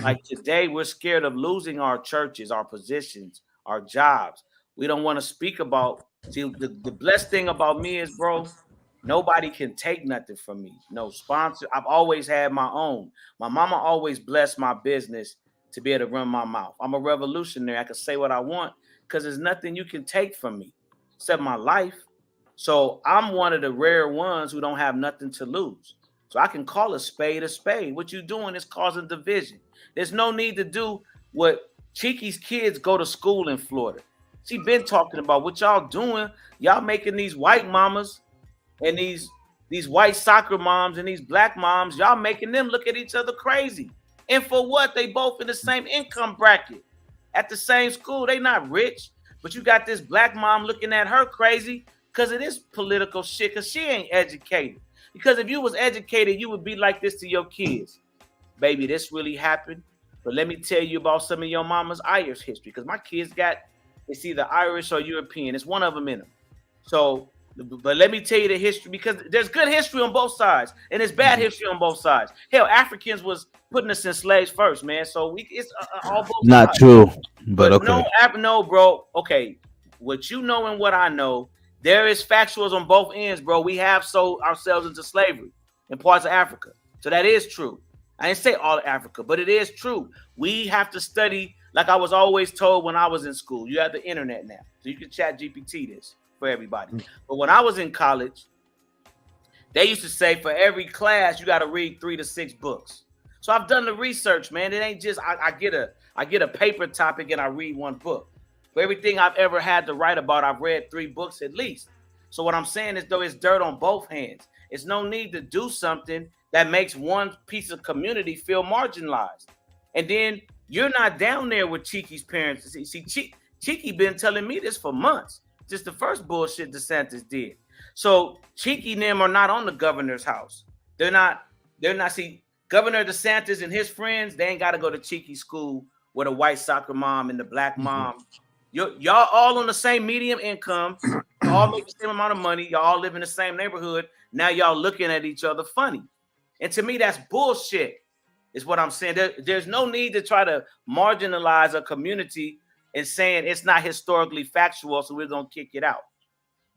Like, today we're scared of losing our churches, our positions, our jobs. We don't want to speak about. See, the blessed thing about me is, bro, nobody can take nothing from me. No sponsor. I've always had my own. My mama always blessed my business to be able to run my mouth. I'm a revolutionary. I can say what I want because there's nothing you can take from me except my life. So I'm one of the rare ones who don't have nothing to lose. So I can call a spade a spade. What you're doing is causing division. There's no need to do what Cheeky's kids go to school in Florida. She been talking about what y'all doing. Y'all making these white mamas and these white soccer moms and these black moms, y'all making them look at each other crazy. And for what? They both in the same income bracket at the same school. They not rich, but you got this black mom looking at her crazy because of this political shit, because she ain't educated. Because if you was educated, you would be like this to your kids. Baby, this really happened. But let me tell you about some of your mama's Irish history. Because my kids it's either Irish or European. It's one of them in them. So, but let me tell you the history, because there's good history on both sides. And there's bad history on both sides. Hell, Africans was putting us in slaves first, man. So it's all both not sides. True, but okay. No, bro. Okay, what you know and what I know, there is factuals on both ends, bro. We have sold ourselves into slavery in parts of Africa. So that is true. I didn't say all of Africa, but it is true. We have to study, like I was always told when I was in school. You have the internet now, so you can chat GPT this for everybody. But when I was in college, they used to say for every class, you got to read 3 to 6 books. So I've done the research, man. It ain't just I get a paper topic and I read one book. For everything I've ever had to write about, I've read 3 books at least. So what I'm saying is, though, it's dirt on both hands. It's no need to do something that makes one piece of community feel marginalized. And then you're not down there with Cheeky's parents. See, Cheeky been telling me this for months. Just the first bullshit DeSantis did. So Cheeky and them are not on the governor's house. They're not. See, Governor DeSantis and his friends, they ain't got to go to Cheeky school with a white soccer mom and the black mom. Y'all all on the same medium income. Y'all all make the same amount of money. Y'all all live in the same neighborhood. Now y'all looking at each other funny. And to me, that's bullshit, is what I'm saying. There's no need to try to marginalize a community and saying it's not historically factual, so we're going to kick it out.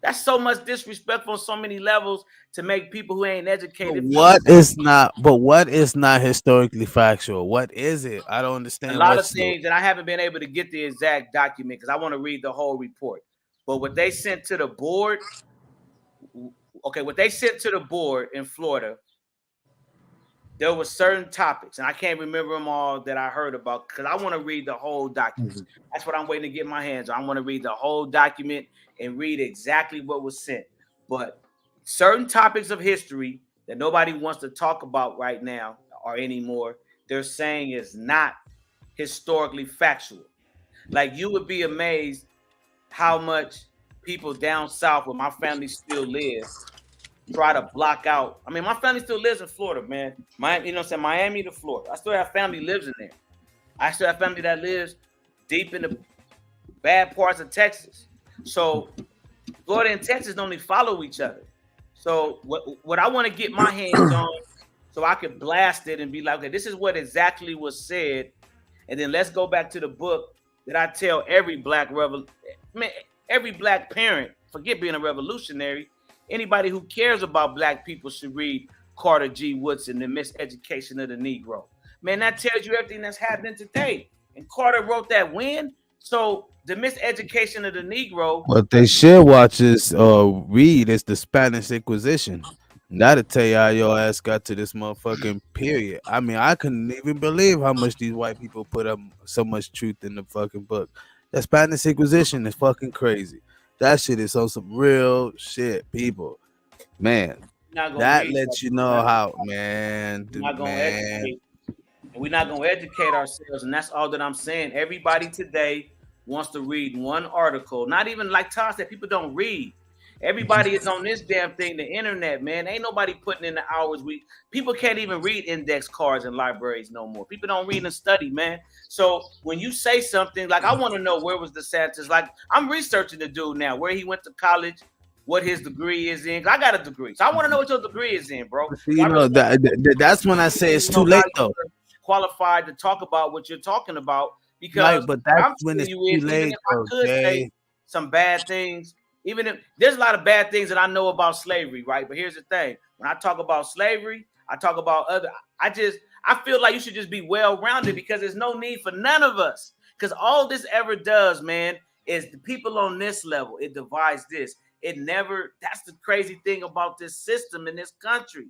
That's so much disrespectful on so many levels to make people who ain't educated. What is not historically factual? What is it? I don't understand. A lot of things, and I haven't been able to get the exact document because I want to read the whole report. But what they sent to the board, in Florida, there were certain topics, and I can't remember them all that I heard about because I want to read the whole document. That's what I'm waiting to get my hands on. I want to read the whole document and read exactly what was sent. But certain topics of history that nobody wants to talk about right now or anymore, they're saying is not historically factual. Like, you would be amazed how much people down south where my family still lives try to block out. I mean, my family still lives in Florida, man. Miami to Florida. I still have family lives in there. I still have family that lives deep in the bad parts of Texas. So Florida and Texas don't even follow each other. So what I want to get my hands on, so I could blast it and be like, okay, this is what exactly was said, and then let's go back to the book that I tell every black every black parent, forget being a revolutionary, anybody who cares about black people should read Carter G. Woodson, The Miseducation of the Negro. Man, that tells you everything that's happening today. And Carter wrote that when? So the miseducation of the Negro. What they should watch is read is the Spanish Inquisition. That'll tell you how your ass got to this motherfucking period. I mean, I couldn't even believe how much these white people put up so much truth in the fucking book. The Spanish Inquisition is fucking crazy. That shit is on some real shit, people. Man, that lets you know how, man. We're not gonna educate, and we're not gonna educate ourselves, and that's all that I'm saying. Everybody today wants to read one article, not even like Todd said, people don't read. Everybody is on this damn thing, the internet, man. Ain't nobody putting in the hours. People can't even read index cards in libraries no more. People don't read and study, man. So when you say something like, I want to know where was DeSantis, like I'm researching the dude now, where he went to college, what his degree is in. I got a degree, so I want to know what your degree is in, bro. You know, that's when I say it's too late, though. Qualified to talk about what you're talking about, because but that's when it's too late. I could say some bad things. Even if there's a lot of bad things that I know about slavery, right? But here's the thing: when I talk about slavery, I talk about other. I feel like you should just be well-rounded, because there's no need for none of us. Because all this ever does, man, is the people on this level. It divides this. It never. That's the crazy thing about this system in this country.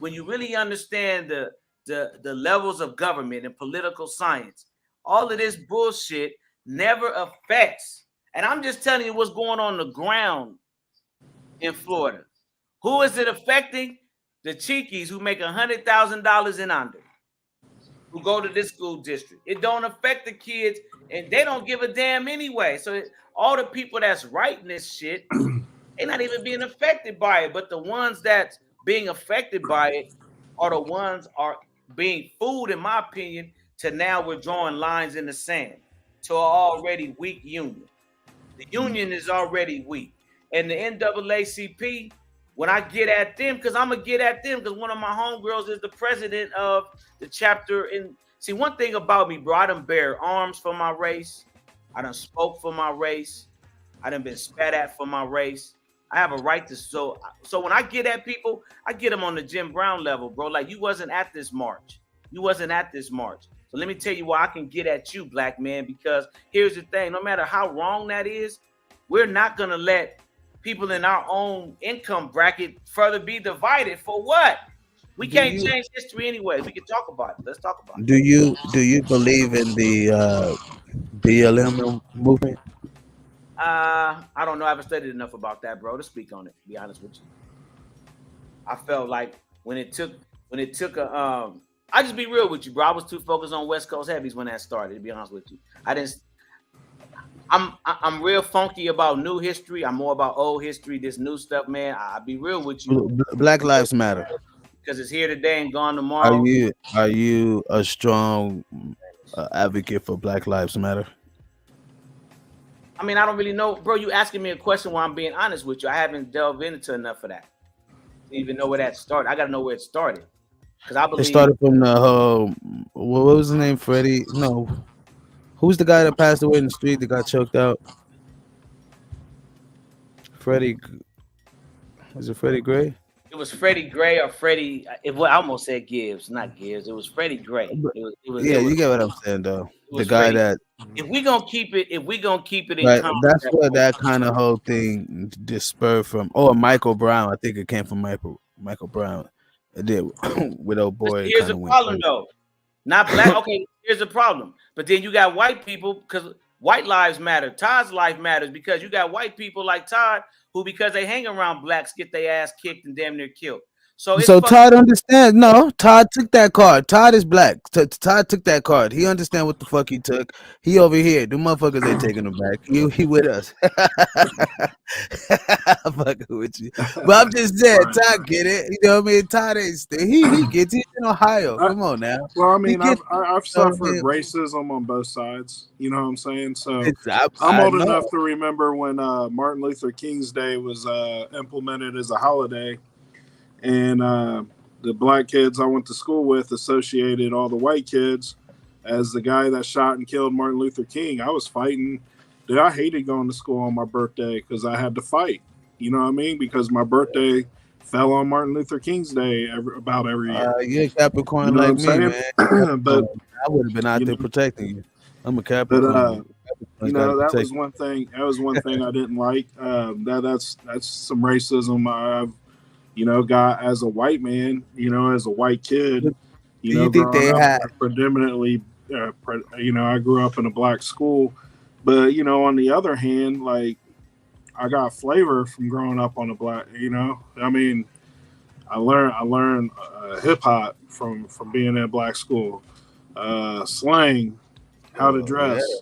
When you really understand the levels of government and political science, all of this bullshit never affects. And I'm just telling you what's going on the ground in Florida. Who is it affecting? The Cheekies who make $100,000 and under, who go to this school district. It don't affect the kids, and they don't give a damn anyway. So all the people that's writing this shit, they're not even being affected by it. But the ones that's being affected by it are the ones are being fooled, in my opinion, to now we're drawing lines in the sand to an already weak union. The union is already weak. And the NAACP, when I get at them, because I'm going to get at them, because one of my homegirls is the president of the chapter. See, one thing about me, bro, I done bear arms for my race. I done spoke for my race. I done been spat at for my race. I have a right to. So when I get at people, I get them on the Jim Brown level, bro. Like, you wasn't at this march. You wasn't at this march. So let me tell you why I can get at you, black man, because here's the thing. No matter how wrong that is, we're not going to let people in our own income bracket further be divided. For what? We can't change history anyway. We can talk about it. Let's talk about it. Do you believe in the BLM movement? I don't know. I haven't studied enough about that, bro, to speak on it, to be honest with you. I felt like when it took I just be real with you, bro. I was too focused on Westcoast Heavies when that started, to be honest with you. I'm real funky about new history. I'm more about old history, this new stuff, man. I'll be real with you. Black Lives Matter. Because it's here today and gone tomorrow. Are you a strong advocate for Black Lives Matter? I mean, I don't really know, bro. You asking me a question while I'm being honest with you. I haven't delved into enough of that to even know where that started. I got to know where it started. Because I believe it started from the what was his name? Freddie? No, who's the guy that passed away in the street that got choked out? Freddie? Is it Freddie Gray? It was Freddie Gray or Freddie. I almost said Gibbs, not Gibbs. It was Freddie Gray. You get what I'm saying, though. The guy that. If we gonna keep it in right, that's where that kind of whole thing dispersed from. Oh, Michael Brown. I think it came from Michael Brown. It did with old boy. Here's the problem, though. Not black. Okay, here's the problem. But then you got white people, because white lives matter. Todd's life matters, because you got white people like Todd who, because they hang around blacks, get their ass kicked and damn near killed. So it's So fucked. Todd understands. No, Todd took that card. Todd is black. Todd took that card. He understand what the fuck he took. He over here. The motherfuckers ain't taking him back. He with us. I'm fucking with you. But I'm just saying, Right. Todd get it. You know what I mean? Todd ain't he gets it. He's in Ohio. Come on now. Well, I He mean, gets I've you know what I suffered mean? racism on both sides. You know what I'm saying? So I I'm old know. enough to remember when Martin Luther King's Day was implemented as a holiday, and the black kids I went to school with associated all the white kids as the guy that shot and killed Martin Luther King. I was fighting. Dude, I hated going to school on my birthday because I had to fight. You know what I mean? Because my birthday fell on Martin Luther King's Day about every year. You're a Capricorn You know like what I'm me, saying? man. But I would have been out you there know, protecting you. I'm a but Capricorn. you know, that was one thing. That was one thing I didn't like. That's some racism I've got as a white man. As a white kid. Do you think Growing they up had? predominantly. I grew up in a black school, but on the other hand, like I got flavor from growing up on a black. I mean, I learned hip hop from being in a black school, slang, how to dress. Yeah.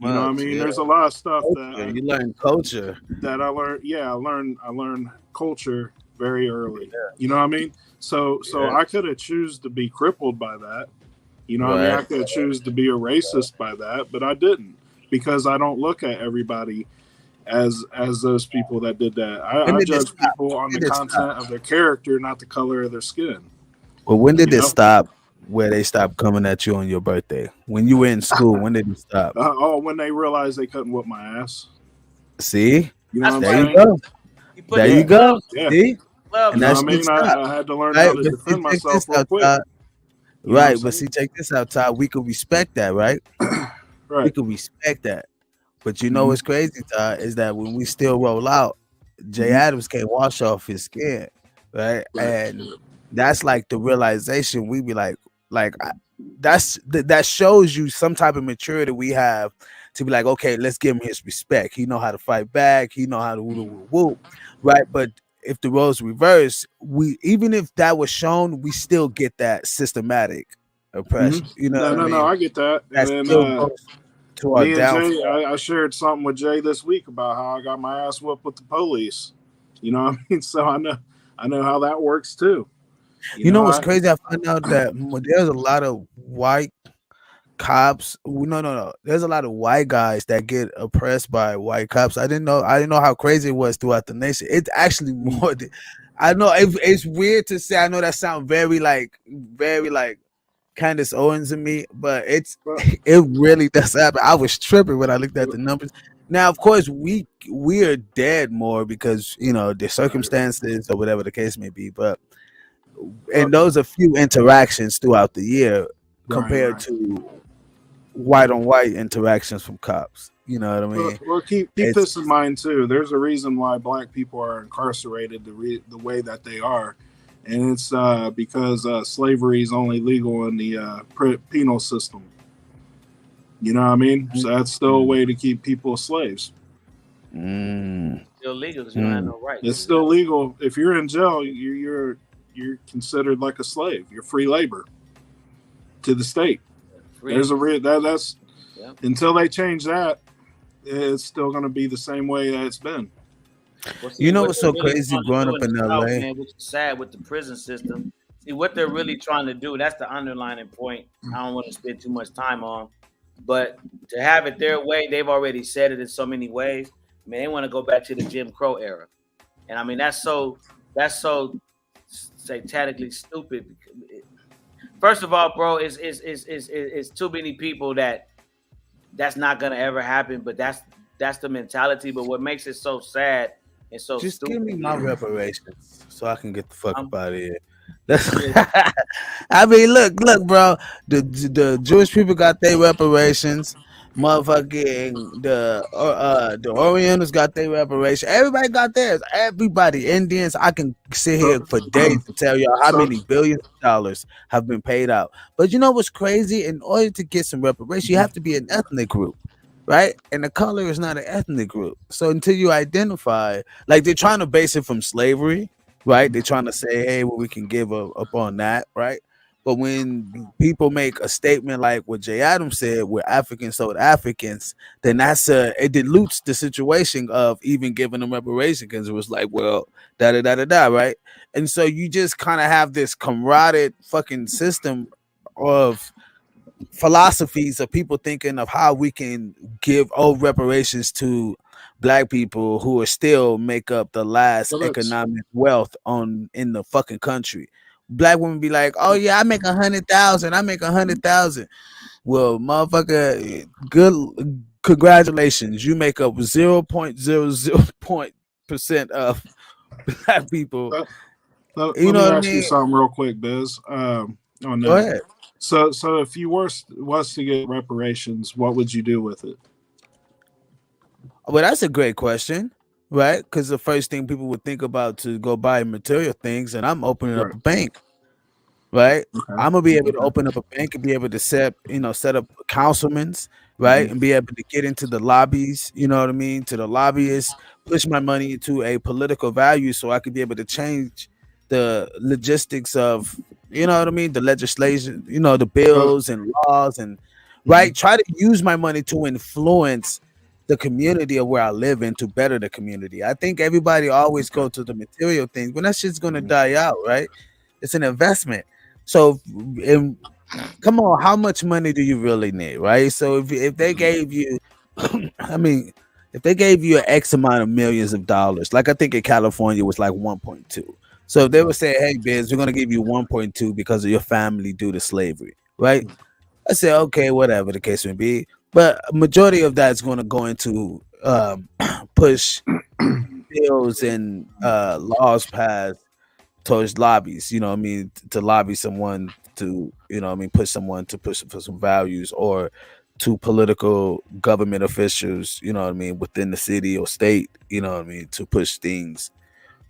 You know what I Much, mean? yeah. There's a lot of stuff Culture. You learn culture. that I learned. Yeah, I learned culture very early. You know what I mean? So Yeah. I could have choose to be crippled by that. You know what I mean? I Right. could have choose to be a racist by that, but I didn't because I don't look at everybody as those people that did that. When I did this judge stop? people on When the did it content stop? of their character, not the color of their skin. Well, when did You it know? stop? Where they stopped coming at you on your birthday? When you were in school, when did it stop? When they realized they couldn't whip my ass. See, You know what I'm there you saying? go. You put There that you go. Yeah. See, club. and You know that what I shit mean? stopped. I had to learn Right, how to but see, defend check myself this real out, quick. Todd. You know what I'm Right, but saying? see, check this out, Todd. We could respect that, right? We Right. could respect that. But you know what's crazy, Todd, is that when we still roll out, Jay Adams can't wash off his skin, right? Right. And that's like the realization we be like that shows you some type of maturity we have to be like, okay, let's give him his respect. He know how to fight back. He know how to woo, right? But if the roles reverse, we even if that was shown, we still get that systematic oppression. You know what I mean? No, I get that. That And still then goes to our me and downfall. Jay, I shared something with Jay this week about how I got my ass whooped with the police. You know what I mean? So I know how that works too. You know what's crazy? I found out that there's a lot of white cops. No. There's a lot of white guys that get oppressed by white cops. I didn't know how crazy it was throughout the nation. It's actually more than I know. It's weird to say. I know that sounds very like Candace Owens and me, but it really does happen. I was tripping when I looked at the numbers. Now, of course, we are dead more because the circumstances or whatever the case may be. But and those are few interactions throughout the year compared to white on white interactions from cops. You know what I mean? Well, keep this in mind too. There's a reason why black people are incarcerated the way that they are, and it's because slavery is only legal in the penal system. You know what I mean? So that's still a way to keep people slaves. Still legal because you don't have no rights. It's still legal. If you're in jail, you're considered like a slave. You're free labor to the state. There's that's until they change that, it's still going to be the same way that it's been. Well, see, what's so crazy growing up in LA? Man, which is sad with the prison system. See what they're really trying to do. That's the underlining point. I don't want to spend too much time on, but to have it their way, they've already said it in so many ways. I mean, they want to go back to the Jim Crow era, and I mean that's so satanically stupid. First of all, bro, it's too many people that's not gonna ever happen. But that's the mentality. But what makes it so sad and so just stupid, give me my reparations so I can get the fuck up out of here. I mean, look, bro. The Jewish people got their reparations. Motherfucking the Orientals got their reparation. Everybody got theirs. Everybody, Indians. I can sit here for days and tell y'all how many billions of dollars have been paid out. But you know what's crazy? In order to get some reparation, you have to be an ethnic group, right? And the color is not an ethnic group. So until you identify, like they're trying to base it from slavery, right? They're trying to say, hey, well, we can give up on that, right? But when people make a statement like what Jay Adams said, we're Africans sold Africans, then it dilutes the situation of even giving them reparation, because it was like, well, da da da da da, right? And so you just kind of have this camaraderie fucking system of philosophies of people thinking of how we can give old reparations to black people who are still make up the last So that's economic wealth in the fucking country. Black women be like, oh yeah, I make 100,000, I make 100,000. Well, motherfucker, good, congratulations, you make up 0.00% of black people. let You know me what I ask you mean? something real quick, Biz. On Go that. ahead. So if you was to get reparations, what would you do with it? Well, that's a great question, right? Because the first thing people would think about to go buy material things, and I'm opening up Right. a bank, right? Okay. I'm gonna be able to Okay. open up a bank and be able to set up councilmans, right? Mhm. And be able to get into the lobbies, you know what I mean, to the lobbyists, push my money into a political value so I could be able to change the logistics of, you know what I mean, the legislation, the So, bills and laws and right. mhm. Try to use my money to influence the community of where I live in to better the community. I think everybody always go to the material things, but that shit's gonna die out, right? It's an investment. So, and come on, how much money do you really need, right? So if they gave you, I mean, if they gave you an X amount of millions of dollars, like I think in California was like 1.2. So if they would say, hey, Biz, we're gonna give you 1.2 because of your family due to slavery, right? I say, okay, whatever the case may be. But a majority of that is going to go into push bills and laws passed towards lobbies, you know what I mean, to lobby someone to, you know what I mean, push someone to push for some values, or to political government officials, you know what I mean, within the city or state, you know what I mean, to push things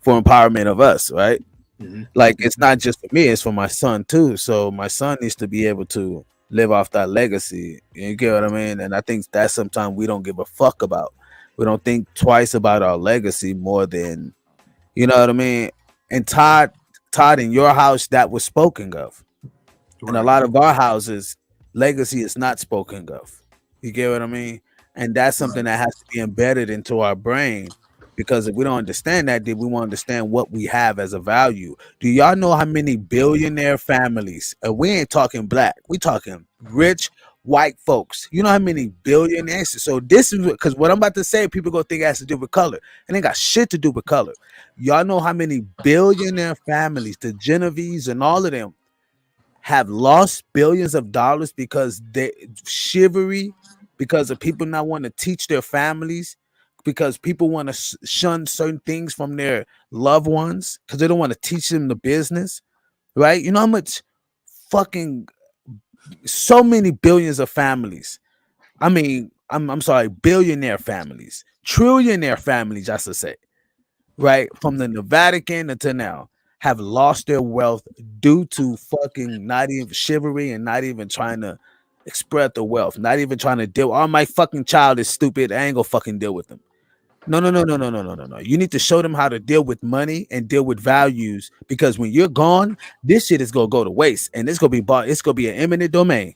for empowerment of us, right? Mhm. Like, it's not just for me, it's for my son too. So my son needs to be able to live off that legacy. You get what I mean? And I think that's sometimes we don't give a fuck about. We don't think twice about our legacy more than, you know what I mean? And Todd, in your house, that was spoken of. In a Right. lot of our houses, legacy is not spoken of. You get what I mean? And that's something Right. that has to be embedded into our brain, because if we don't understand that, then we won't understand what we have as a value. Do y'all know how many billionaire families? And we ain't talking black. We talking rich white folks. You know how many billionaires? So this is because what I'm about to say, people gonna think it has to do with color, and it got shit to do with color. Y'all know how many billionaire families, the Genevieves and all of them, have lost billions of dollars because they chivalry, because of people not want to teach their families, because people want to shun certain things from their loved ones because they don't want to teach them the business, right? You know how much fucking so many billions of families. I mean, I'm sorry, billionaire families, trillionaire families, I should say, right? From the Vatican until now, have lost their wealth due to fucking not even chivalry and not even trying to express the wealth, not even trying to deal. Oh, my fucking child is stupid. I ain't gonna fucking deal with them. No, no, no, no, no, no, no, no, no. You need to show them how to deal with money and deal with values, because when you're gone, this shit is gonna go to waste and it's gonna be bought. It's gonna be an eminent domain.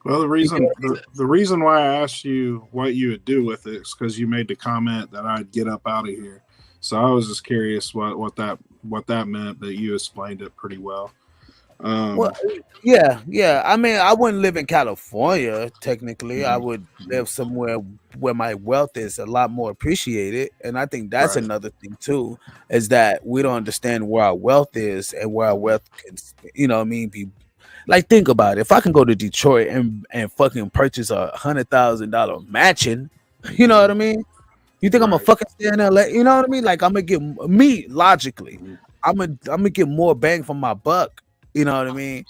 Well, the reason why I asked you what you would do with it is because you made the comment that I'd get up out of here. So I was just curious what that meant. That you explained it pretty well. Well, yeah. I mean, I wouldn't live in California. Technically, I Mhm. would live somewhere where my wealth is a lot more appreciated, and I think that's Right. another thing too, is that we don't understand where our wealth is and where our wealth can, you know, what I mean, be. Like, think about it. If I can go to Detroit and fucking purchase $100,000 mansion, you know what I mean? You think I'm gonna Right. fucking stay in LA? You know what I mean? Like, I'm gonna get me logically, Mhm. I'm gonna get more bang for my buck. You know what I mean?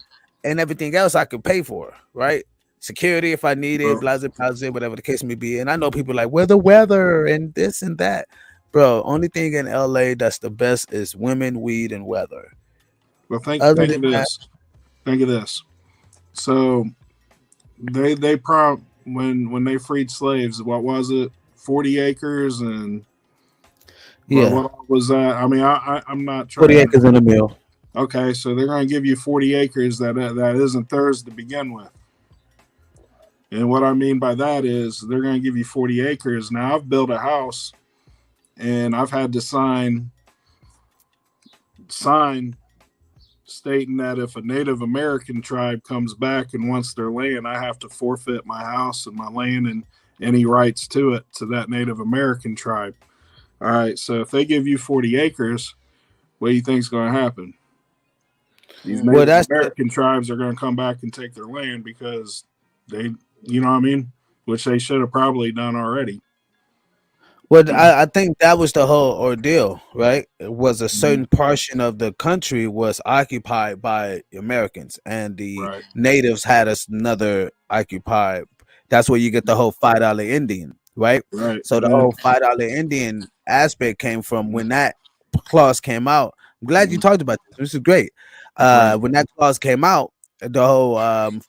And everything else I could pay for, right? Security if I need it, Well, blah blah, whatever the case may be. And I know people like, well, the weather and this and that, bro. Only thing in LA that's the best is women, weed, and weather. Other think than of that, this. Think of this. So they prompt when they freed slaves. What was it? 40 acres and Yeah. But what was that? I mean, I'm not trying 40 acres in a mill. Okay, so they're going to give you 40 acres that isn't theirs to begin with. And what I mean by that is they're going to give you 40 acres. Now, I've built a house and I've had to sign stating that if a Native American tribe comes back and wants their land, I have to forfeit my house and my land and any rights to it to that Native American tribe. All right, so if they give you 40 acres, what do you think is going to happen? These Native American tribes are going to come back and take their land because they, you know what I mean? Which they should have probably done already. Well, I think that was the whole ordeal, right? It was a certain portion of the country was occupied by Americans, and the natives had another occupied. That's where you get the whole $5 Indian, right? Right. So the whole $5 Indian aspect came from when that clause came out. I'm glad you talked about this. This is great. When that clause came out, the whole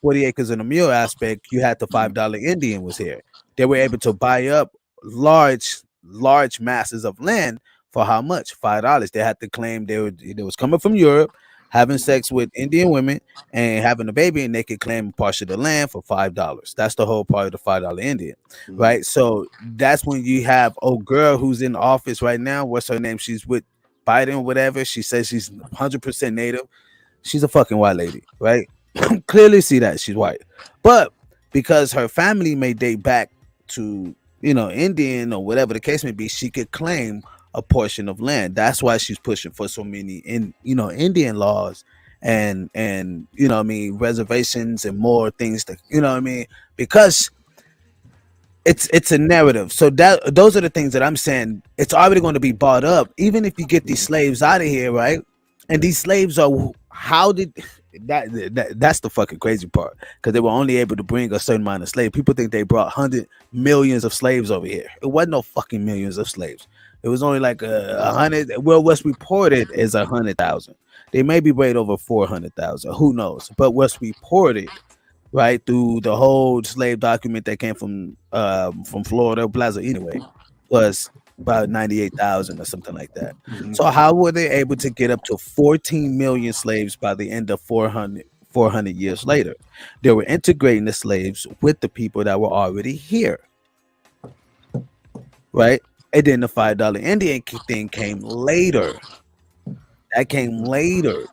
40 acres in a mule aspect, you had the $5 Indian was here. They were able to buy up large masses of land for how much? $5. They had to claim they was coming from Europe, having sex with Indian women and having a baby, and they could claim a portion of the land for $5. That's the whole part of the $5 Indian, right? So that's when you have old girl who's in office right now. What's her name? She's with Biden or whatever. She says she's 100% native. She's a fucking white lady, right? Clearly see that she's white, but because her family may date back to Indian or whatever the case may be, she could claim a portion of land. That's why she's pushing for so many Indian laws and reservations and more things that because it's a narrative. So that those are the things that I'm saying. It's already going to be bought up, even if you get these slaves out of here, right? And these slaves are that's the fucking crazy part, because they were only able to bring a certain amount of slaves. People think they brought millions of slaves over here. It wasn't no fucking millions of slaves. It was only like 100. Well, what's reported is 100,000. They may be brought over 400,000. Who knows? But what's reported, right, through the whole slave document that came from Florida Plaza anyway, was about 98,000 or something like that. So how were they able to get up to 14 million slaves by the end of 400 years later? They were integrating the slaves with the people that were already here, right? And then the $5 Indian thing came later. That came later,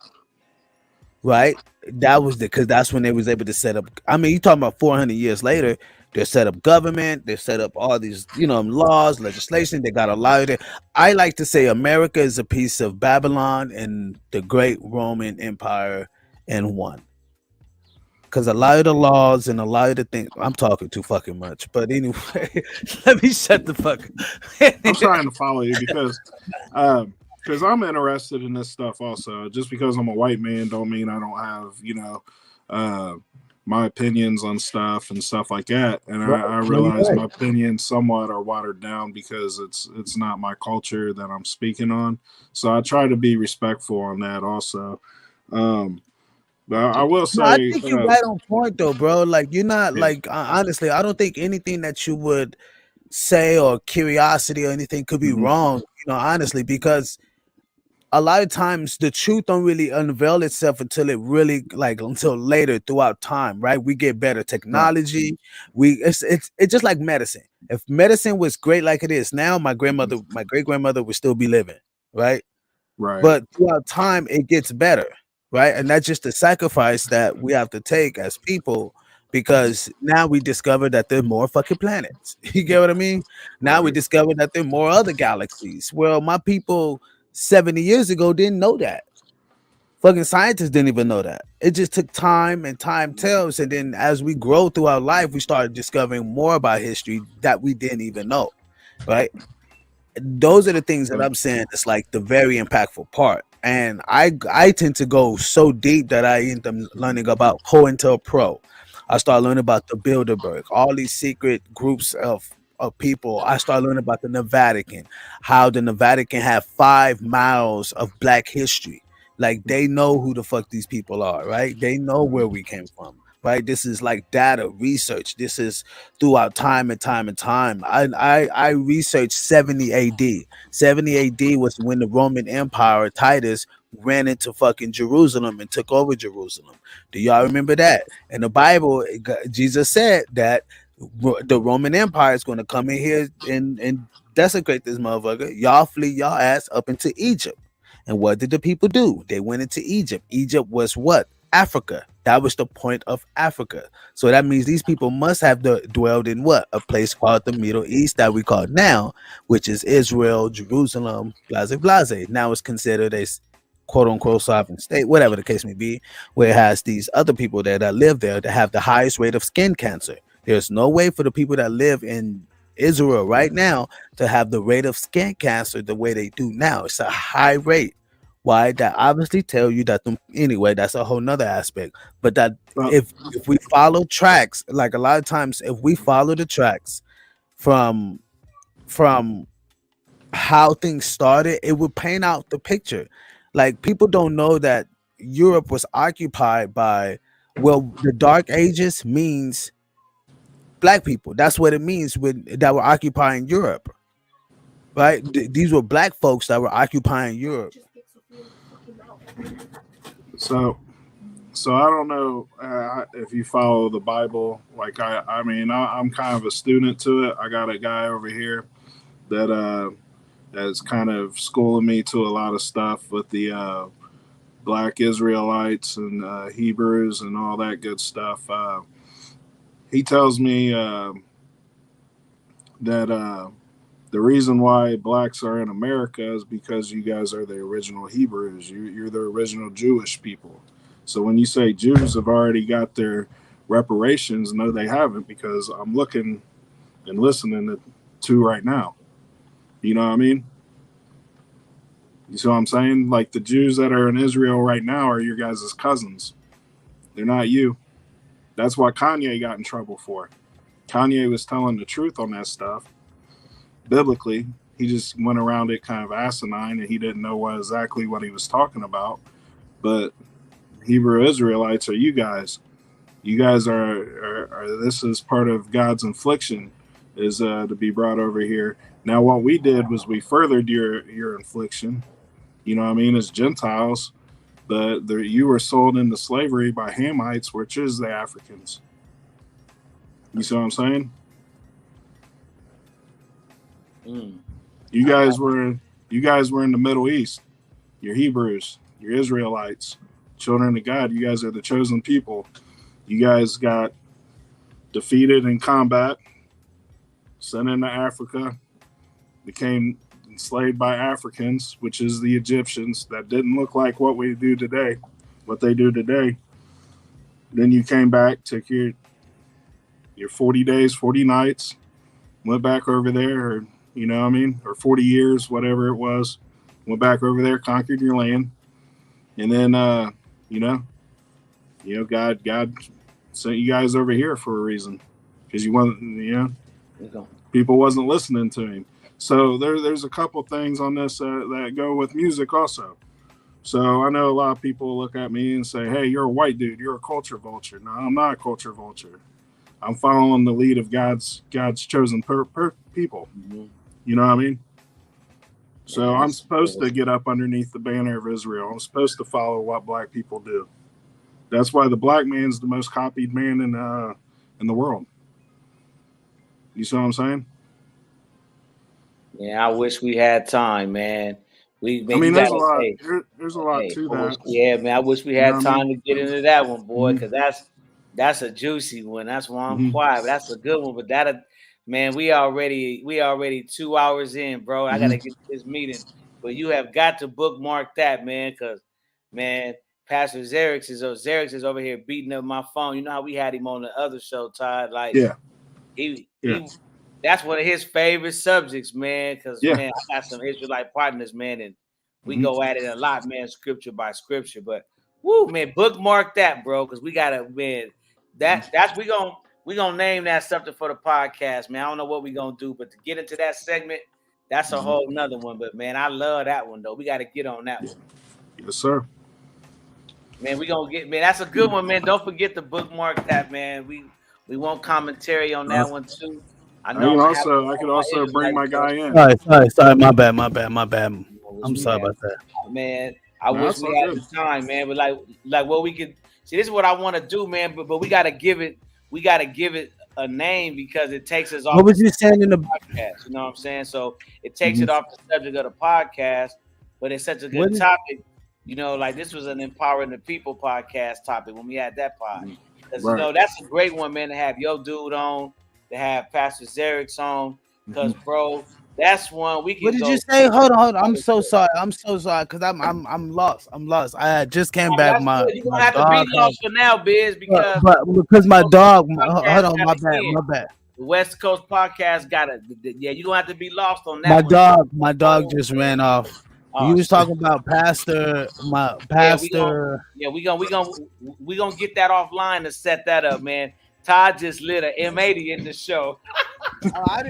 right? That was because that's when they was able to set up. I mean, you talking about 400 years later. They set up government. They set up all these, laws, legislation. They got a lot of it. I like to say America is a piece of Babylon and the great Roman Empire in one. Because a lot of the laws and a lot of the things, I'm talking too fucking much. But anyway, let me shut the fuck up. I'm trying to follow you because I'm interested in this stuff also. Just because I'm a white man don't mean I don't have, my opinions on stuff and stuff like that. And I realize my opinions somewhat are watered down because it's not my culture that I'm speaking on. So I try to be respectful on that also. But I will say, I think you're right on point though, bro. Like you're not honestly, I don't think anything that you would say or curiosity or anything could be wrong, honestly, because a lot of times the truth don't really unveil itself until it really until later throughout time, right? We get better technology. It's just like medicine. If medicine was great like it is now, my great grandmother would still be living, right? Right. But throughout time it gets better, right? And that's just the sacrifice that we have to take as people, because now we discover that there are more fucking planets. You get what I mean? Now we discover that there are more other galaxies. Well, my people 70 years ago didn't know that. Fucking scientists didn't even know that. It just took time, and time tells. And then as we grow throughout life, we started discovering more about history that we didn't even know, right? Those are the things that I'm saying. It's like the very impactful part. And I tend to go so deep that I end up learning about COINTELPRO. I start learning about the Bilderberg, all these secret groups of people. I start learning about the Vatican, how the Vatican have 5 miles of Black history. Like they know who the fuck these people are, right? They know where we came from. right? This is like data research. This is throughout time and time and time. I researched 70 AD. 70 AD was when the Roman Empire, Titus, ran into fucking Jerusalem and took over Jerusalem. Do y'all remember that? In the Bible, Jesus said that the Roman Empire is going to come in here and desecrate this motherfucker. Y'all flee y'all ass up into Egypt. And what did the people do? They went into Egypt. Egypt was what? Africa. That was the point of Africa. So that means these people must have dwelled in what? A place called the Middle East that we call now, which is Israel, Jerusalem, blase blase. Now it's considered a quote unquote sovereign state, whatever the case may be, where it has these other people there that live there that have the highest rate of skin cancer. There's no way for the people that live in Israel right now to have the rate of skin cancer the way they do now. It's a high rate. Why? That obviously tell you that anyway, that's a whole nother aspect. But that if we follow tracks, like a lot of times, if we follow the tracks from how things started, it would paint out the picture. Like people don't know that Europe was occupied by, well, the Dark Ages means black people. That's what it means that were occupying Europe, right? These were black folks that were occupying Europe. So I don't know if you follow the Bible. Like I mean, I'm kind of a student to it. I got a guy over here that that's kind of schooling me to a lot of stuff with the Black Israelites and Hebrews and all that good stuff. He tells me that the reason why blacks are in America is because you guys are the original Hebrews. You're the original Jewish people. So when you say Jews have already got their reparations, no, they haven't, because I'm looking and listening to right now. You know what I mean? You see what I'm saying? Like the Jews that are in Israel right now are your guys' cousins. They're not you. That's what Kanye got in trouble for. Kanye was telling the truth on that stuff. Biblically, he just went around it kind of asinine, and he didn't know exactly what he was talking about. But Hebrew Israelites are you guys. You guys are this is part of God's infliction, is to be brought over here. Now, what we did was we furthered your infliction. You know what I mean? As Gentiles, you were sold into slavery by Hamites, which is the Africans. You see what I'm saying? You guys were in the Middle East. You're Hebrews. You're Israelites, children of God. You guys are the chosen people. You guys got defeated in combat, sent into Africa, became enslaved by Africans, which is the Egyptians, that didn't look like what we do today, what they do today. Then you came back, took your 40 days, 40 nights, went back over there, or you know what I mean, or 40 years, whatever it was, went back over there, conquered your land, and then God sent you guys over here for a reason, because you wasn't, people wasn't listening to him. So there's a couple things on this that go with music also. So I know a lot of people look at me and say, "Hey, you're a white dude. You're a culture vulture." No, I'm not a culture vulture. I'm following the lead of God's chosen people. Mm-hmm. You know what I mean? So I'm supposed to get up underneath the banner of Israel. I'm supposed to follow what black people do. That's why the black man's the most copied man in the world. You see what I'm saying? Yeah, I wish we had time, man. There's a lot. There's a lot to that. Yeah, man. I wish we had time to get into that one, boy, because that's a juicy one. That's why I'm quiet. But that's a good one. But man, we already 2 hours in, bro. I gotta get to this meeting. But you have got to bookmark that, man, because man, Pastor Xerix is over here beating up my phone. You know how we had him on the other show, Todd? Like, he that's one of his favorite subjects, man. Because man, I got some Israelite partners, man, and we go at it a lot, man, scripture by scripture. But woo, man, bookmark that, bro, because we gotta, man. That's we gonna name that something for the podcast, man. I don't know what we gonna do, but to get into that segment, that's a whole nother one. But man, I love that one though. We got to get on that one. Yes, sir. Man, we gonna get, man. That's a good one, man. Don't forget to bookmark that, man. We want commentary on that one too. I know I could also bring my guy in. Sorry. My bad. I'm sorry about that. Man, I wish that's we all had good. the time, man. But like what we could see, this is what I want to do, man. But we gotta give it a name because it takes us off. What was you saying in the podcast? You know what I'm saying? So it takes it off the subject of the podcast, but it's such a good topic. You know, like this was an Empowering the People podcast topic when we had that pod. Because you know, that's a great one, man, to have your dude on, to have Pastor Zerek's on. Because bro, that's one we can. What did you say? Hold on. I'm so sorry because I'm lost. I just came back. You're gonna have to be lost for now, Biz, because my dog. Hold on, my bad. The West Coast podcast got it. Yeah, you don't have to be lost on that. My dog just ran off. You was talking about pastor. We gonna get that offline to set that up, man. Todd just lit a M80 in the show. I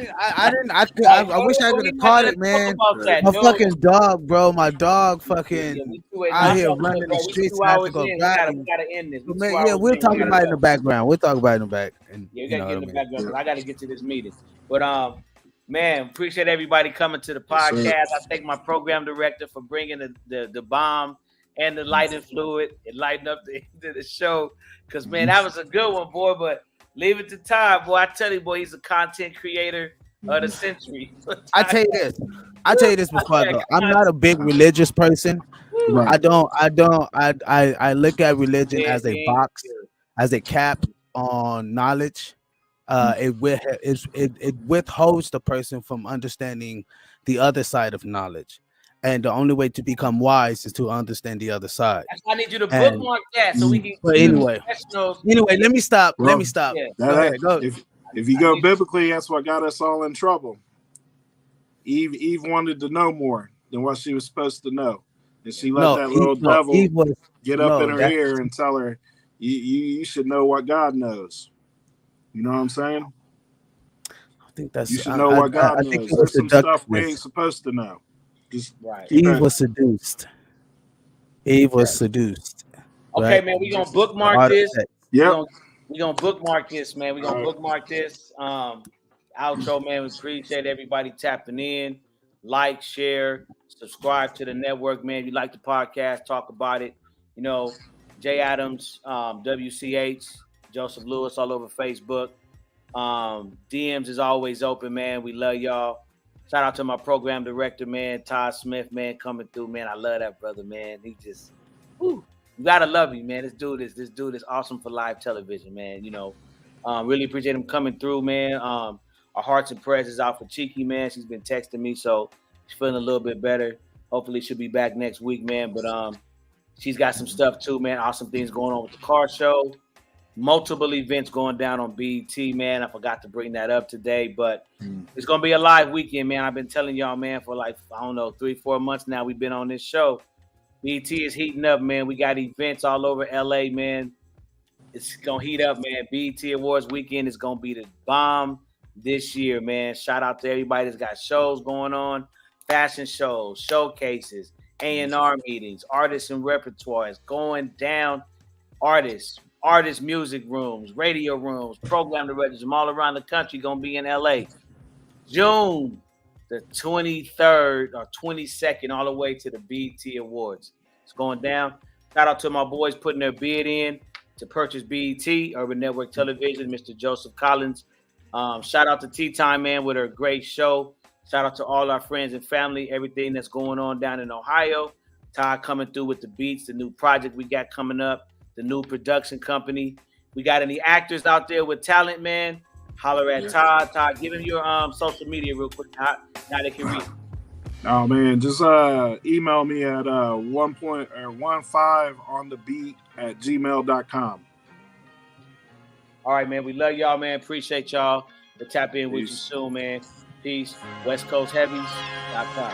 wish I could have caught it, man. My fucking dog, bro. My dog fucking out here running the streets. I have to go back. We gotta end this. Yeah, we'll talk about it in the background. We'll talk about it in the back. Yeah, we gotta get in the background because I gotta get to this meeting. But man, appreciate everybody coming to the podcast. I thank my program director for bringing the bomb and the lighting fluid and lighting up the show. Because, man, that was a good one, boy. But leave it to Todd, boy. I tell you, boy, he's a content creator of the century. I tell you this before I go. I'm not a big religious person. Right. I look at religion as a box, as a cap on knowledge. It withholds the person from understanding the other side of knowledge, and the only way to become wise is to understand the other side. I need you to bookmark that so we can. But anyway, let me stop. Bro, let me stop. Yeah. Go. If you go biblically, that's what got us all in trouble. Eve wanted to know more than what she was supposed to know, and she let that little devil get up in her ear and tell her, "You should know what God knows." You know what I'm saying? I think that's. You should know what God knows. There's some stuff we ain't supposed to know. Eve was seduced. Okay, man, we gonna bookmark this. Yep. We gonna bookmark this, man. We gonna bookmark this. Outro, man. We appreciate everybody tapping in. Like, share, subscribe to the network, man. If you like the podcast, talk about it. You know, Jay Adams, WCH. Joseph Lewis all over Facebook. DMs is always open, man. We love y'all. Shout out to my program director, man, Todd Smith, man, coming through, man. I love that brother, man. He just, you gotta love him, man. This dude is awesome for live television, man. You know, really appreciate him coming through, man. Our hearts and prayers is out for Cheeky, man. She's been texting me, so she's feeling a little bit better. Hopefully she'll be back next week, man. But she's got some stuff too, man. Awesome things going on with the car show. Multiple events going down on BET, man. I forgot to bring that up today, but it's going to be a live weekend, man. I've been telling y'all, man, for like, I don't know, 3-4 months now we've been on this show. BET is heating up, man. We got events all over LA, man. It's going to heat up, man. BET Awards weekend is going to be the bomb this year, man. Shout out to everybody that's got shows going on, fashion shows, showcases, A&R meetings, artists and repertoires going down, artist music rooms, radio rooms, program directors from all around the country gonna be in LA. June the 23rd or 22nd, all the way to the BET Awards. It's going down. Shout out to my boys putting their bid in to purchase BET, Urban Network Television, Mr. Joseph Collins. Shout out to Tea Time, man, with her great show. Shout out to all our friends and family, everything that's going on down in Ohio. Todd coming through with the beats, the new project we got coming up. The new production company. We got any actors out there with talent, man? Holler at Todd. Todd, give him your social media real quick. Now they can read. Oh man, just email me at 15onthebeat@gmail.com. All right, man. We love y'all, man. Appreciate y'all. We'll tap in with you soon, man. Peace. Westcoast Heavies.com.